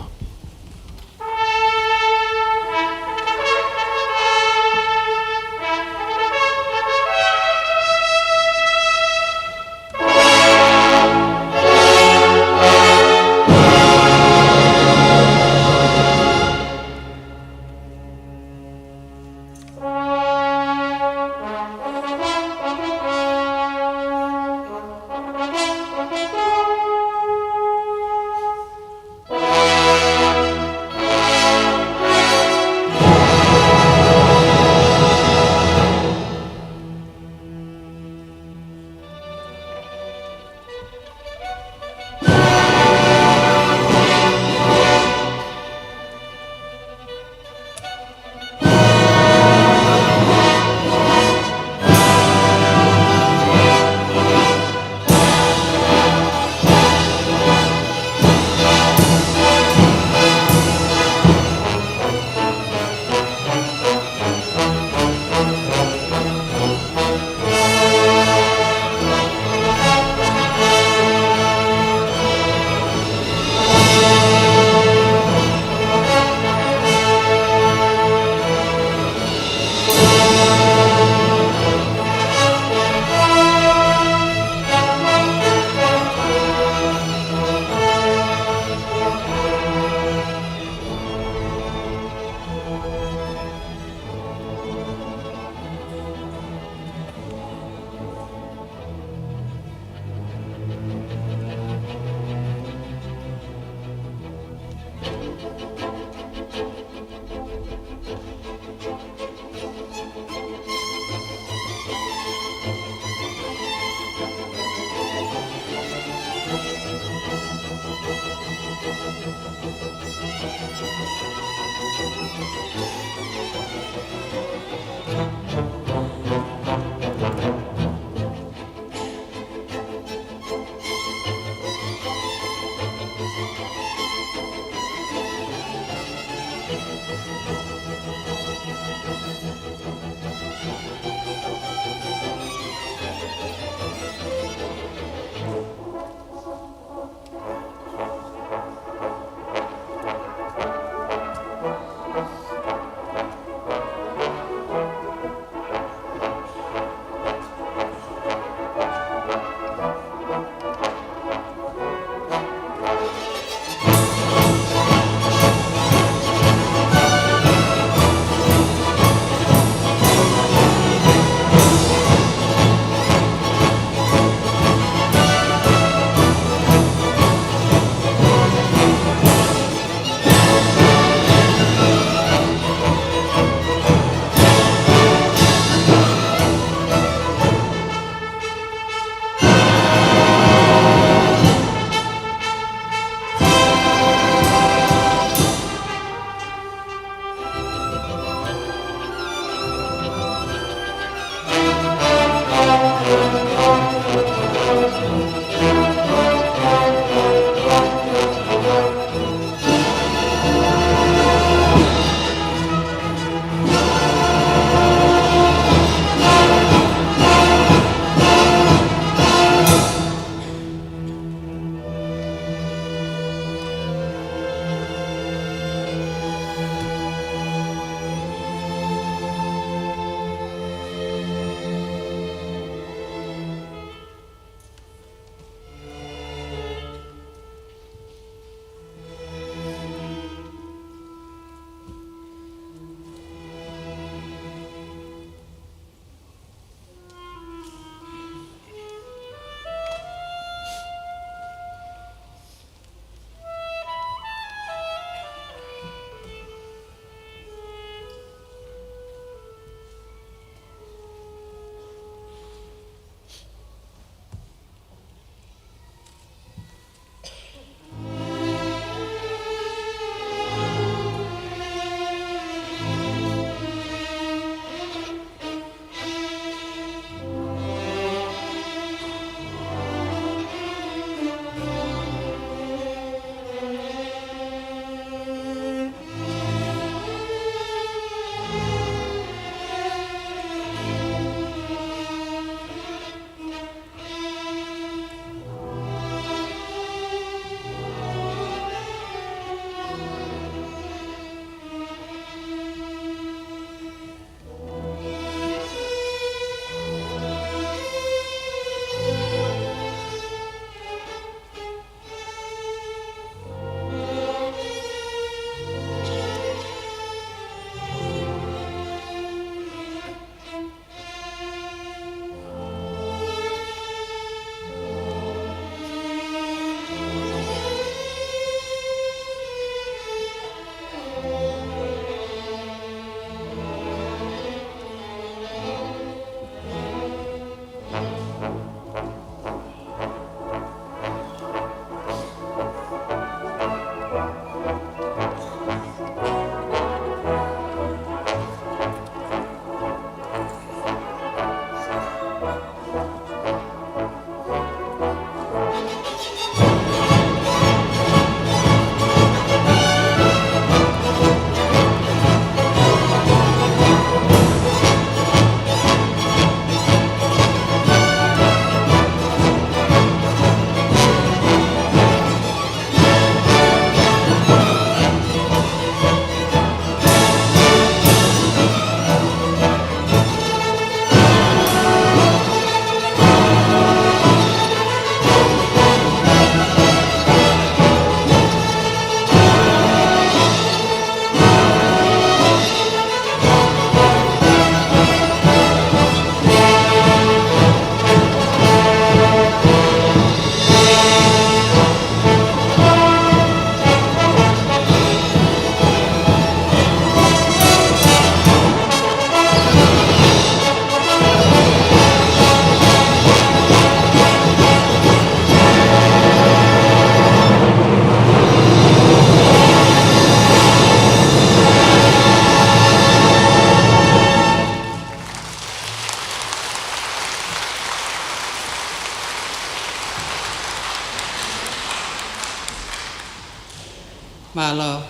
Malo,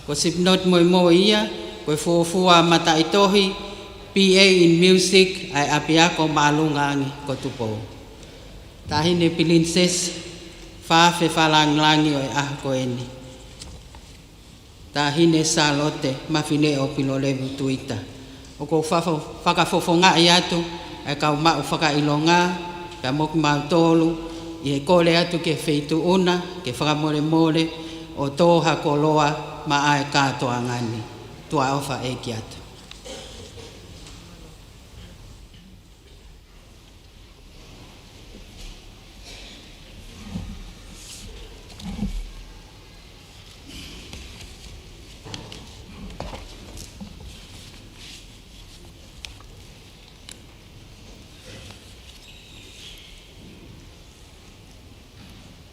ko sipnot mo ia, ko fuafua mata itohi, PA in music, ay apia ko malungangi ko tupo. Tahine pilinses, fafe falang-langi o ko eni. Tahine salote, mafine o pilolevu tuita. O ko whakafofonga i atu, e kau mau whakailonga, ka moku mau tolu, i he kole atu ke feitu una, ke whakamore o toha koloa ma ae katoa ngani. Tua ofa e ki atu.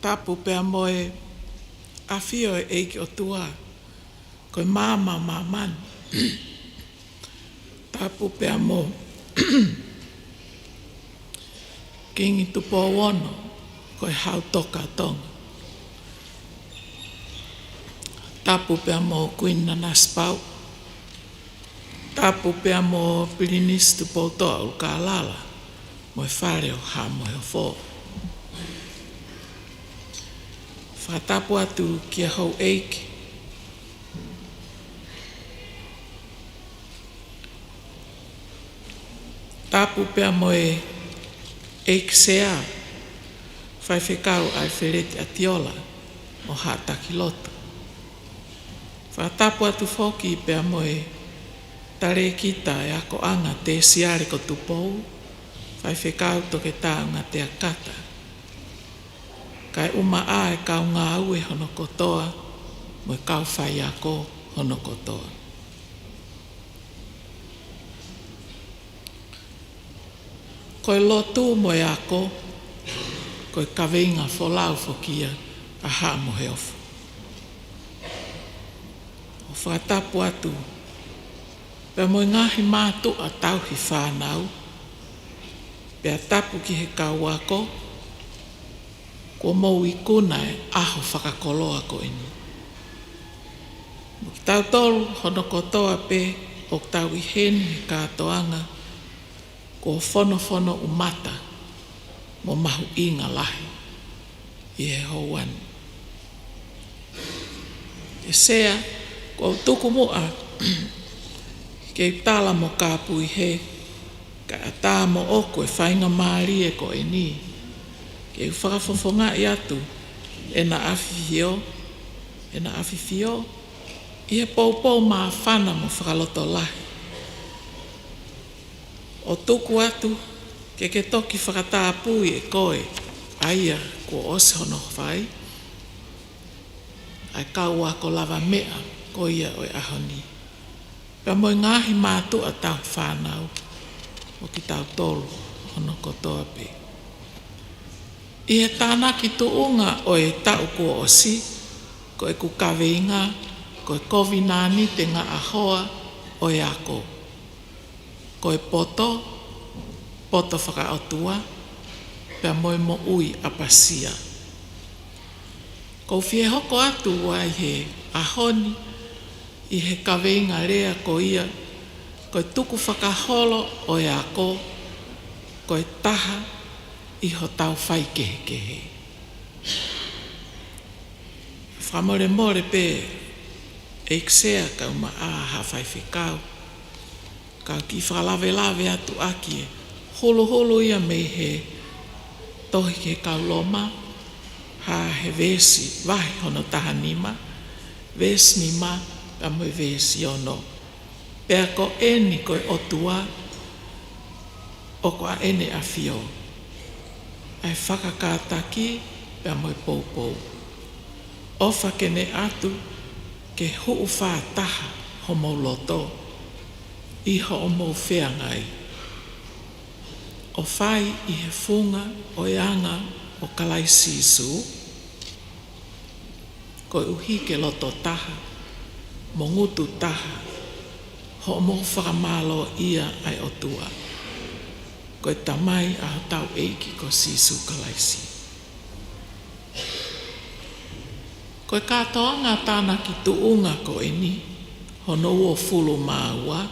Tapu pea moe awhio e eiki o tua, koe māma māmanu. Tapu pea mo kingi tupo wono, koe hau toka tonga. Tapu pea mo Queen Nanaspau. Tapu pea mo Pilinis tupo toa ukalala, moe whare o ha moe o fō. Whatapu atu kia hou eiki. Tapu pea moe eiki sea. Whai whekau ai whereti atiola o hataki loto. Whatapu atu whoki pea moe tare kita e ako anga te siare ko tupou. Whai whekau toke taunga te akata. Kai uma ae kau ngā ue hono kotoa, mo kau whai ako hono kotoa. Koe lotu mo ako, koe kawinga wholau whokia a haa mo he ofu. O whatapu atu, pea mo ngahi mātu a tauhi whānau, pea tapu ki he kau ako, ko mou i kuna e aho whakakoloa ko inu. Ki tau tolu hono kotoa pe o tau i heni he kātoanga ko whono umata mo mahu inga lahi i he houani. E sea ko tuku mua ke tala mo kāpu i he ka tā mo oku e whainga maari e ko e ni. Ke whakafofonga i atu, e na awhiwhio, i he poupou maa whana mo whakaloto lahi. O tuku atu, ke toki whakatāpui e koe, aia ko ose hono whai, ai kau ako lava mea ko ia o e ahoni. Pea moe ngahi mātu a tau whanau, o ki tau tolu hono kotoa pe. I he tāna ki tuunga o e tau ko osi, ko e kukaweinga, ko e kovinani te ngā ahoa o e ako. Ko e poto whakaotua, pea moe mo ui apasia. Ko fie hoko atu wai he ahoni, i he kaweinga rea ko ia, ko e tuku whakaholo o e ako, ko e taha, iho tau whai kehe. Whamore pe eksea kau ma aha whai whekau. Kau ki whalawe atu aki e holo ia me he tohi ke kau loma, ha he vesi wahi hono tahanima, vesi nima ka moe vesi ono. Pea ko eni koe otua, o ko a ene a fio. Ai whakakātaki pea moe poupou. Ofa kene atu ke huu whātaha ho mau loto, iho o mau wheangai. O whai i he whunga o eanga o kalai sisu, koe uhi ke loto taha, mo ngutu taha, ho mau whakamalo ia ai o tua. Koe tamai a tau eiki ko sisu kalaisi. Koe katoa ngā tāna ki tuunga ko e ni, hono o fulu māua,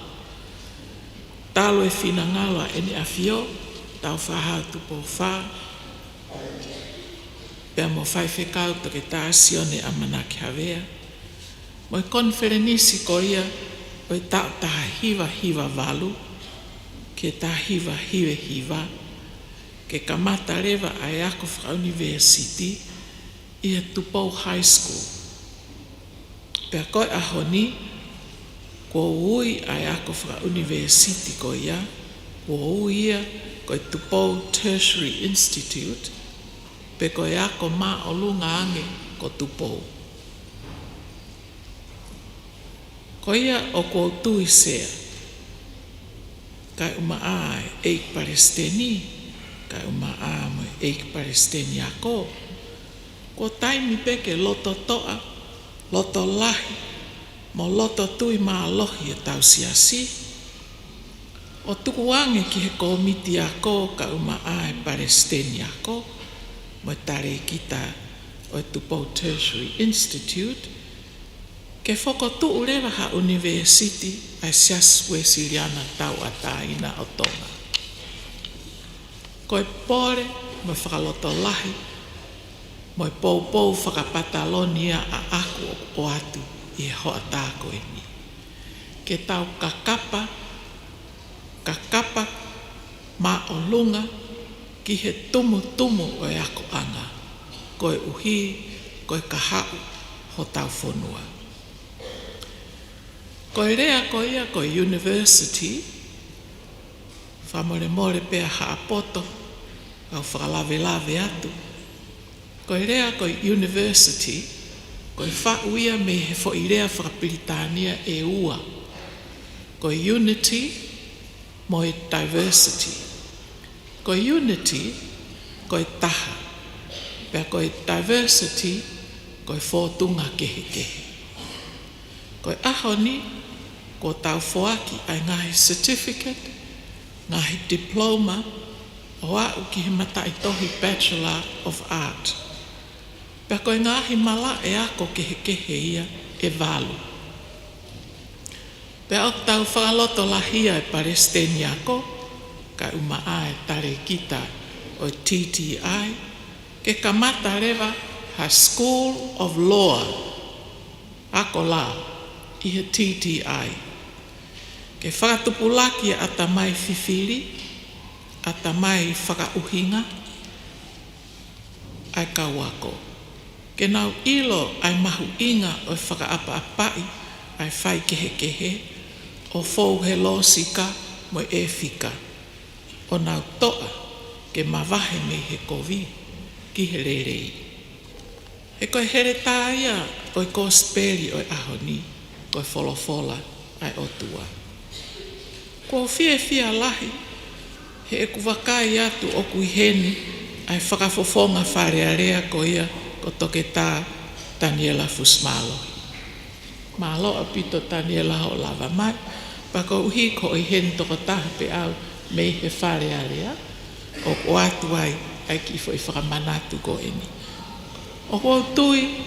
talo e whina ngala e ni awhio, tau whaha tupo wha, pia mo whaiwhekau to ke tāsione a manaki hawea, mo e konferenisi ko ia, o e tau taha hiva hiva walu, ke tā hiva hive hiva, ke kamata rewa ai ako wha university, ia Tupou High School. Pea koe ahoni, kua ui ai ako wha university ko ia, kua ui ia koe Tupou Tertiary Institute, pe koe ako mā o lunga ange ko Tupou. Ko ia o kua tui sea, kai uma ai eik Palestini, kai uma a mo eik Palestini ako, ko taimi peke loto toa, loto lahi, mo loto tui maa lohi e tau siasi. O tuku ange ki he komiti ako ka uma ae Palestini ako, mo tare kita o e Tupou Tertiary Institute, ke whoko tuu rewa ha university ai sias ue siriana tau a taina o tonga. Ko e pore mo whakaloto lahi, mo e pou whakapatalonia a aku o atu i e hoa tāko e ni. Ke tau kakapa mā o lunga ki he tumu o e ako anga. Ko e uhi, ko e kahau ho tau whonua. Ko e rea ko ia ko e university, whamore pēa haapoto, au whakalave atu. Ko e rea ko i university, ko i whauia me he fo i rea whakapiritania e ua. Ko i unity, mo i diversity. Ko i unity, ko i taha. Pea ko i diversity, ko i whōtunga kehe. Ko i ahoni, ko tau whoaki ai ngahi certificate, ngahi diploma, o au ki he mata i tohi Bachelor of Art. Pea koe ngahi mala e ako kehe ia e walu. Pea o tau whakaloto lahia e Palestini ako, ka uma ae tare kita o TTI, ke kamata rewa ha School of Law, ako la, i he TTI. Ke whakatupulaki a tamai whiwhiri, a tamai whakauhinga, ai kawako. Ke nau ilo ai mahu inga o whakaapa-apai, ai whai kehe, o fou he losika mo e whika. O nau toa ke mawahe me he kovi ki he rerei. He koe here tāia o i kosperi o i ahoni, koe wholofola ai otua. Ko fia lahi, he e kuwakai atu o kui heni, ai whakafofonga wharearea ko ia, ko toke tā Daniela Fusmalo. Malo apito Daniela ho lava mai, pa ko uhi ko i hen toko taha pe au mei he wharearea, o ko atu ai ki fo i whakamanatu ko eni. O ko tui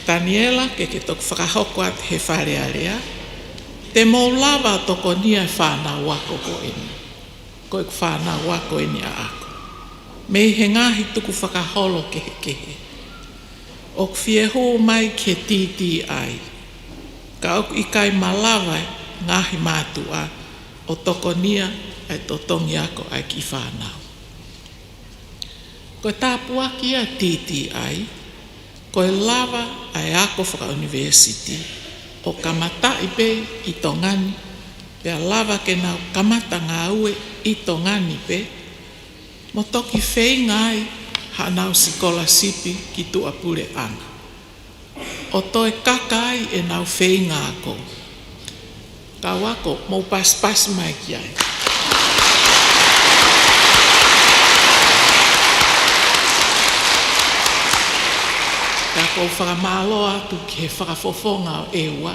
Daniela ke tok whakahoko at he wharearea, te mō lava toko nia whānau wako ko eni. Ko i whānau wako eni a ako. Mei he ngahi tuku whakaholo kehe. O whieho mai ke TTI. Ka oku i kai malawai ngahi mātua o toko nia ai totongi ako ai ki whānau. Ko tāpuaki a TTI, ko e lava ai ako whaka university, o kamata i pe i tongani, pea lava ke nau kamata ngā ue i tongani pe, mo toki whei ngai ha nau sikola sipi ki tu apure anga. O toe kakai e nau whei ngā ko. Ka wako mo pas mai ki ai. Ka ko whakamalo atu ki he whakafofonga o ewa,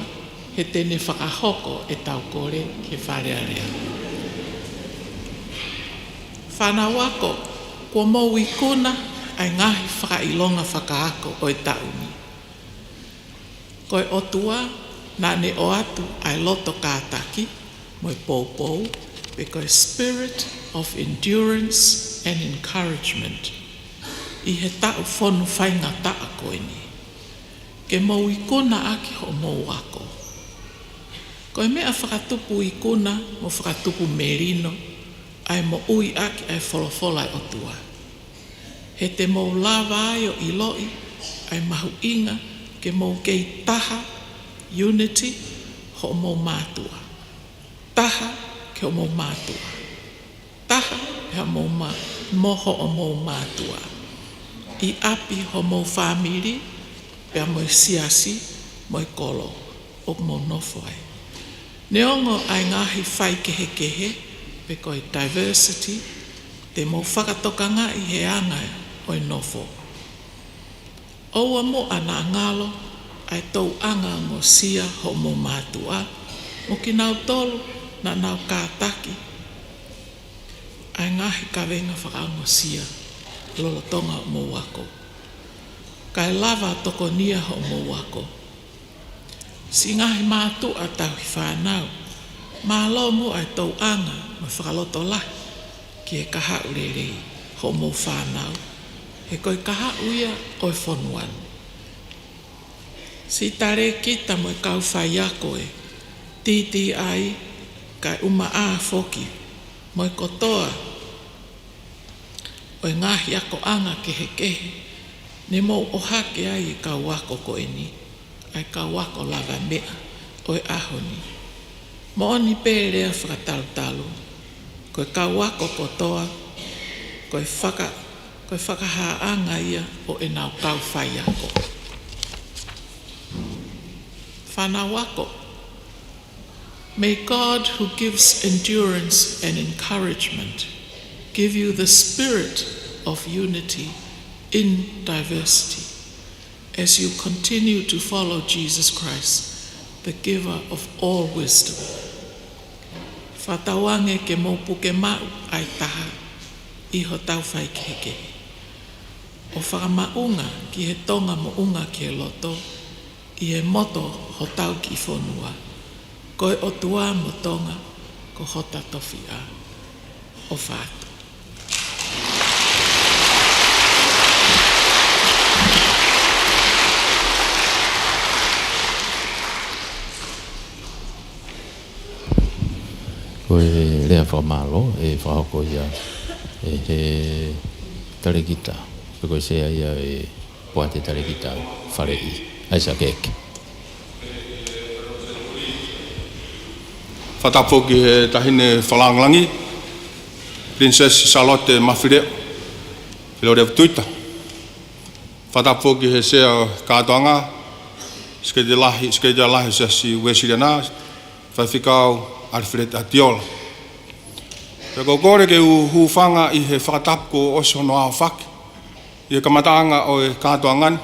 he tene whakahoko e tau kore ke wharearea. Whanau ako, kua mau i kuna ai ngahi whakailonga whakaako o tauni. Koe otua na ne o atu ai loto kātaki moi pōpou pe koe spirit of endurance and encouragement I he tau whonu whainga taa koe ni. Ke mau I kona aki ho mau ako. Koe mea whakatupu I kona mo whakatupu merino ai mo ui aki ai wholofola o tua. He te mau lava ai o iloi ai mahu inga ke mau kei taha, unity, ho mau mātua. Taha ke o mau mātua. Taha he mau moho o mau mātua. I api ho mau whamiri, pia mo siasi, mo kolo, o mau nofo ai. Neongo ai ngahi whai kehe, pe koe diversity, te mau whakatokanga I he anga o nofo. Oua mo ana ngalo, ai tau anga mo sia ho mo mātua, mo ki nau tolu na nau kātaki. Ai ngahi ka venga whakaango sia, lolo tonga mo wako. Kai lava toko nia ho mo wako. Si ngahi mātua tau hi whanau, mālo mo ai tau anga ma whakaloto lahi, ki e kaha urerei ho mo whanau. He koe kaha uia o e whonuan. Si tare kita mo e kau whai ako e, titi ai, kai uma a foki, mo e kotoa, o e ngahi ako anga kehe, ne mo o hake ai e kau wako ko e ni, ai kau wako lava mea, o e ahoni. Mo oni pērea whakatalu, ko e kau wako kotoa, ko e whakahaanga ia o e nau kau whai ako. Whanau ako. May God who gives endurance and encouragement give you the spirit of unity in diversity as you continue to follow Jesus Christ, the giver of all wisdom. Whatawange ke maupuke mau ai taha iho tau whai kehe. O whakamaunga ki he tonga mo unga ki he loto, I he moto ho tau ki whonua. Koe o tua mo tonga, ko hota tofi a o whātu. Koe lea whamalo e whahoko ia e he tarekita. Koe sea ia e poate tarekita wharei. Aisa keke. Whatapo ki he tahine whalanglangi, Princess Charlotte Mawhireo, Te Lore Tuita. Whatapo ki he sea kātoanga, skete lahi sea si Wesiriana, whaiwhikau Alfred Atiola. Peko kore ke huwhanga I he whakatapo oso no au whaki, I he kamataanga o e kātoangan,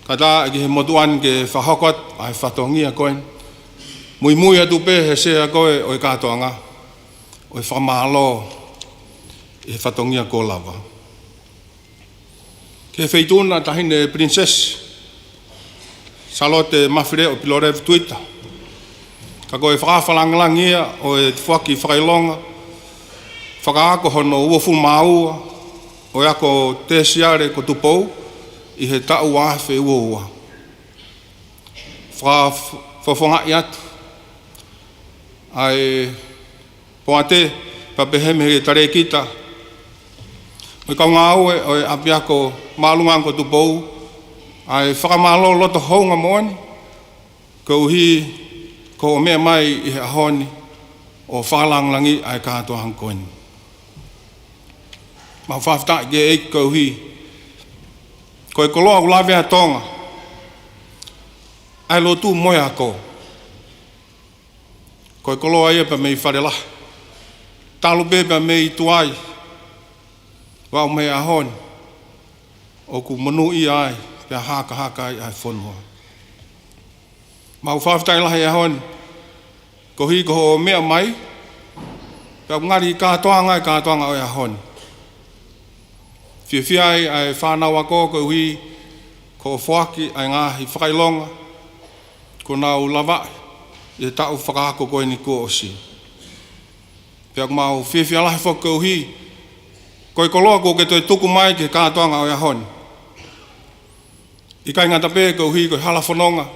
kata ki he motuan ke whahokot ai whatongia koen. Mui atu pe he sea koe o e kātoanga, o e whamalo I he whatongia ko lava. Ke whaituna tahine Princess Charlotte Mawhireo Pilore Tuita. Ka koe whakawhalangalangia o e whaki whakailonga, whakaako hono uofu maua, o e ako tesiare ko tupou, I he tau awhi ua. Whawhonga I atu. Ai poate papeheme he tare kita. O kau ngā ue o e api ako maalungang ko tupou. Ai whakamalo loto hounga moani. Ko uhi ko o mea mai I he ahoni o whalanglangi ai kātoa hangkoini. Mau whawhta ke eik ko uhi. Ko e koloa ulawea tonga, ai lotu moe ako. Ko e koloa ia pa mei wharelah, talu beba mei tuai, wau mei ahoni, o ku manu I ai, pia haka ai whonua. Mau whawhtai lahi ahoni, ko hi ko mea mai, pia ngari kātoanga o e ahoni. Fia ai whanau ako ko hui ko whaki ai ngahi whakailonga ko nau lava i tau whakaako koe ni ko osi. Pia mau fia lahi whaka ko hui koe koloa ko ke toi tuku mai ke kātoanga o Iahoni. I kai ngata pē ko hui koe hala whanonga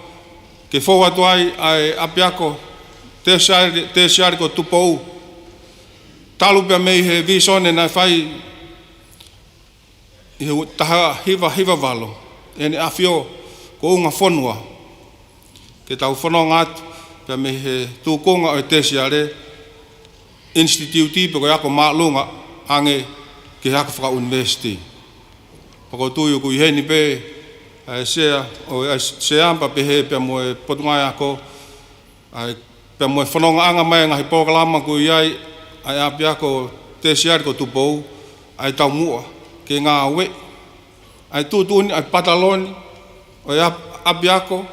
ke whauatu ai apiako te siari ko tupou. Talu pia mei he visone na whai i he taha hiva valo. E ni awhio ko unga whanua. Ke tau whanonga atu pia mei he tūkonga o te siare instituti pe ko ako maalunga ange ke haka whaka university. Pako tuyu ku i heni pē se ampa pe he pia moe potungai ako pia moe whanonga anga mai ngahi pōkalama ku iai ai api ako te siari ko tupou ai tau mua ke ngā we ai tūtuni ai pataloni o api ako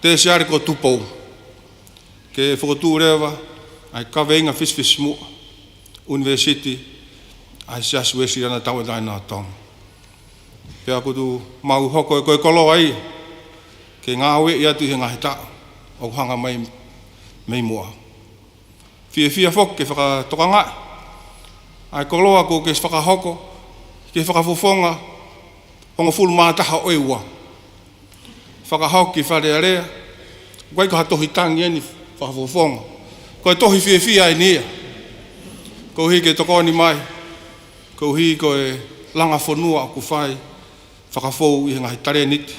te siari ko tupou ke whakotū rewa ai kaweinga fish mua university ai siasu esi ana tau e daina tong. Pea kutu mau hoko e koe kolo ai ke ngā we i atu he ngahi tau o hanga mai mua. Fia fok ke whakatokanga ai koloa ko ke whakahoko ke whakafofonga honga fulu mātaha o eua. Whakahoki whare area koe ka hatohi tangi eni whakafofonga koe tohi fia ai nia ko hi ke tokoni mai ko hi koe langa whanua ku whai whakafou i ngahi tare niti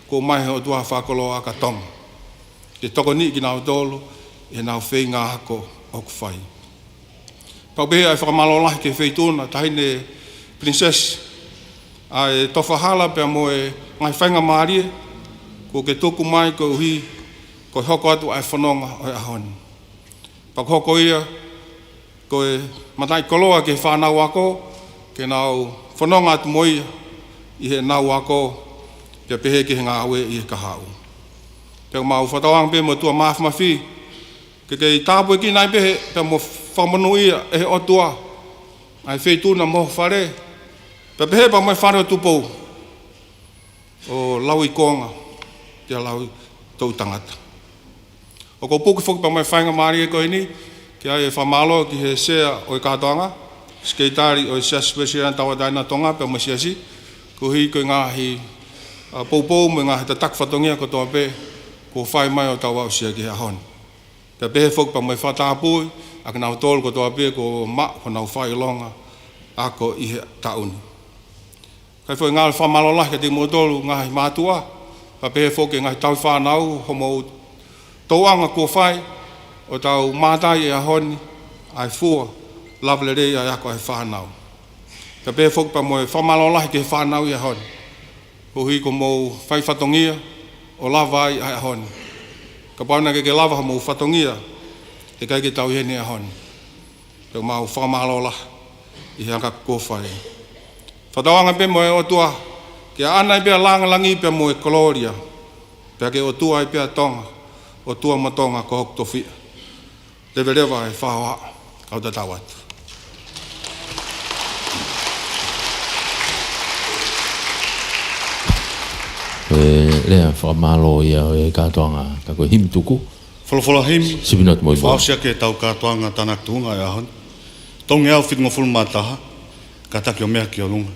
ko mai o tua whakoloa ka tonga ke tokoni ki nau tolu e nau whei ngā hako o ku whai. Pau behe ai whakamalolahi ke wheituna tahine princess ai tofahala pia moe ngai whainga maarie ko ke tuku mai ko hi ko hoko atu ai whanonga o Iahoni. Pau hoko ia ko e matai koloa ke whanau ako ke nau whanonga atu moia i he nau ako pia pehe ke ngā aue i he kahau. Pia mau whatawang pe mo tua mafi ke i tāpua ki nai pehe pia mo whamanu ia e he otua ai wheituna mo whare pia pehe pa mai whare o tupou o lau i konga pia lau i tau tangata. O ko puki whoki pa mai whainga maari e koe ni ki ai e whamalo ki he sea o i kātoanga skeitari o i sea spesian tawa daina tonga pia mai siasi ko hi koe ngahi poupou me ngahi ta takwhatongia ko toa pe ko whai mai o tawa o sia ki he ahoni. Pia pehe whoki pa mai whatapui a ka nau tolu ko toa pe ko ma ko nau whai longa ako i he tauni. Kai whoi ngāle whamalolahi ka te mo tolu ngahi mātua pa pehe whoki ngahi tau whanau homo tauanga ko whai o tau mātai e ahoni ai fua lavele rei ai ako ai whanau. Ka pēr whoki pa moe whamalolahi ke whanau i ahoni. Ko hui ko mou whai whatongia o lava ai ai ahoni. Ka pauna ke lava mou whatongia e kai ke tau hene ahoni. Ka mau whamalolahi i hanga ko whai. Whatawanga pe moe o tua ke anai pia langalangi pia moe koloria. Pia ke o tua ai pia tonga o tua matonga ko hok tofi. Lewa e whaoa kau ta tawat. Lea whakamalo ia e kātoanga ka koe himi tuku. Whalawhala himi. Sibinot moi moi. Whaosia ke tau kātoanga tanak tuunga e ahon. Tongi au whitunga fulu mātaha. Ka taki o mea ki o lunga.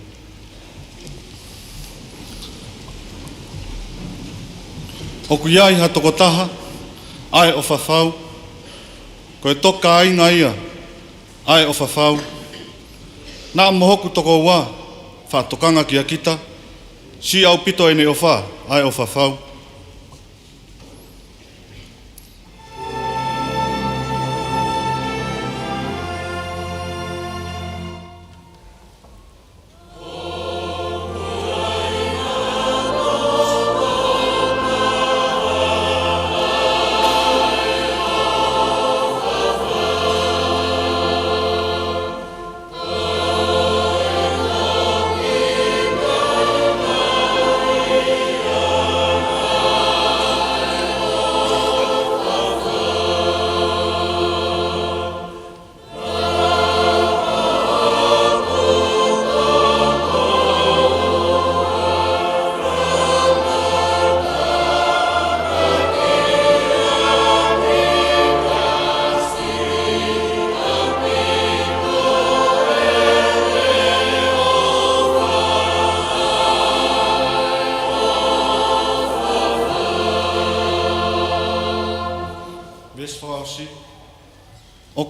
Oku iai ha toko taha. Ai o whawhau. Koe toka ainga ia. Ai o whawhau. Nā mohoku toko wā. Whātokanga ki a kita. Si au pito e ne o whā. Ai o whawhau.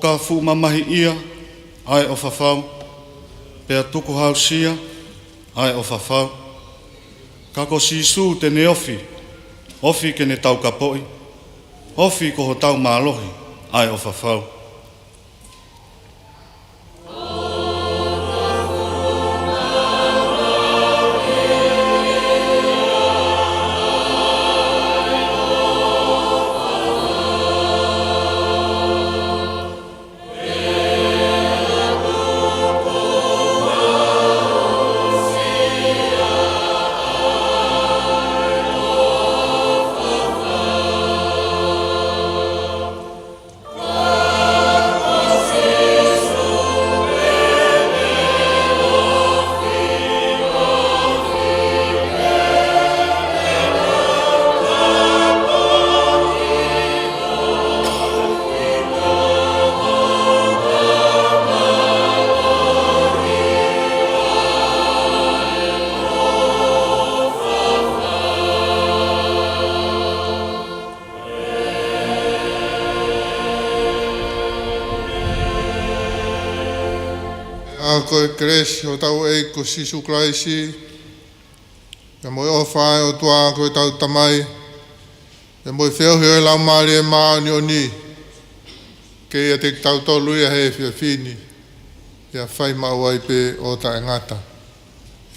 ka fu mamahi ia ai o fafau pe tuku hausia ai o fafau ka ko sisu te ne ofi ke ne tau kapoi ofi ko ho tau malohi ai o fafau Koe kresi o tau e ko sisu klaisi. Ya moi o whae o tua koe tau tamai. Ya moi wheo heo lau maari e maa ni o ni. Kei a te tau tolu ia he whia whini. Ya whai mau ai pe o ta e ngata.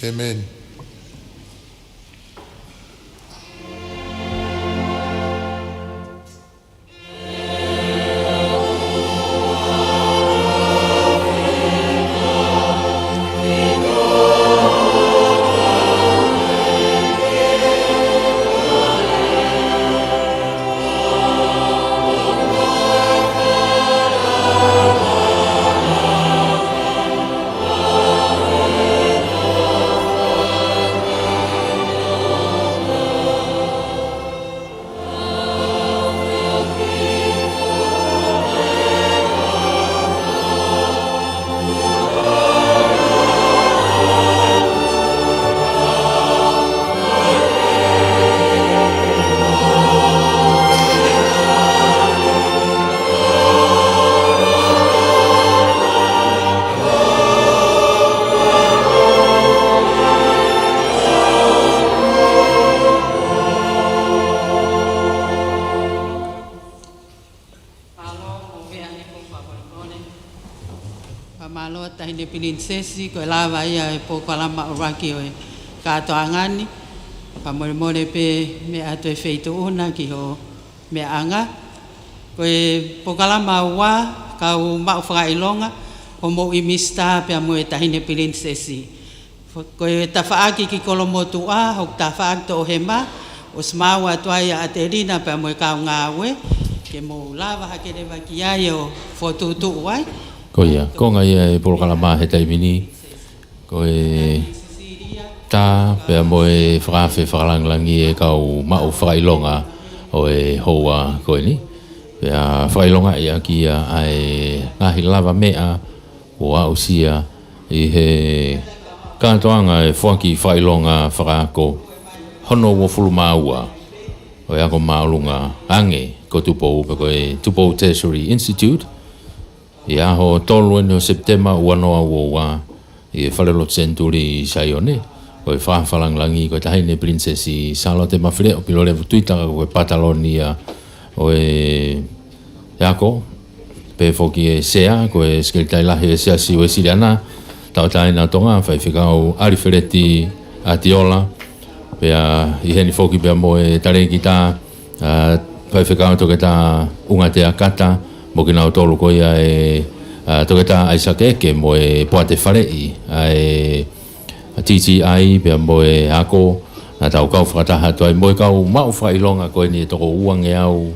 Amen. Sesi ko lava ia e po kalama oraki o katoa ngani pa more pe me ato e feito una ki ho me anga ko po kalama wa ka u ma ilonga o mo i mista pe mo e tahine pilin sesi ko ta faaki ki kolomotu a o ta faak to hema os mawa to ia aterina pe mo ka ngawe ke mo lava ha ke de vakia yo foto tu wai ko ia ko nga ia e por kalama he taimini ko e ta pe mo e frafe fralanglangi e kau ma o frailonga o e hoa ko ni pe a frailonga ia ki ai ngahi lava mea o a usia i he kantoanga e fuaki frailonga frako hono wo fulumaua o ia ko maulunga ange ko tupo pe ko e tupo Tertiary Institute ia ho tolu no September uanoa wa e falelo centuri saione o e falanglangi ko tahine princesi Charlotte Mafre o pilole tuita ko Patalonia o e yako pe foki e sea ko e skeltai la he sea si o siliana tau taina tonga fai fikau arifereti atiola pe a iheni foki pe mo e tare kita fai fikau to kita unga te akata mo kina tolu ko ia e toketa aisake ke mo e poate farei ai TTI pe mo e ako na tau kau frata ha toi mo kau mau frailonga ko ni to uange au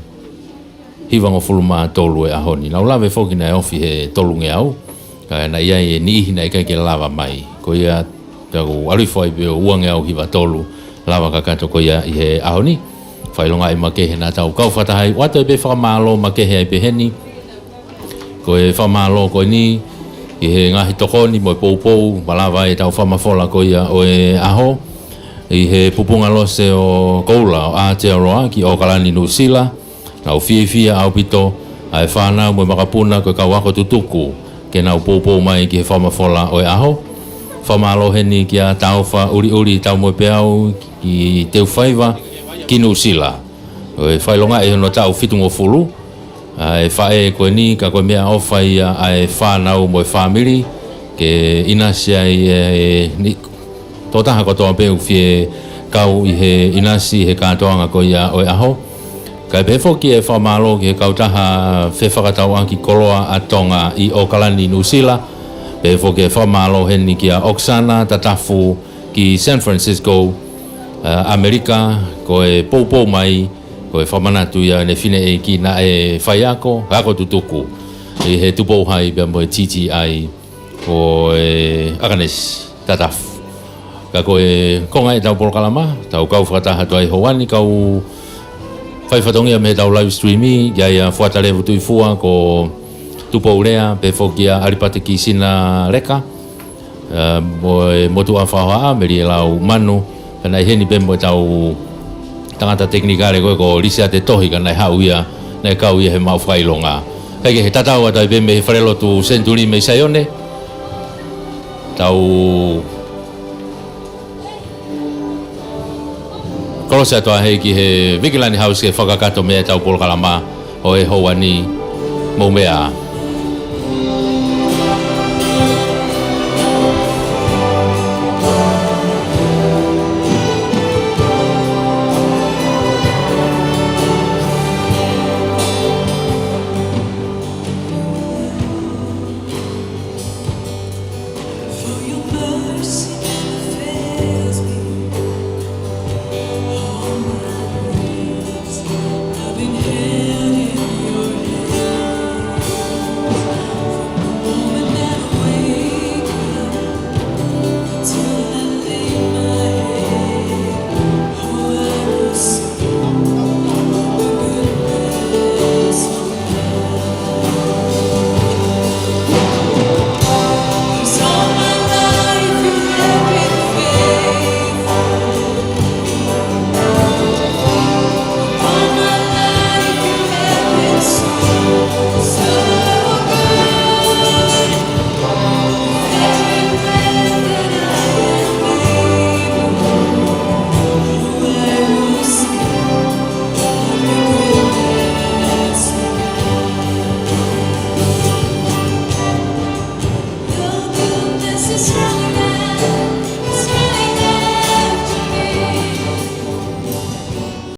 hivango fuluma tolu e ahoni na lave foki na ofi he tolu nge au ka na ia e ni hina ka ke lava mai ko ia tau ali foi be uange au hiva tolu lava ka ka to ko ia i he ahoni failonga i make he na tau kau frata hai wato be fa malo make he be heni ko e whamalo ko ni i he ngahi tokoni mo e poupou malawa e tau whamafola ko ia o e aho i he pupunga lose o koula o Aotearoa ki o Kalani Nusila na o fia au pito ai whanau mo makapuna ko kawako tutuku ke nau popo mai ki he whamafola o e aho whamalohe ni ki a tauwha uri tau mo peau ki teu whaiva ki Nusila o e whailonga e hono tau fitungo fulu e whae koe ni ka koe mea ofai ai whanau mo e whamiri ke inasia i totaha ko toa peu fie kau i he inasi he katoanga ko ia o e aho kai pefo ki e whamalo ki he kautaha whewhakatau ki koloa a tonga i Okalani Nusila pefo ki e whamalo heni ki a Oksana tatafu ki San Francisco Amerika ko e poupou mai ko e whamanatu ia ne fine e ki na e whaiako hako tutuku i he tupou hai bea mo e titi ai ko e Aganes tatafu ka ko e konga e tau polokalama tau kau whakataha tu ai hoani kau whaifatongia me tau live streami ia ia whatalevu tui fua ko tupou rea pe fokia aripate ki sina reka mo e motu a whahoa meri e lau manu kana i heni pembo tau tangata teknikare koe ko lisia te tohi kana i hau ia na e kau ia he mau whailonga heke he tatau atai pembe he wharelo tu senturi me Saione tau kolosa toa hei ki he Vigilani House ke whakakato mea tau polokalama o e houani mo mea